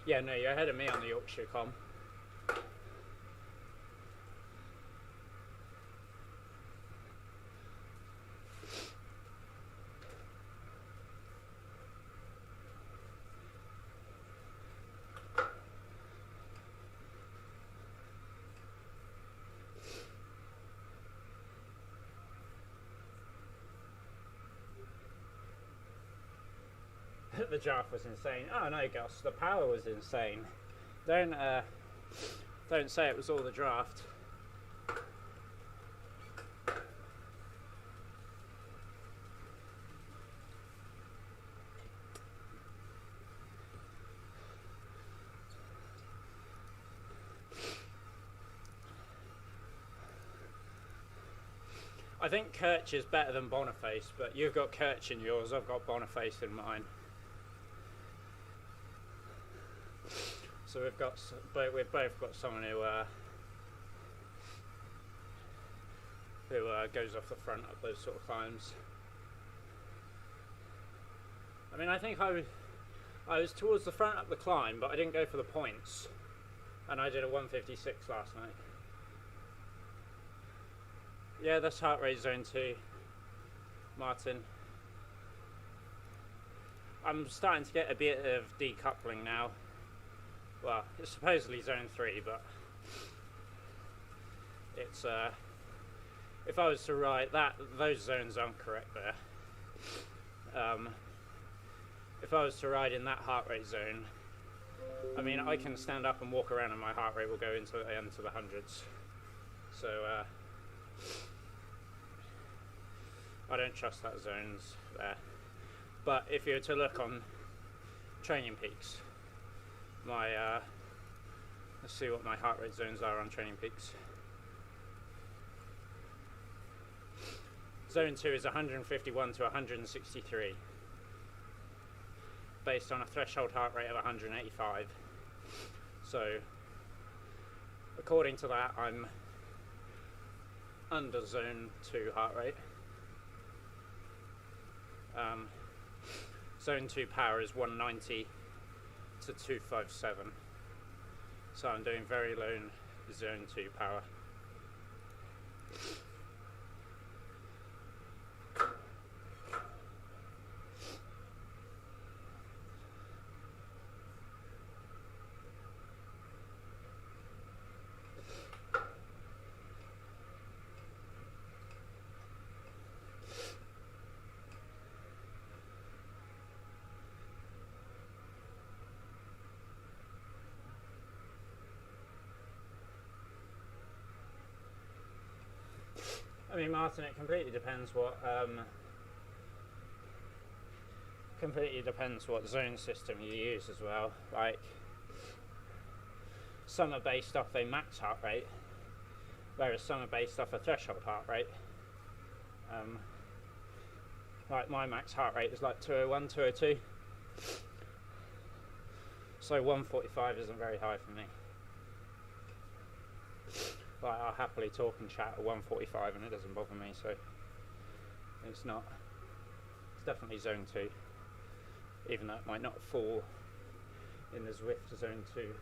Yeah, no, you're ahead of me on the Yorkshire column. The draft was insane. Oh no, Gus, the power was insane. Don't say it was all the draft. I think Kirch is better than Boniface, but you've got Kirch in yours, I've got Boniface in mine. So we've both got someone who goes off the front up those sort of climbs. I mean, I think I was towards the front up the climb, but I didn't go for the points, and I did a 156 last night. Yeah, that's heart rate zone 2, Martin. I'm starting to get a bit of decoupling now. Well, it's supposedly zone 3, but it's if I was to write that, those zones aren't correct there. If I was to ride in that heart rate zone, I mean, I can stand up and walk around and my heart rate will go into the hundreds. So I don't trust that zones there. But if you were to look on Training Peaks, let's see what my heart rate zones are on Training Peaks. Zone 2 is 151 to 163. based on a threshold heart rate of 185. So according to that, I'm under zone 2 heart rate. Zone 2 power is 190 to 257. So I'm doing very low zone 2 power. I mean, Martin, it completely depends what zone system you use as well. Like, some are based off a max heart rate, whereas some are based off a threshold heart rate. Like my max heart rate is like 201, 202. So 145 isn't very high for me. Like, I'll happily talk and chat at 145 and it doesn't bother me, so it's definitely zone 2, even though it might not fall in the Zwift zone 2.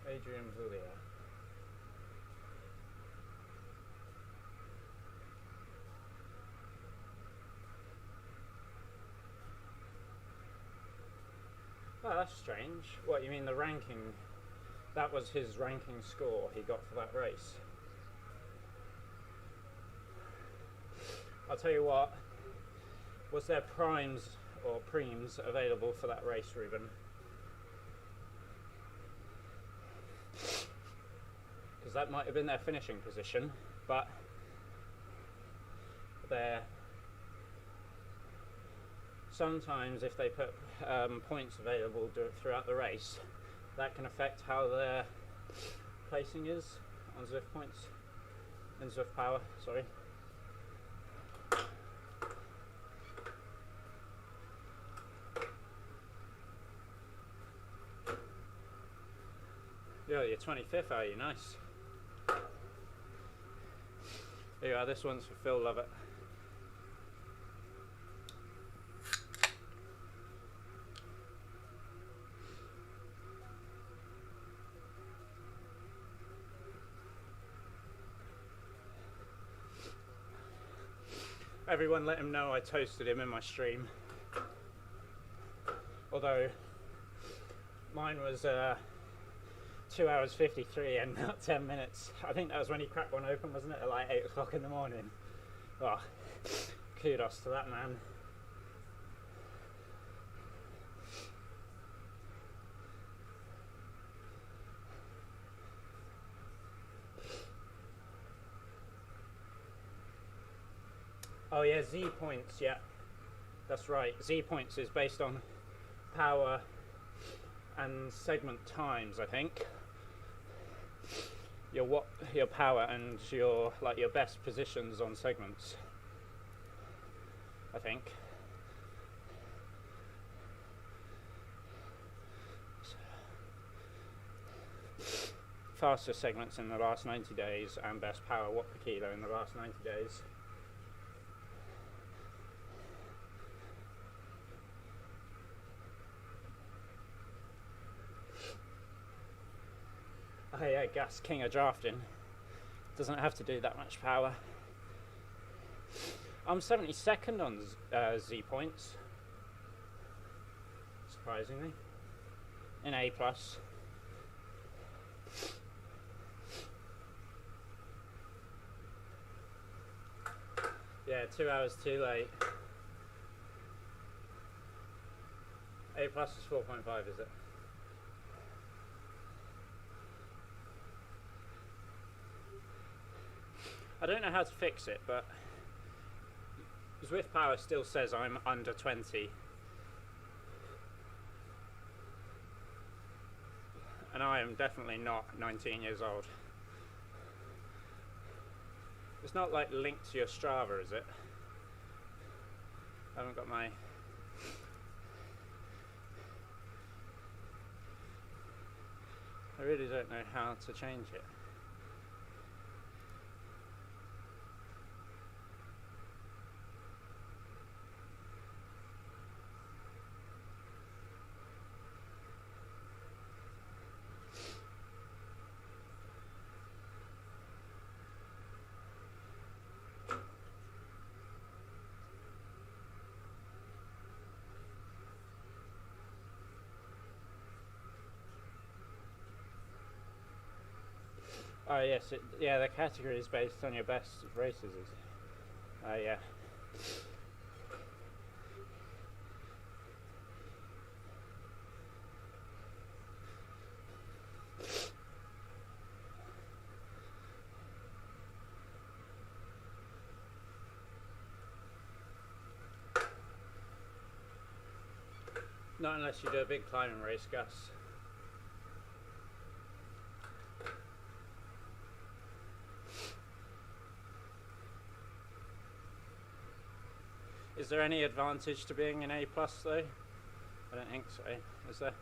Adrian Vullier. Oh, that's strange. What, you mean the ranking? That was his ranking score he got for that race. I'll tell you what, was there primes or preems available for that race, Ruben? Because that might have been their finishing position, but sometimes if they put points available throughout the race, that can affect how their placing is on Zwift points, in Zwift power, sorry. Yeah, you're 25th, are you? Nice. There you are, this one's for Phil Lovett. Everyone let him know I toasted him in my stream. Although mine was 2 hours 53 and not 10 minutes. I think that was when he cracked one open, wasn't it? At like 8 o'clock in the morning. Oh, kudos to that man. Oh yeah, Z points, yeah. That's right. Z points is based on power and segment times, I think. Your power and your best positions on segments, I think. Fastest segments in the last 90 days and best power watt per kilo in the last 90 days. Oh yeah, Gas King of drafting. Doesn't have to do that much power. I'm 72nd on Z points, surprisingly, in A+. Yeah, 2 hours too late. A+ is 4.5, is it? I don't know how to fix it, but Zwift Power still says I'm under 20. I'm definitely not 19 years old. It's not like linked to your Strava, is it? I haven't got my... I really don't know how to change it. Oh yes, yeah, the category is based on your best races, is it? Oh yeah. Not unless you do a big climbing race, Gus. Is there any advantage to being an A plus though? I don't think so. Is there?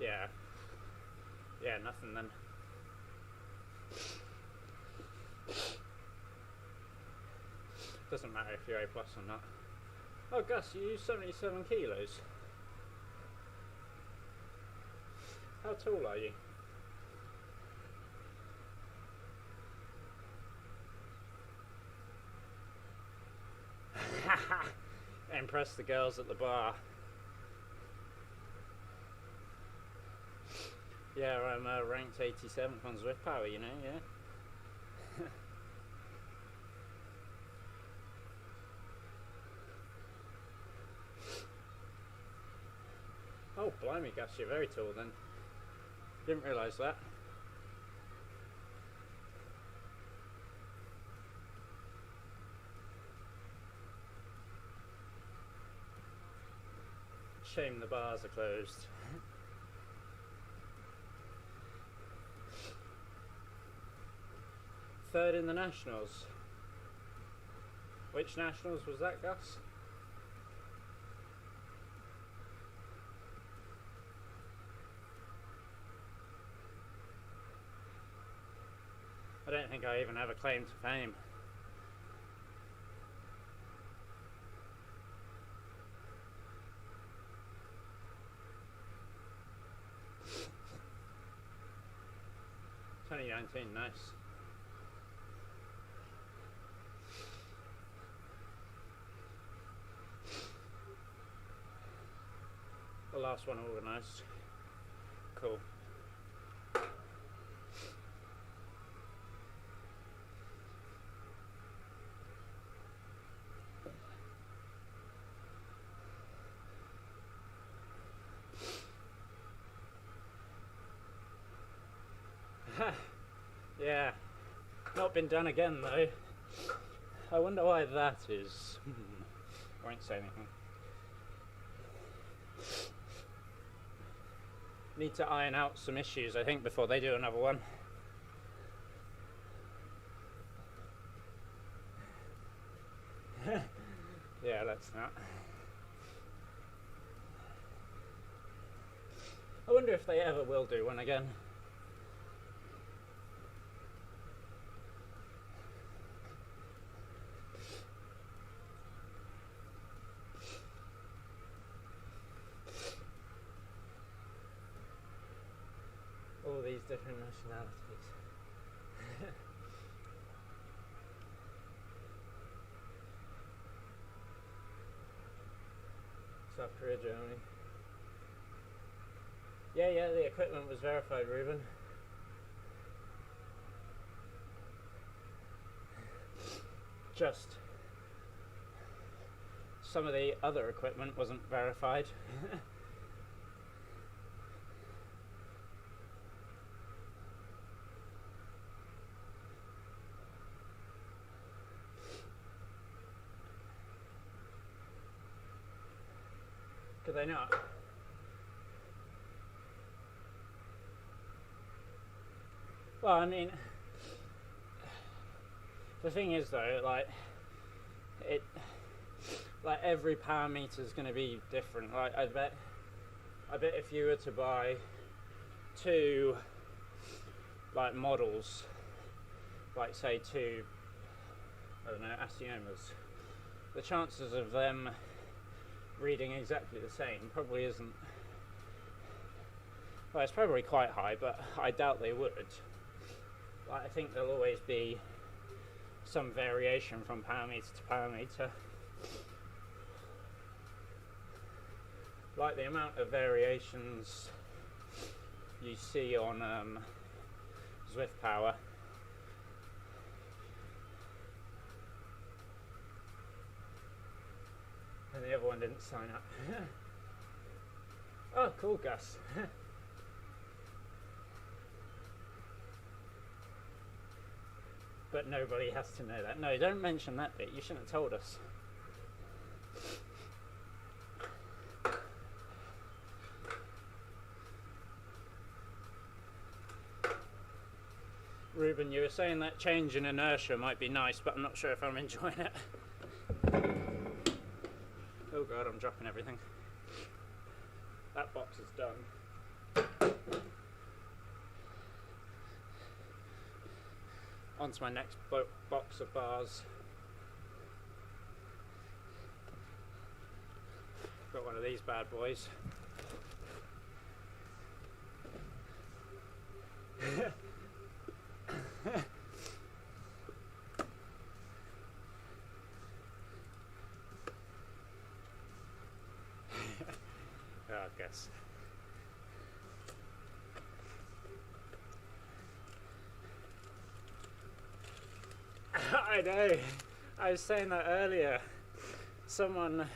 Yeah. Yeah, nothing then. Doesn't matter if you're A plus or not. Oh Gus, you use 77 kilos. How tall are you? Impress the girls at the bar. Yeah, I'm ranked 87th on Zwift Power, you know, yeah. Oh, blimey, Gus, you're very tall then. Didn't realise that. Shame the bars are closed. Third in the Nationals. Which Nationals was that, Gus? I don't think I even have a claim to fame. $20.19, nice. The last one organised. Cool. Yeah, not been done again though. I wonder why that is. Won't say anything. Need to iron out some issues, I think, before they do another one. Yeah, let's not. I wonder if they ever will do one again. All these different nationalities. South Korea, Germany. Yeah, the equipment was verified, Ruben. just some of the other equipment wasn't verified. Could they not? Well, I mean, the thing is though, like every power meter is going to be different. Like I bet if you were to buy two like models, like say two, I don't know, Aciomas, the chances of them reading exactly the same probably isn't. Well, it's probably quite high, but I doubt they would. Like, I think there'll always be some variation from power meter to power meter. Like the amount of variations you see on Zwift power. And the other one didn't sign up. Oh, cool, Gus. But nobody has to know that. No, don't mention that bit. You shouldn't have told us. Ruben, you were saying that change in inertia might be nice, but I'm not sure if I'm enjoying it. Oh god, I'm dropping everything. That box is done. On to my next box of bars. Got one of these bad boys. I guess. I know. I was saying that earlier. Someone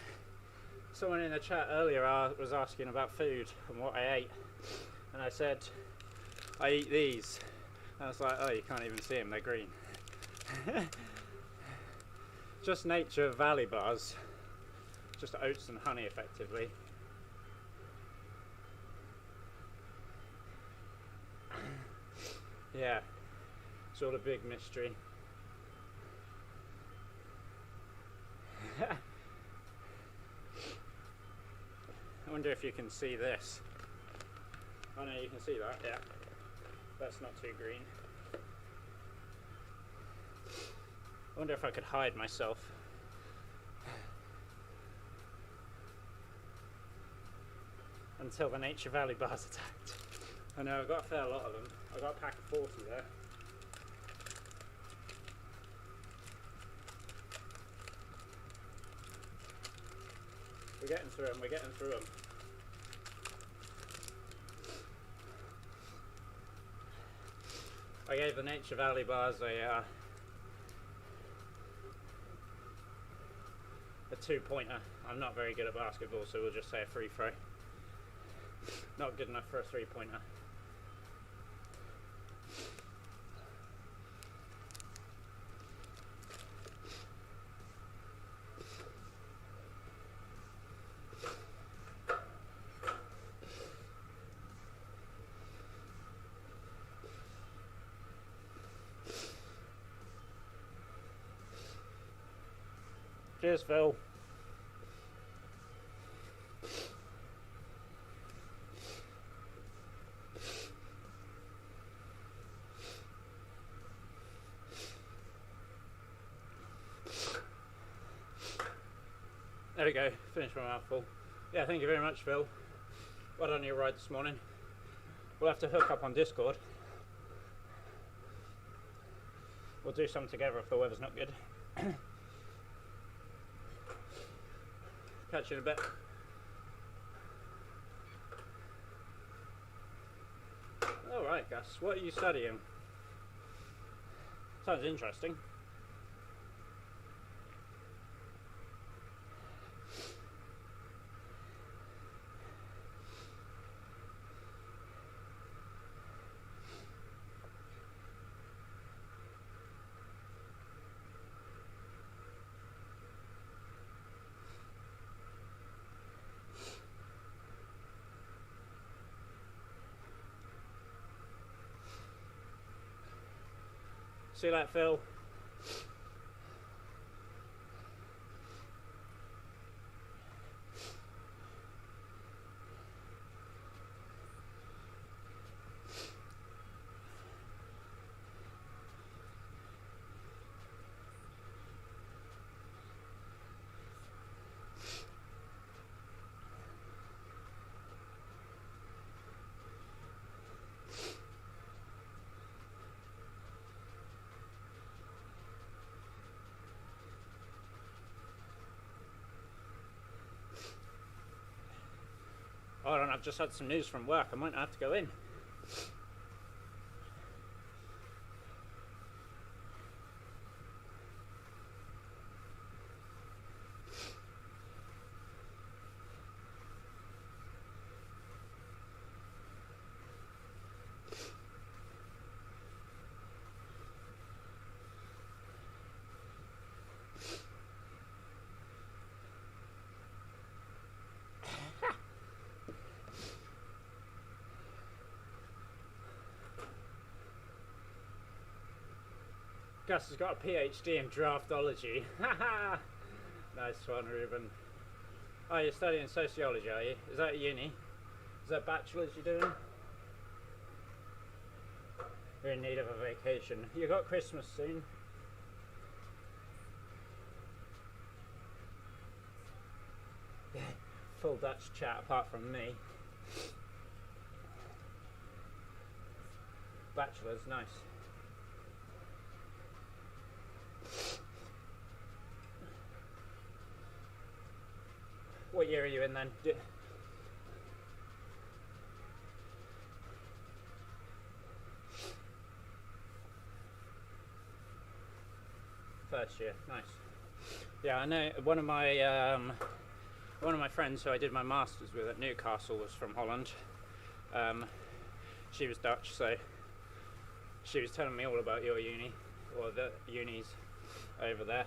in the chat earlier was asking about food and what I ate, and I said I eat these. And I was like, oh, you can't even see them; they're green. Just nature valley bars, just oats and honey, effectively. Yeah, it's all a big mystery. I wonder if you can see this. Oh no, you can see that, yeah. That's not too green. I wonder if I could hide myself. Until the Nature Valley bars attacked. I know, I've got a fair lot of them. I've got a pack of 40 there. We're getting through them, we're getting through them. I gave the Nature Valley bars a 2-pointer. I'm not very good at basketball, so we'll just say a free throw. Not good enough for a 3-pointer. Cheers, Phil. There we go, finished my mouthful. Yeah, thank you very much, Phil. Well done on your ride this morning. We'll have to hook up on Discord. We'll do some together if the weather's not good. Catch you in a bit. Alright, Gus, what are you studying? Sounds interesting. See you later, Phil. Hold on, I've just had some news from work. I might have to go in. Gus has got a PhD in draftology. Haha! Nice one, Ruben. Oh, you're studying sociology, are you? Is that at uni? Is that bachelor's you're doing? You're in need of a vacation. You got Christmas soon? Yeah, full Dutch chat apart from me. Bachelor's, nice. What year are you in then? First year, nice. Yeah, I know one of my friends who I did my masters with at Newcastle was from Holland. She was Dutch, so she was telling me all about your uni, or the unis over there.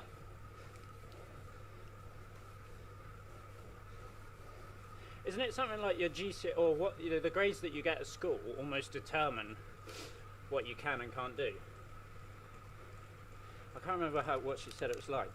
Isn't it something like your GC or what, you know, the grades that you get at school almost determine what you can and can't do? I can't remember what she said it was like.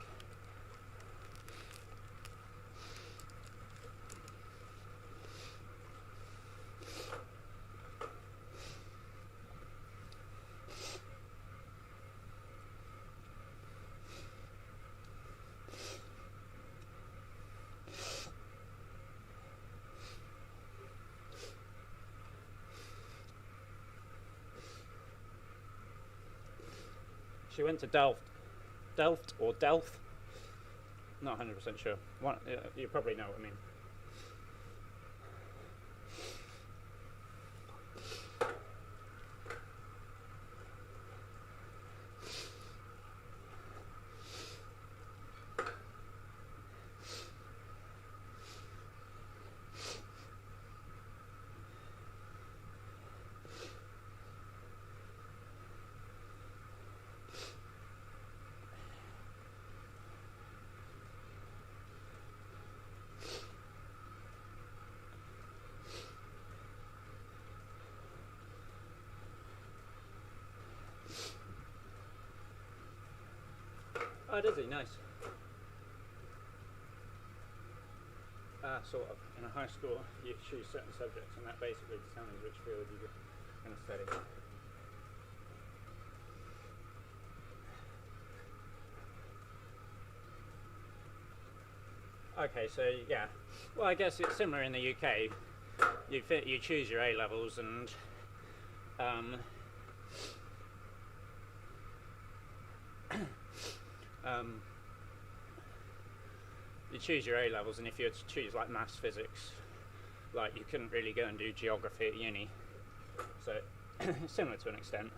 She went to Delft or Delft. Not 100% sure. You probably know what I mean. Oh, does he? Nice. Sort of. In a high school, you choose certain subjects, and that basically determines which field you're going to study. Okay, so yeah. Well, I guess it's similar in the UK. You choose your A levels, and you choose your A levels, and if you were to choose like maths, physics, like you couldn't really go and do geography at uni. So similar to an extent.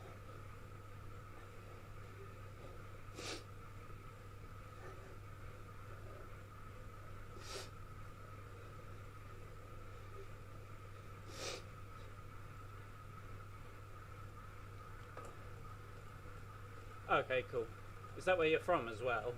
Okay, cool. Is that where you're from as well?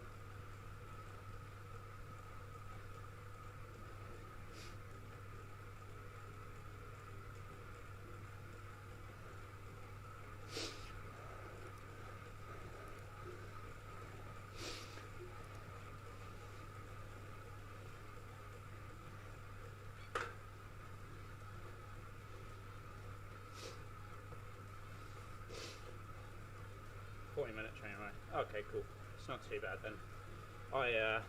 Okay, cool. It's not too bad then. I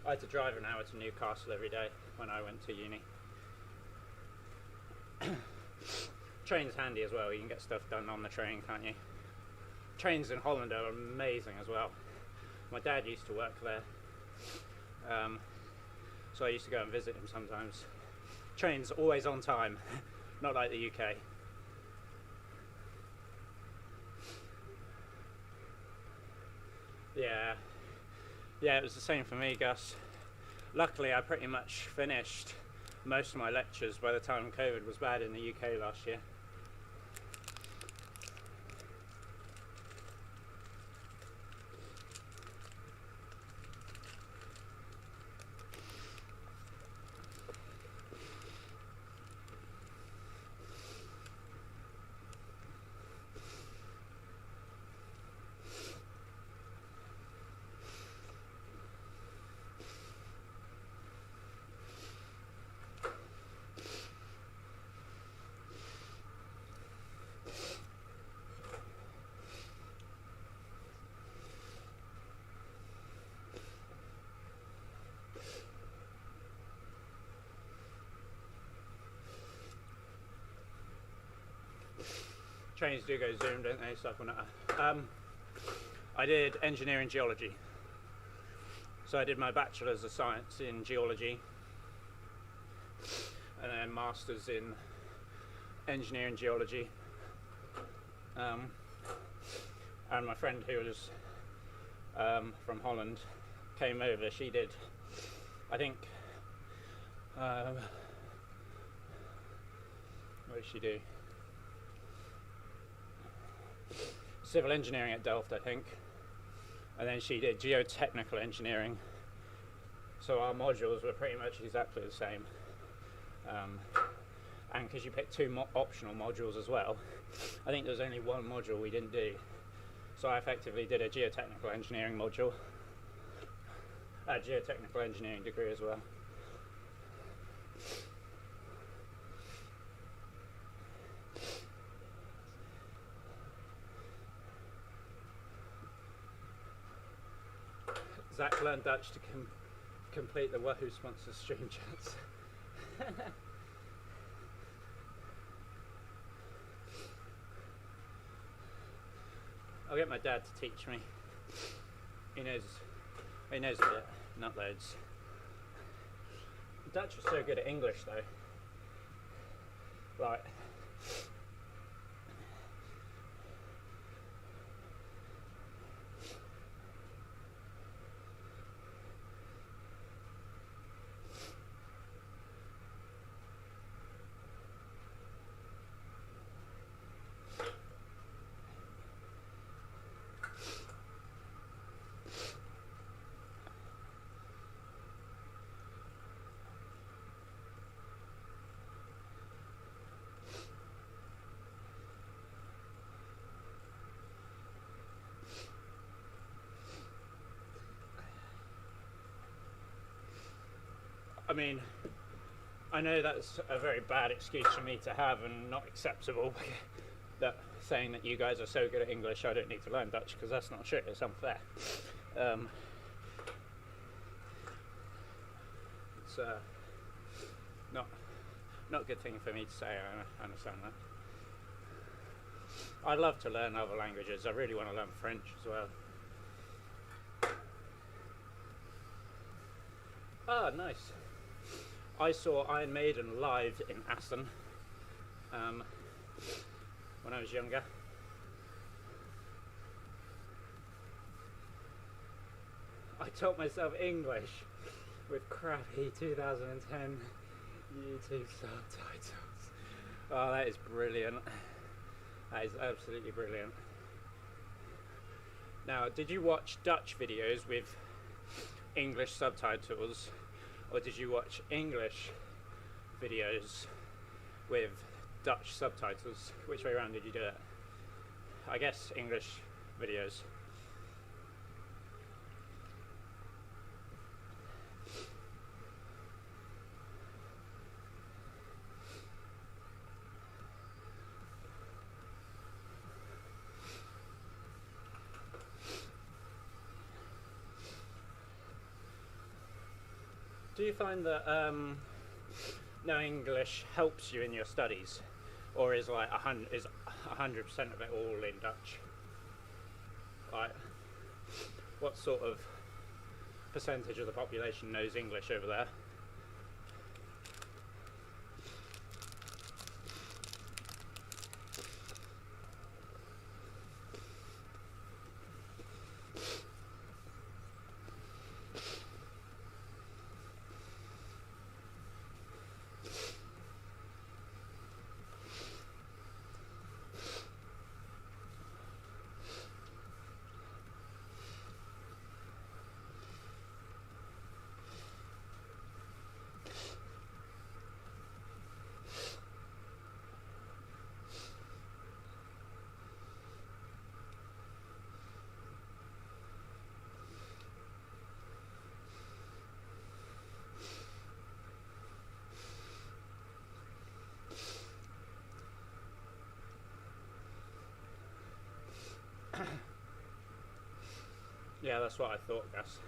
had to drive an hour to Newcastle every day when I went to uni. Train's handy as well. You can get stuff done on the train, can't you? Trains in Holland are amazing as well. My dad used to work there, so I used to go and visit him sometimes. Train's always on time, not like the UK. Yeah, it was the same for me, Gus. Luckily, I pretty much finished most of my lectures by the time COVID was bad in the UK last year. Trains do go zoom, don't they? Stuff on that. I did engineering geology. So I did my bachelor's of science in geology and then master's in engineering geology. And my friend who was from Holland came over. She did, I think, what did she do? Civil engineering at Delft, I think, and then she did geotechnical engineering. So our modules were pretty much exactly the same, and because you picked two optional modules as well, I think there was only one module we didn't do. So I effectively did a geotechnical engineering module, a geotechnical engineering degree as well. Zach learned Dutch to complete the Wahoo sponsored stream chats. I'll get my dad to teach me. He knows a bit, not loads. Dutch was so good at English though. Right. I mean, I know that's a very bad excuse for me to have and not acceptable, that saying that you guys are so good at English I don't need to learn Dutch, because that's not true. It's unfair. It's not a good thing for me to say. I understand that. I'd love to learn other languages. I really want to learn French as well. Ah, nice. I saw Iron Maiden live in Aston when I was younger. I taught myself English with crappy 2010 YouTube subtitles. Oh, that is brilliant. That is absolutely brilliant. Now, did you watch Dutch videos with English subtitles, or did you watch English videos with Dutch subtitles? Which way around did you do it? I guess English videos. you find that knowing English helps you in your studies, or is like 100% of it all in Dutch? Like, what sort of percentage of the population knows English over there? Yeah, that's what I thought, Gus.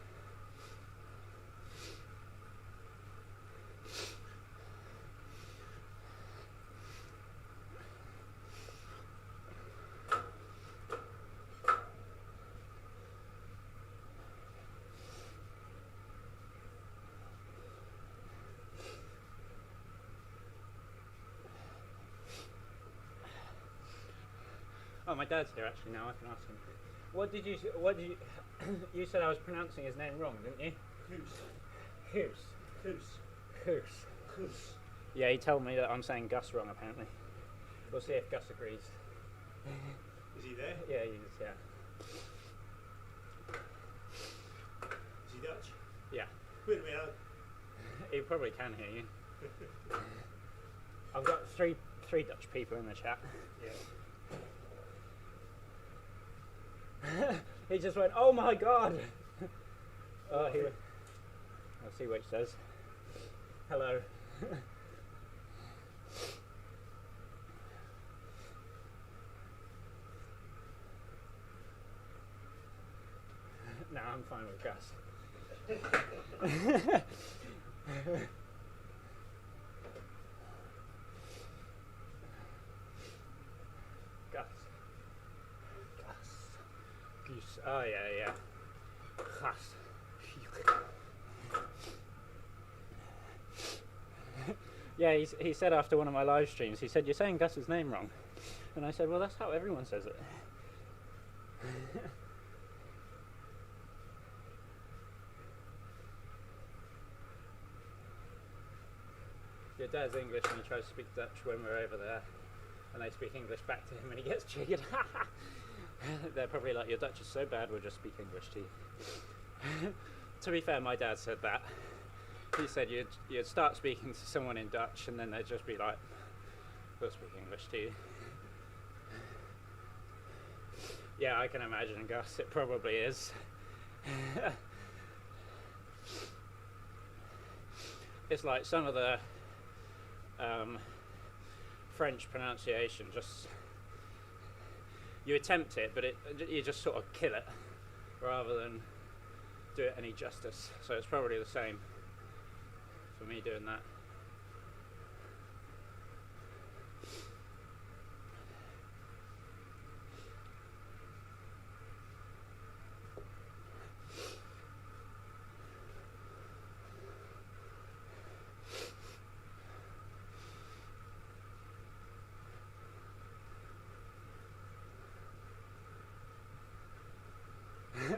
Oh, my dad's here actually now. I can ask him. What did you? You said I was pronouncing his name wrong, didn't you? Hoos. Yeah, he told me that I'm saying Gus wrong. Apparently, we'll see if Gus agrees. Is he there? Yeah, he is. Yeah. Is he Dutch? Yeah. Wait a minute. He probably can hear you. I've got three Dutch people in the chat. Yeah. He just went, "Oh my god!" I'll see what he says. Hello. Nah, I'm fine with Gus. Goose. Oh yeah. Gas. Yeah, he said after one of my live streams, he said, "You're saying Gus's name wrong." And I said, "Well, that's how everyone says it." Your dad's English and he tries to speak Dutch when we're over there, and they speak English back to him and he gets triggered. They're probably like, "Your Dutch is so bad, we'll just speak English to you." To be fair, my dad said that. He said you'd start speaking to someone in Dutch and then they'd just be like, "We'll speak English to you." Yeah, I can imagine, Gus, it probably is. It's like some of the French pronunciation, just you attempt it, but you just sort of kill it rather than do it any justice. So it's probably the same for me doing that.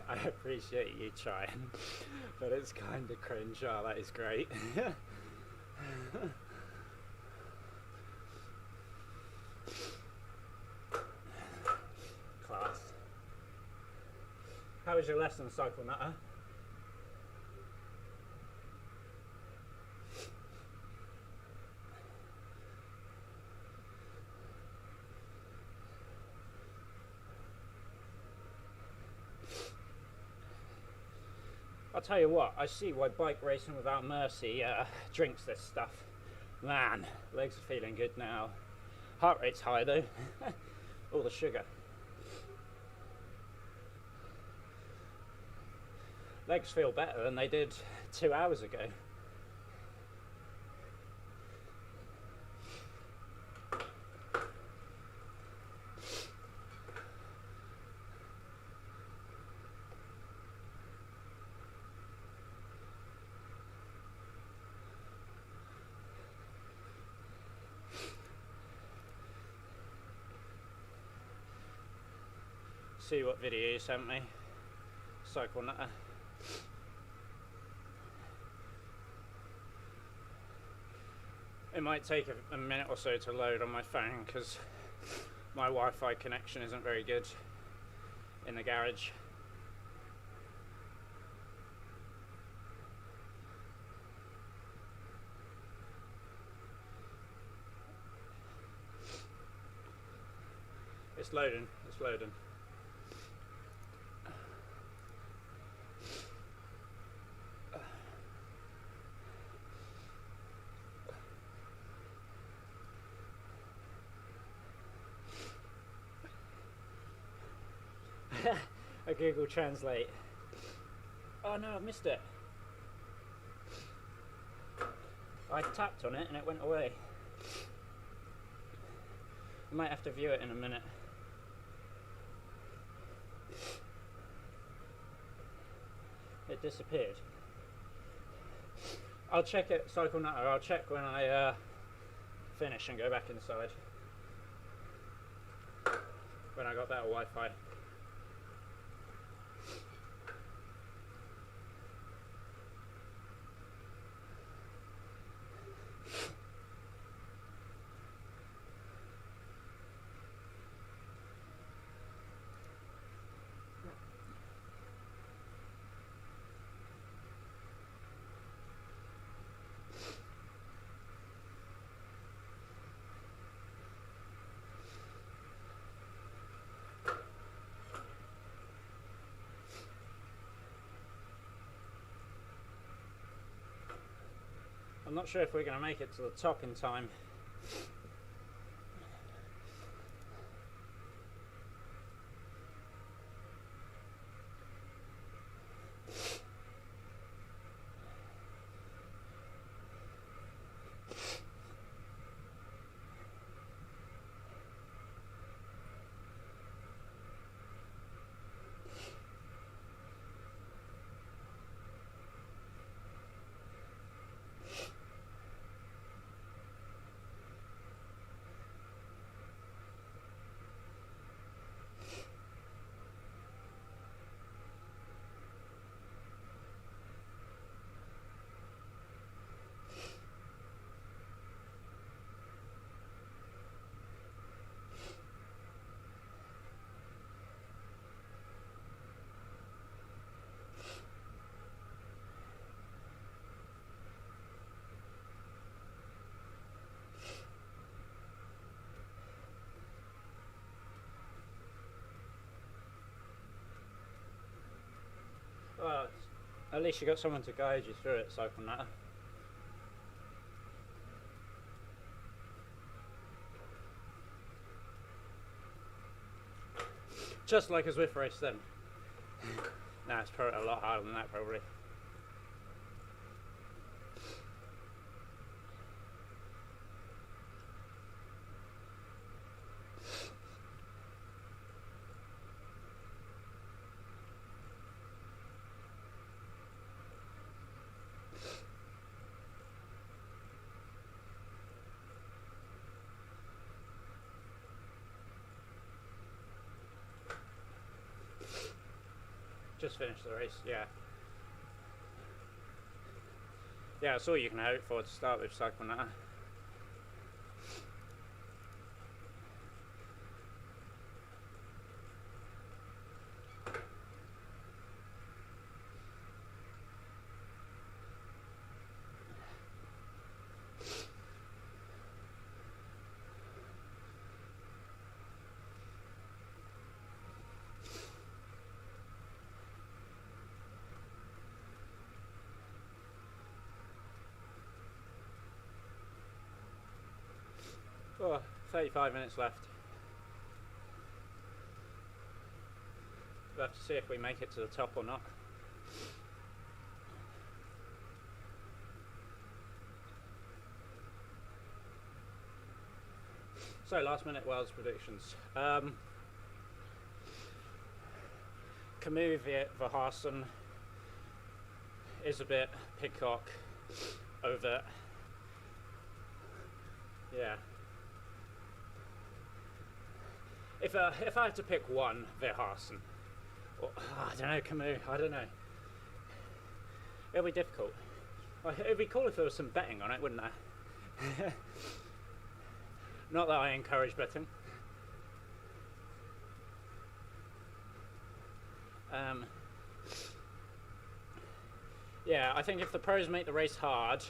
I appreciate you trying, but it's kind of cringe. Oh, that is great. Class. How was your lesson, Cycle Nutter? I'll tell you what, I see why Bike Racing Without Mercy drinks this stuff. Man, legs are feeling good now. Heart rate's high though. All the sugar. Legs feel better than they did 2 hours ago. see what video you sent me. Cycle Nutter. It might take a minute or so to load on my phone because my Wi-Fi connection isn't very good in the garage. It's loading, it's loading. I Google Translate. Oh no, I've missed it. I tapped on it and it went away. I might have to view it in a minute. It disappeared. I'll check it, Cycle Nutter. I'll check when I finish and go back inside. When I got better Wi-Fi. I'm not sure if we're going to make it to the top in time. Well, at least you got someone to guide you through it, Cycle Nutter. Just like a Zwift race then. Nah, it's probably a lot harder than that probably. Just finished the race, yeah. Yeah, that's all you can hope for to start with, Cycle Nutter. Oh, 35 minutes left. We'll have to see if we make it to the top or not. So, last minute Wales predictions. Camus Verhaasen is a bit Pidcock over. Yeah. If I had to pick one, Verhasen, or I don't know, Camus, I don't know. It'll be difficult. It'd be cool if there was some betting on it, wouldn't there? Not that I encourage betting. Yeah, I think if the pros make the race hard,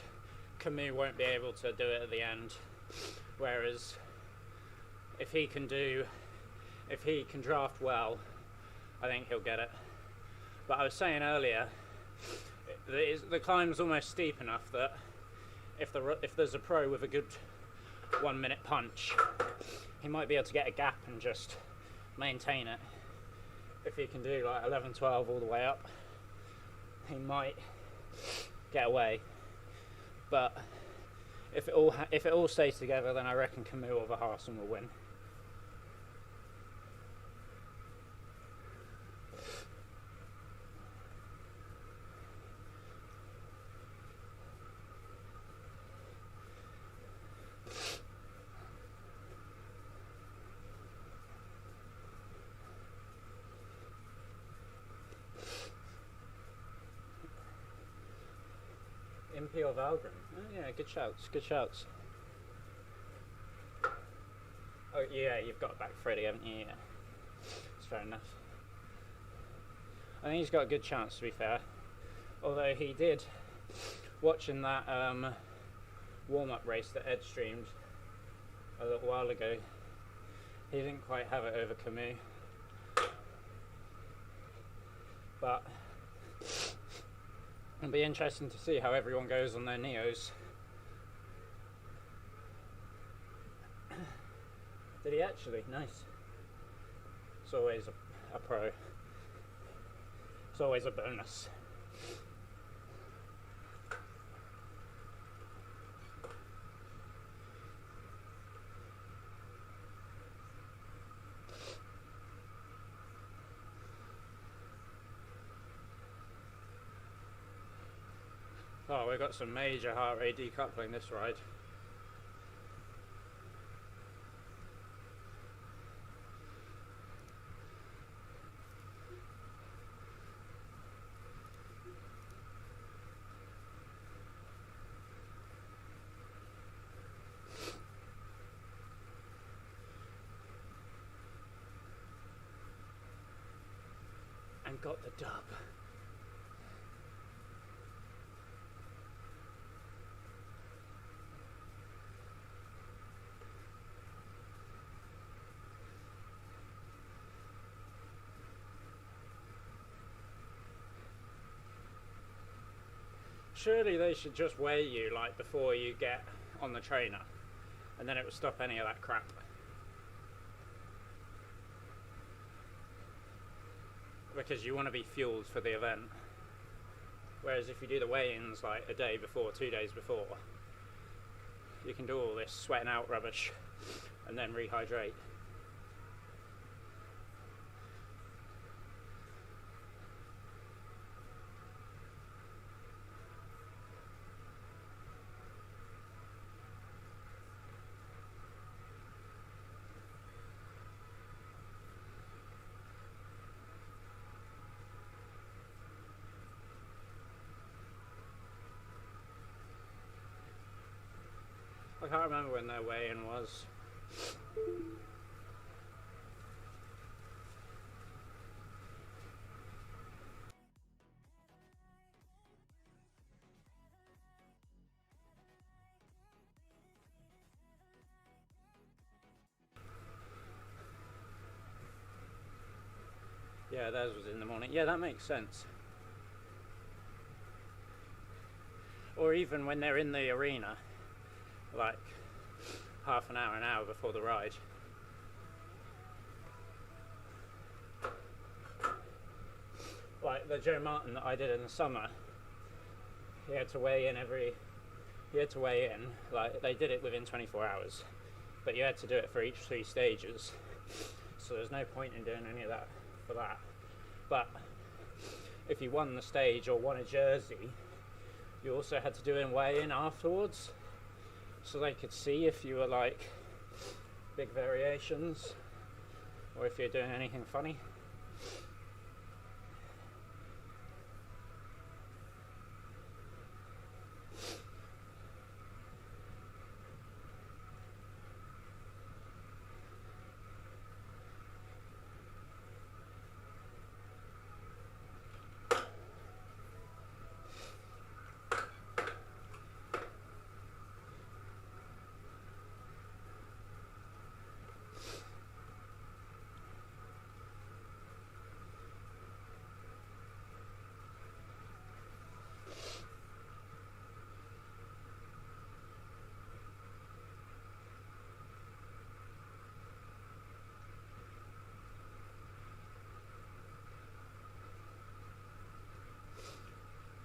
Camus won't be able to do it at the end. Whereas if he can draft well, I think he'll get it. But I was saying earlier, the climb's almost steep enough that if there's a pro with a good 1 minute punch, he might be able to get a gap and just maintain it. If he can do like 11-12 all the way up, he might get away. But if it all stays together, then I reckon Camus or Verhasen will win. Impey or Valgren? Oh, yeah, good shouts. Oh yeah, you've got back Freddie, haven't you? Yeah, it's fair enough. I think he's got a good chance, to be fair. Although he did, watching that warm-up race that Ed streamed a little while ago, he didn't quite have it over Camus. But it'll be interesting to see how everyone goes on their Neos. Did he actually? Nice. It's always a pro. It's always a bonus. Oh, we've got some major heart rate decoupling this ride. And got the dub. Surely they should just weigh you like before you get on the trainer, and then it will stop any of that crap. Because you want to be fueled for the event. Whereas if you do the weigh-ins like a day before, 2 days before, you can do all this sweating out rubbish and then rehydrate. I can't remember when their weigh-in was. Yeah, theirs was in the morning. Yeah, that makes sense. Or even when they're in the arena, like half an hour before the ride. Like the Joe Martin that I did in the summer, he had to weigh in like they did it within 24 hours, but you had to do it for each 3 stages, so there's no point in doing any of that for that. But if you won the stage or won a jersey, you also had to do a weigh-in afterwards, so they could see if you were like big variations. if you're doing anything funny.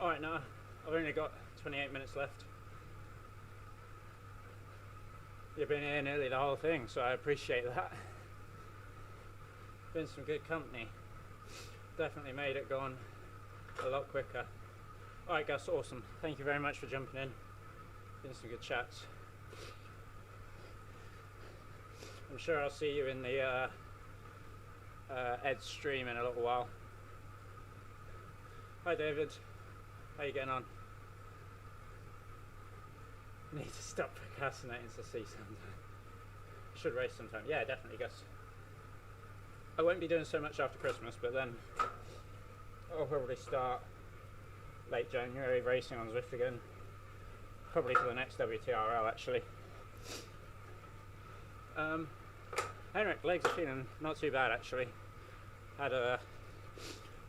Alright, now I've only got 28 minutes left. You've been here nearly the whole thing, so I appreciate that. Been some good company. Definitely made it go on a lot quicker. Alright Gus, awesome. Thank you very much for jumping in. Been some good chats. I'm sure I'll see you in the Ed stream in a little while. Hi David. How you getting on? Need to stop procrastinating to see sometime. Should race sometime. Yeah, definitely, Gus. I won't be doing so much after Christmas, but then I'll probably start late January racing on Zwift again. Probably for the next WTRL, actually. Henrik, legs are feeling not too bad, actually. Had a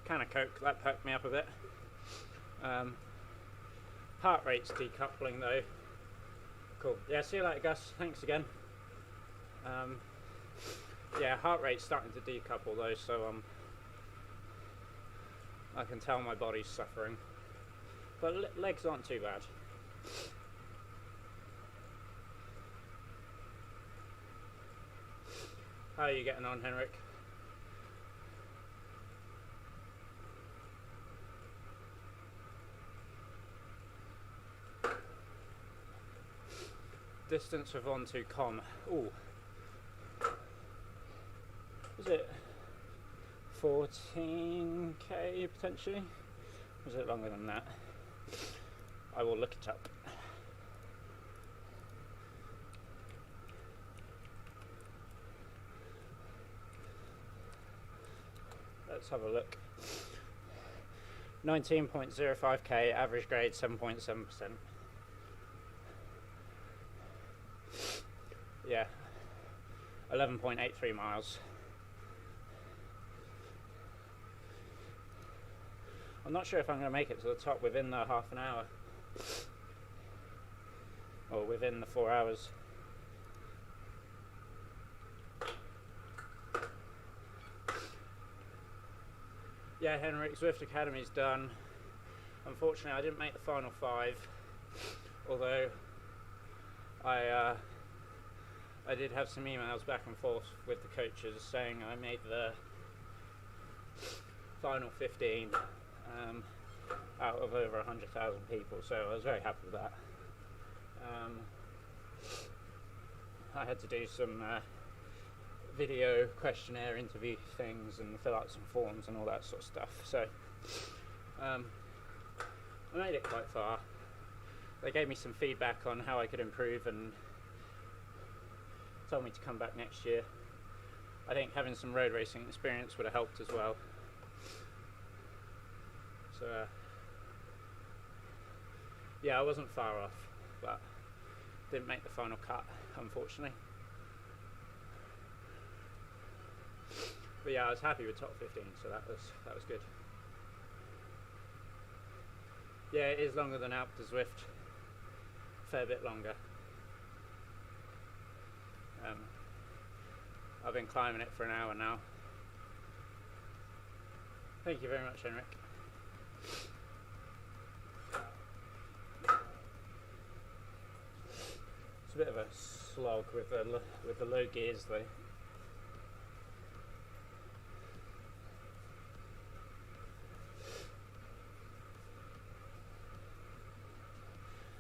can of Coke, that perked me up a bit. Heart rate's decoupling though. Cool. Yeah, see you later, Gus. Thanks again. Yeah, heart rate's starting to decouple though, so I can tell my body's suffering. But legs aren't too bad. How are you getting on, Henrik? Distance with on to com. Ooh. Is it 14k potentially? Or is it longer than that? I will look it up. Let's have a look. 19.05k, average grade 7.7%. Yeah, 11.83 miles. I'm not sure if I'm going to make it to the top within the half an hour. Or within the 4 hours. Yeah, Henrik, Zwift Academy's done. Unfortunately, I didn't make the final 5. Although I did have some emails back and forth with the coaches saying I made the final 15 out of over 100,000 people, so I was very happy with that. I had to do some video questionnaire interview things and fill out some forms and all that sort of stuff, so I made it quite far. They gave me some feedback on how I could improve and told me to come back next year. I think having some road racing experience would have helped as well. So yeah, I wasn't far off, but didn't make the final cut, unfortunately. But yeah, I was happy with top 15, so that was good. Yeah, it is longer than Alp to Zwift. Fair bit longer. I've been climbing it for an hour now. Thank you very much, Henrik. It's a bit of a slog with the low gears though.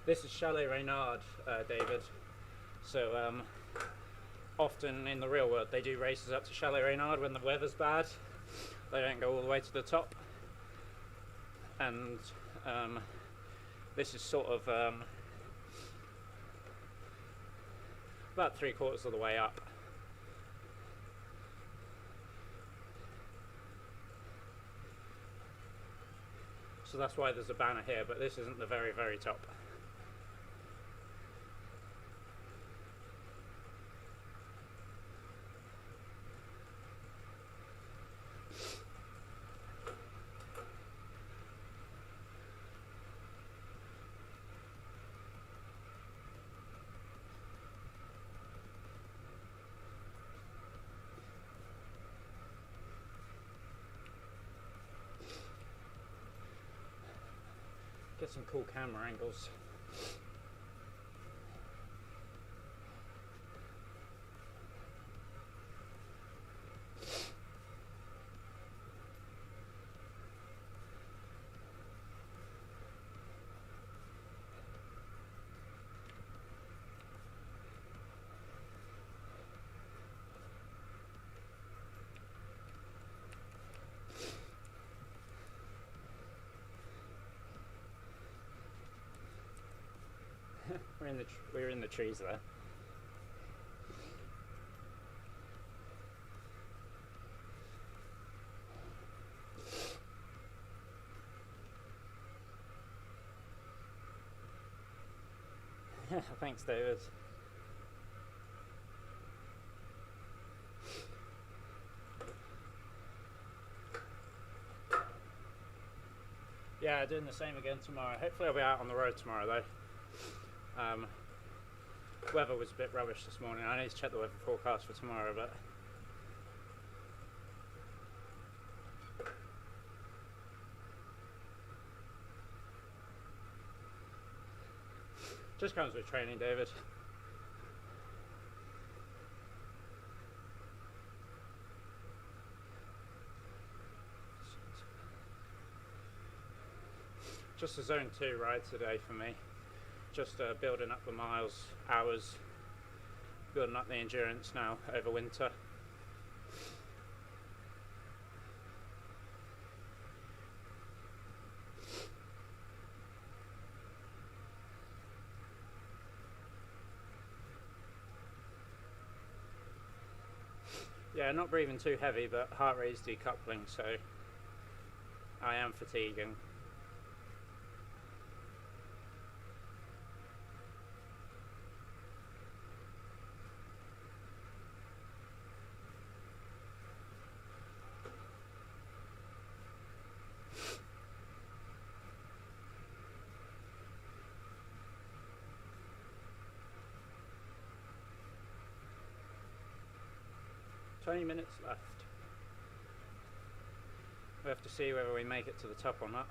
This is Chalet Reynard, David. So often in the real world they do races up to Chalet Reynard when the weather's bad. They don't go all the way to the top, and this is sort of about 3/4 of the way up. So that's why there's a banner here, but this isn't the very, very top. Get some cool camera angles. We're in the trees there. Thanks, David. Yeah, doing the same again tomorrow. Hopefully I'll be out on the road tomorrow though. Weather was a bit rubbish this morning. I need to check the weather forecast for tomorrow, but just comes with training, David. Just a zone 2 ride today for me. Just building up the miles, hours, building up the endurance now over winter. Yeah, not breathing too heavy, but heart rate is decoupling, so I am fatiguing. "20 minutes left. We have to see whether we make it to the top or not."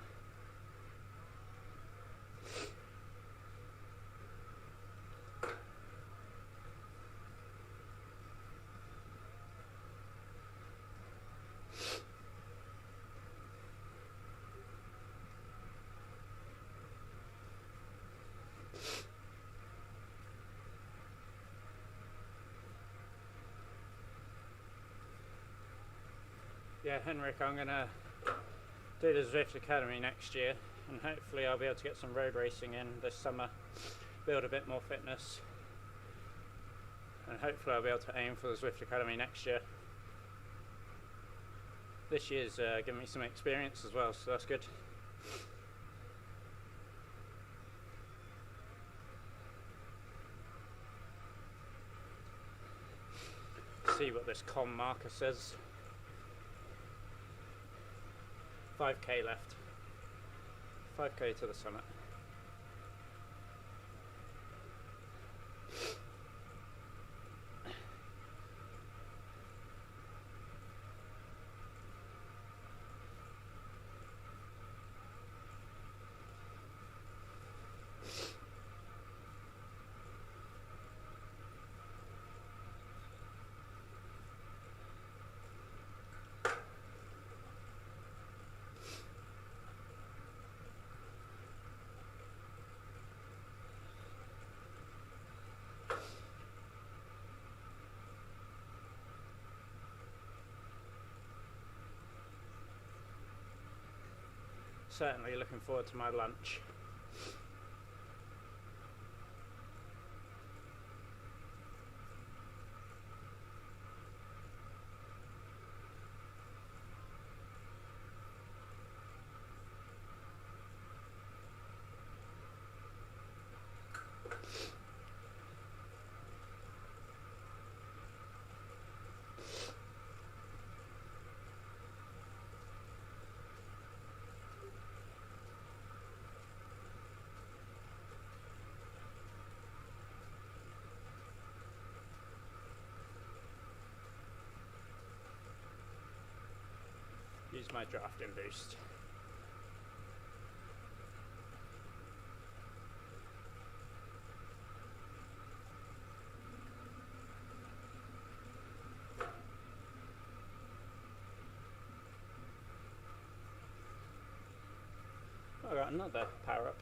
Yeah, Henrik, I'm gonna do the Zwift Academy next year, and hopefully I'll be able to get some road racing in this summer, build a bit more fitness, and hopefully I'll be able to aim for the Zwift Academy next year. This year's given me some experience as well, so that's good. See what this comm marker says. 5k left. 5k to the summit. certainly looking forward to my lunch. Use my drafting boost. I got another power up.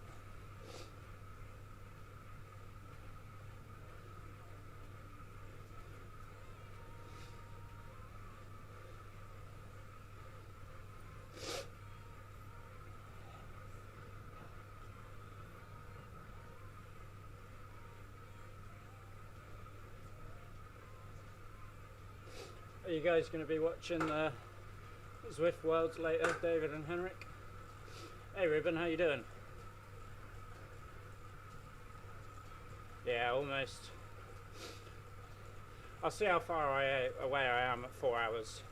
Are you guys going to be watching the Zwift Worlds later, David and Henrik? Hey Ruben, how you doing? Yeah, almost. I'll see how far away I am at 4 hours,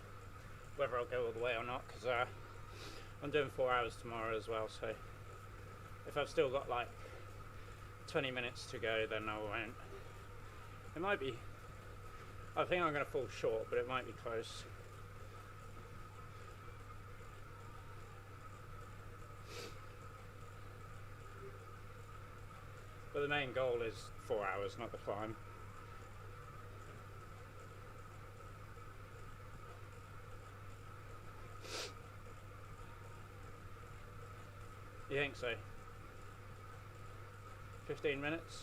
whether I'll go all the way or not, because I'm doing 4 hours tomorrow as well, so if I've still got like 20 minutes to go, then I won't. It might be, I think I'm going to fall short, but it might be close. But the main goal is 4 hours, not the climb. You think so? 15 minutes?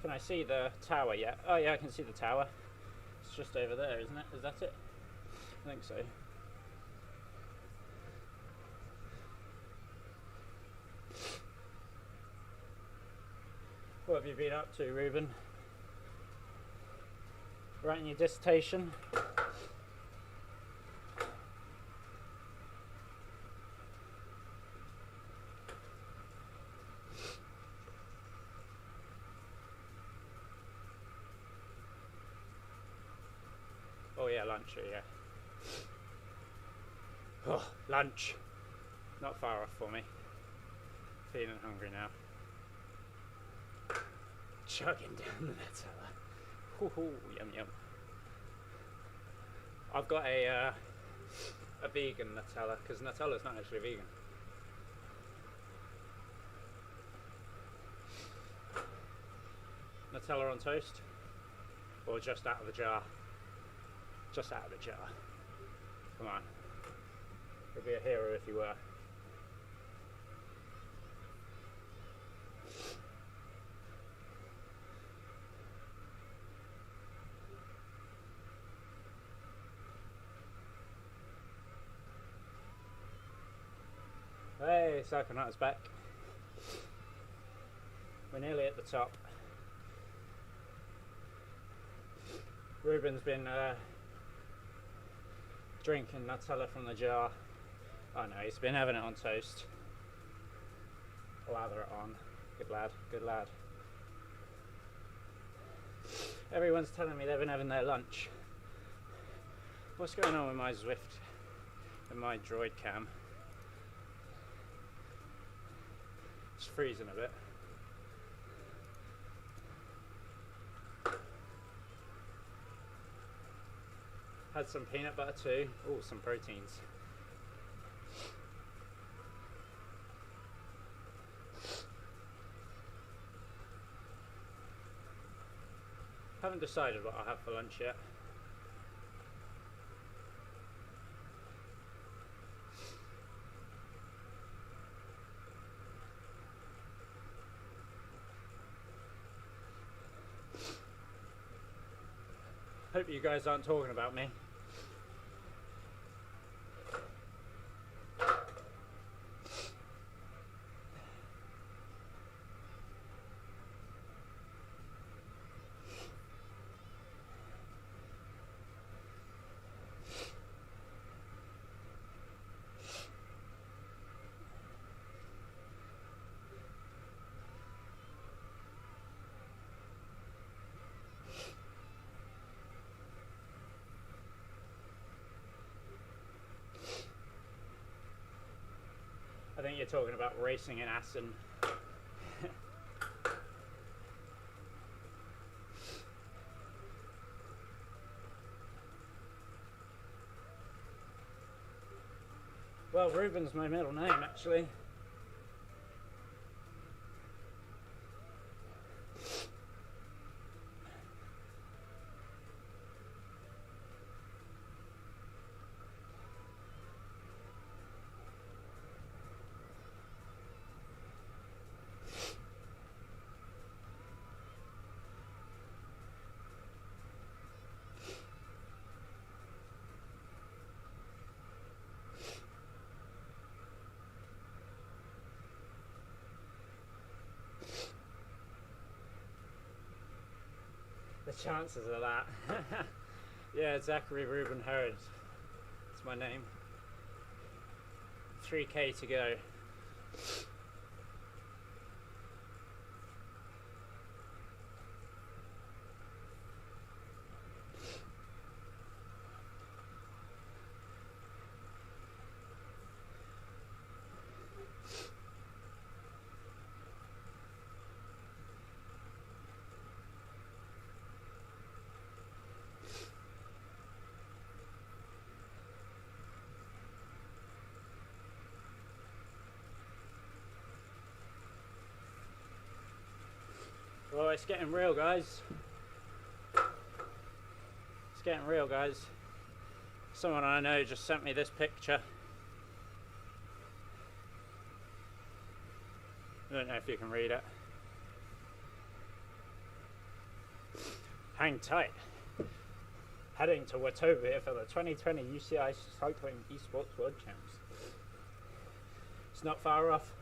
Can I see the tower yet? Oh yeah, I can see the tower. It's just over there, isn't it? Is that it? I think so. What have you been up to, Ruben? Writing your dissertation? Oh yeah, lunch, yeah. Oh, lunch. Not far off for me. Feeling hungry now. Chugging down the Nutella. Ooh, yum yum. I've got a vegan Nutella, because Nutella's not actually vegan. Nutella on toast? Or just out of the jar? Just out of the jar. Come on. You'd be a hero if you were. Hey, Psychonauts back. We're nearly at the top. Ruben's been drinking Nutella from the jar. Oh no, he's been having it on toast. Lather it on. Good lad, good lad. Everyone's telling me they've been having their lunch. What's going on with my Zwift and my droid cam? It's freezing a bit. Had some peanut butter too. Oh, some proteins. Haven't decided what I'll have for lunch yet. Hope you guys aren't talking about me. I think you're talking about racing in Assen. Well, Ruben's my middle name, actually. The chances of that. Yeah, Zachary Ruben Herod. That's my name. 3k to go. Well, it's getting real, guys. It's getting real, guys. Someone I know just sent me this picture. I don't know if you can read it. Hang tight. Heading to Watobia for the 2020 UCI Cycling Esports World Champs. It's not far off.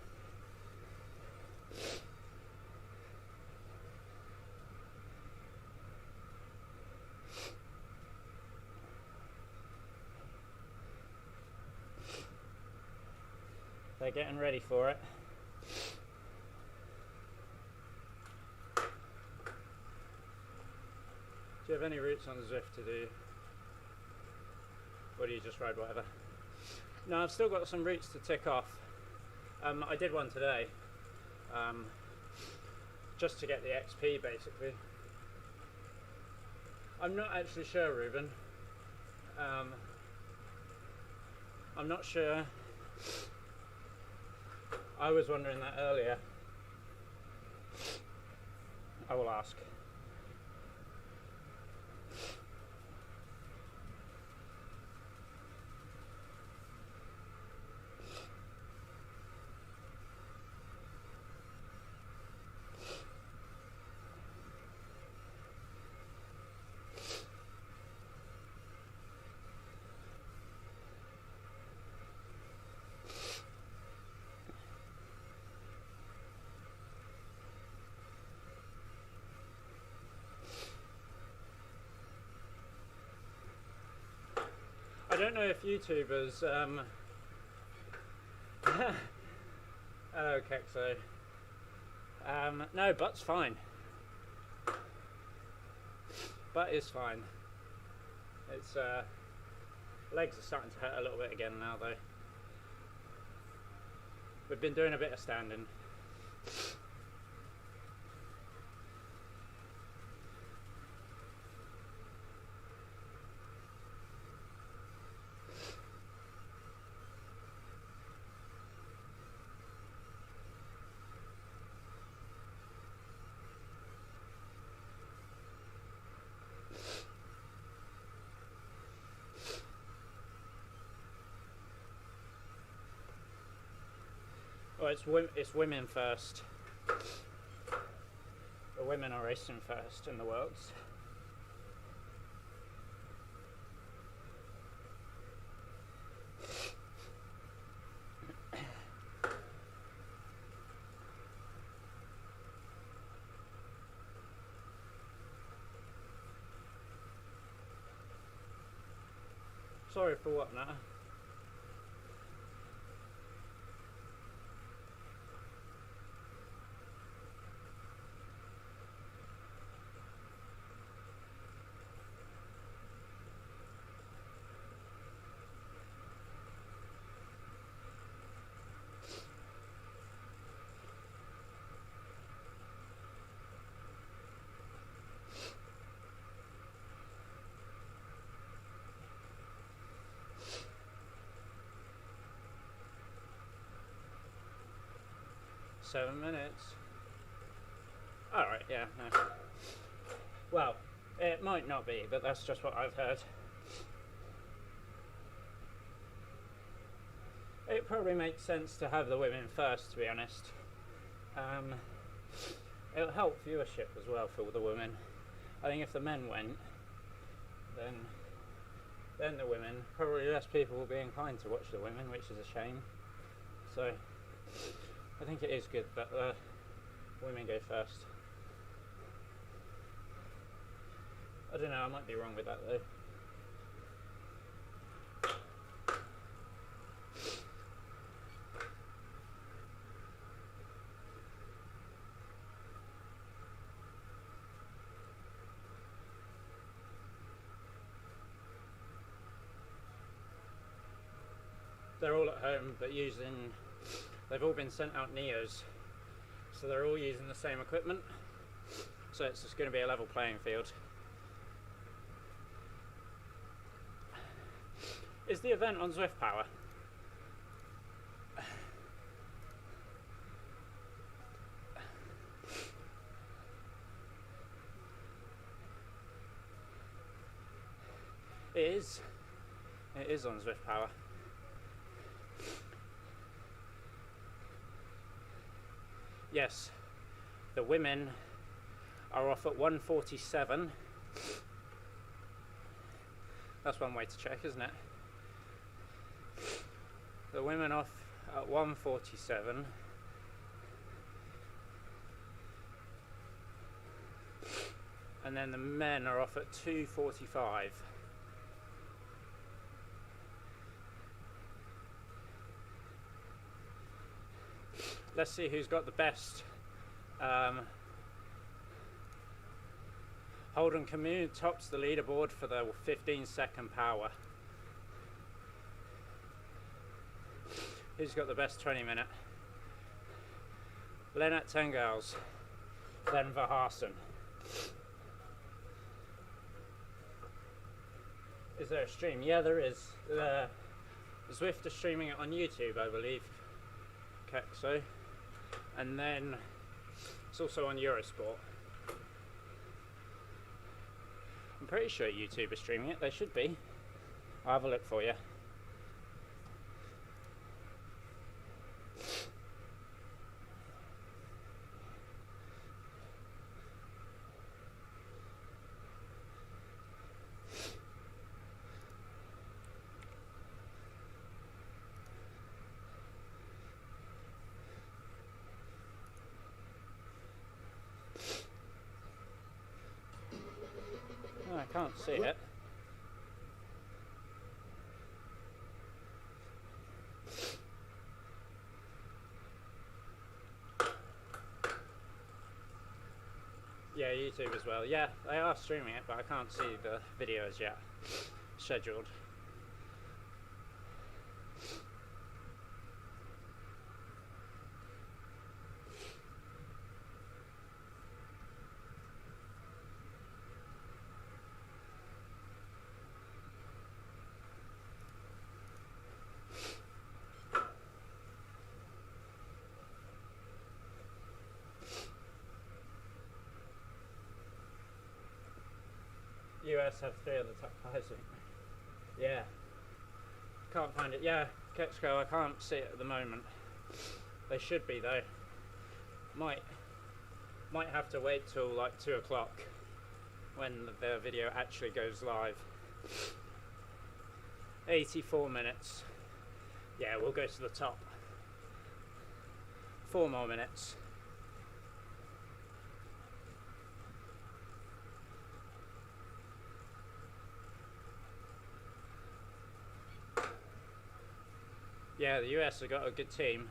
They're getting ready for it. Do you have any routes on the Zwift to do? Or do you just ride whatever? No, I've still got some routes to tick off. I did one today. Just to get the XP, basically. I'm not actually sure, Ruben. I'm not sure. I was wondering that earlier. I will ask. I don't know if YouTubers, oh, Kexo. No, butt's fine. Butt is fine. It's, legs are starting to hurt a little bit again now, though. We've been doing a bit of standing. Well, it's women first. The women are racing first in the worlds. sorry for what now? Seven minutes. Alright, yeah, no. Well, it might not be, but that's just what I've heard. It probably makes sense to have the women first, to be honest. It'll help viewership as well for the women. I think if the men went, then the women, probably less people will be inclined to watch the women, which is a shame. So I think it is good that the women go first. I don't know, I might be wrong with that though. They're all at home, but they've all been sent out Neos, so they're all using the same equipment, so it's just going to be a level playing field. Is the event on Zwift Power? It is on Zwift Power. Yes, the women are off at 1:47. That's one way to check, isn't it? The women off at 1:47. And then the men are off at 2:45. Let's see who's got the best. Holden Commune tops the leaderboard for the 15-second power. Who's got the best 20-minute? Lennart Tengels, then Verhaasen. Is there a stream? Yeah, there is. Zwift is streaming it on YouTube, I believe. So. And then it's also on Eurosport. I'm pretty sure YouTube is streaming it. They should be. I'll have a look for you. I can't see it. Yeah, YouTube as well. Yeah, they are streaming it, but I can't see the videos yet. Scheduled. US have 3 of the top 5, yeah. Can't find it. Yeah, Kexco, I can't see it at the moment. They should be though. Might have to wait till like 2 o'clock when the video actually goes live. 84 minutes. Yeah, we'll go to the top. 4 more minutes. Yeah, the US have got a good team.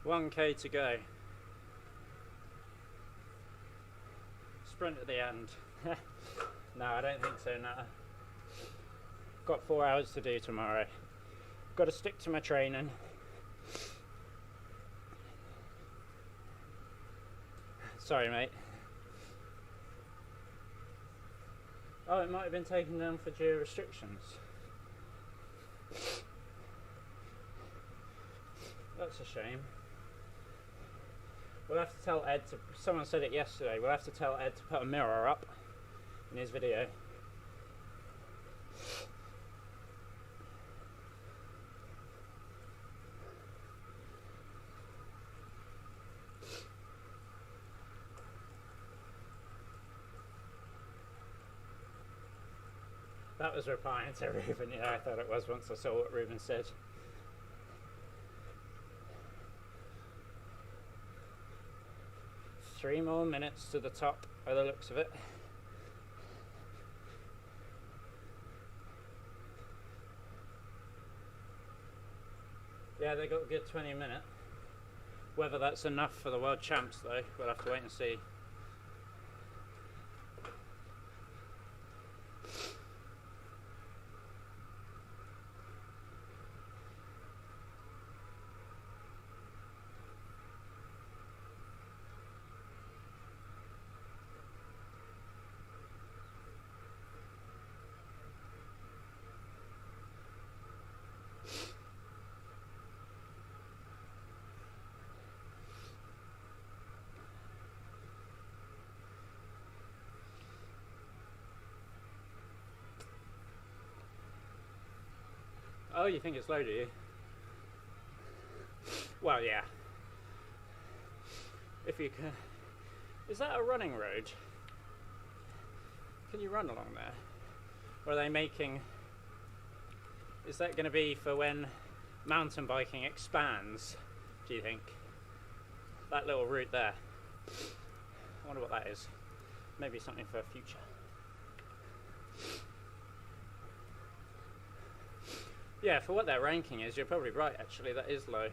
$1K to go. Sprint at the end. No, I don't think so, no. Got 4 hours to do tomorrow. Got to stick to my training. Sorry, mate. Oh, it might have been taken down for geo restrictions. That's a shame. We'll have to tell Ed to... Someone said it yesterday. We'll have to tell Ed to put a mirror up in his video. That was replying to Ruben. Yeah, I thought it was once I saw what Ruben said. Three more minutes to the top by the looks of it. Yeah, they got a good 20 minutes. Whether that's enough for the world champs though, we'll have to wait and see. Oh, you think it's low, do you? Well, yeah. If you can... Is that a running road? Can you run along there? Or are they making... Is that going to be for when mountain biking expands, do you think? That little route there. I wonder what that is. Maybe something for future. Yeah, for what their ranking is, you're probably right actually, that is low.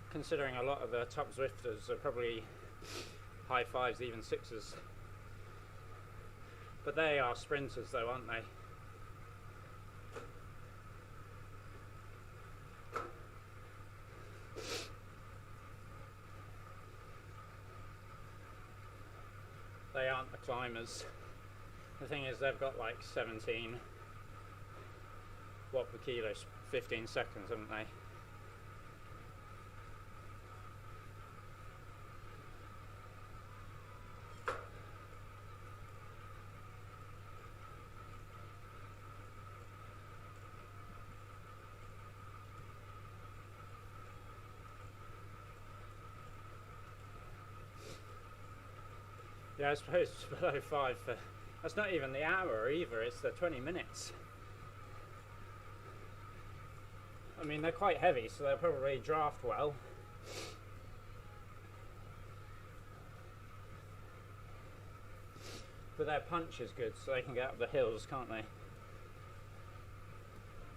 Considering a lot of the top Zwifters are probably high fives, even sixes. But they are sprinters though, aren't they? They aren't the climbers. The thing is, they've got like 17 watt per kilo, 15 seconds, haven't they? Yeah, I suppose it's below 5 for... That's not even the hour either, it's the 20 minutes. I mean, they're quite heavy, so they'll probably draft well. But their punch is good, so they can get up the hills, can't they?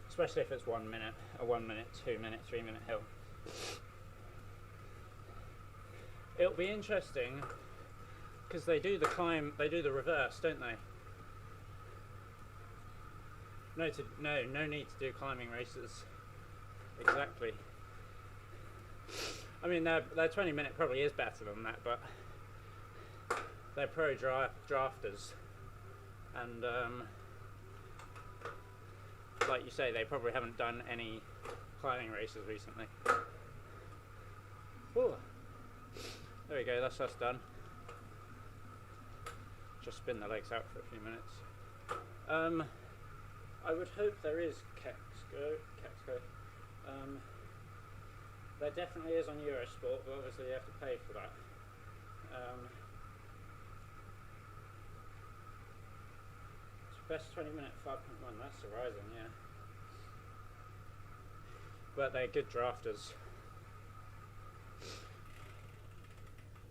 Especially if it's 1 minute, a 1 minute, 2 minute, 3 minute hill. It'll be interesting, because they do the climb, they do the reverse, don't they? No need to do climbing races. Exactly. I mean, their 20 minute probably is better than that, but they're pro drafters, and like you say, they probably haven't done any climbing races recently. Ooh. There we go, that's us done. Just spin the legs out for a few minutes. I would hope there is Kexco. There definitely is on Eurosport, but obviously you have to pay for that. Best 20-minute 5.1. That's surprising, yeah. But they're good drafters.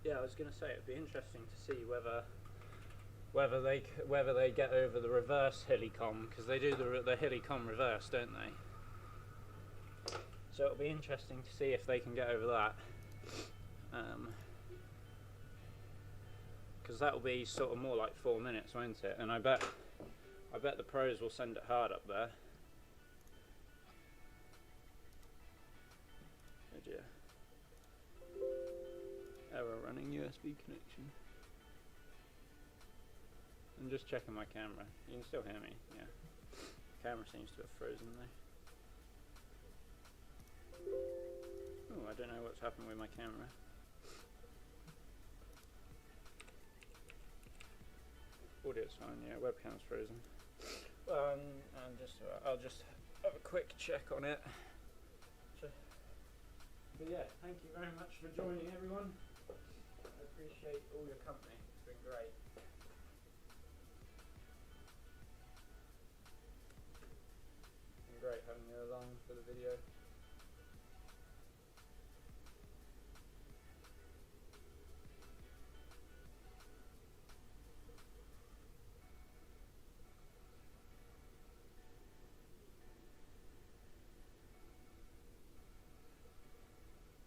Yeah, I was going to say it'd be interesting to see whether they get over the reverse hilly-com, because they do the hilly-com reverse, don't they? So it'll be interesting to see if they can get over that. Because that'll be sort of more like 4 minutes, won't it? And I bet the pros will send it hard up there. Oh dear. Error running USB connection. I'm just checking my camera. You can still hear me, yeah. The camera seems to have frozen though. Oh, I don't know what's happened with my camera. Audio's fine, yeah, webcam's frozen. I'll just have a quick check on it. But yeah, thank you very much for joining, everyone. I appreciate all your company. It's been great. It's been great having you along for the video.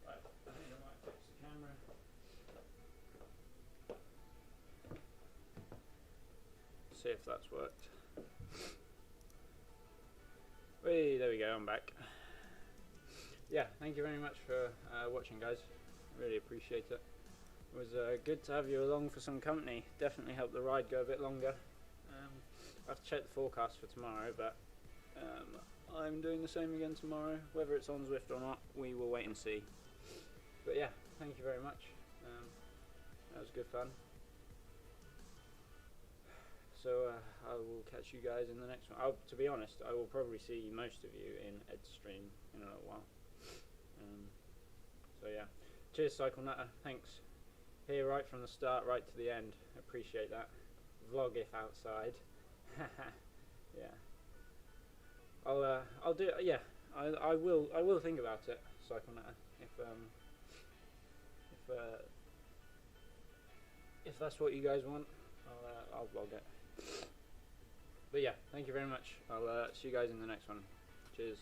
Right, I think I might fix the camera. See if that's worked. Hey, there we go, I'm back. Yeah, thank you very much for watching, guys. Really appreciate it. It was good to have you along for some company. Definitely helped the ride go a bit longer. I have to check the forecast for tomorrow, but I'm doing the same again tomorrow. Whether it's on Zwift or not, we will wait and see. But yeah, thank you very much. That was good fun. So I will catch you guys in the next one. To be honest, I will probably see most of you in Ed's stream in a little while. So yeah, cheers Cycle Nutter, thanks. Here right from the start, right to the end. Appreciate that. Vlog if outside. Yeah. I'll do. Yeah, I will think about it, Cycle Nutter. If that's what you guys want, I'll vlog it. But yeah, thank you very much. I'll see you guys in the next one. Cheers.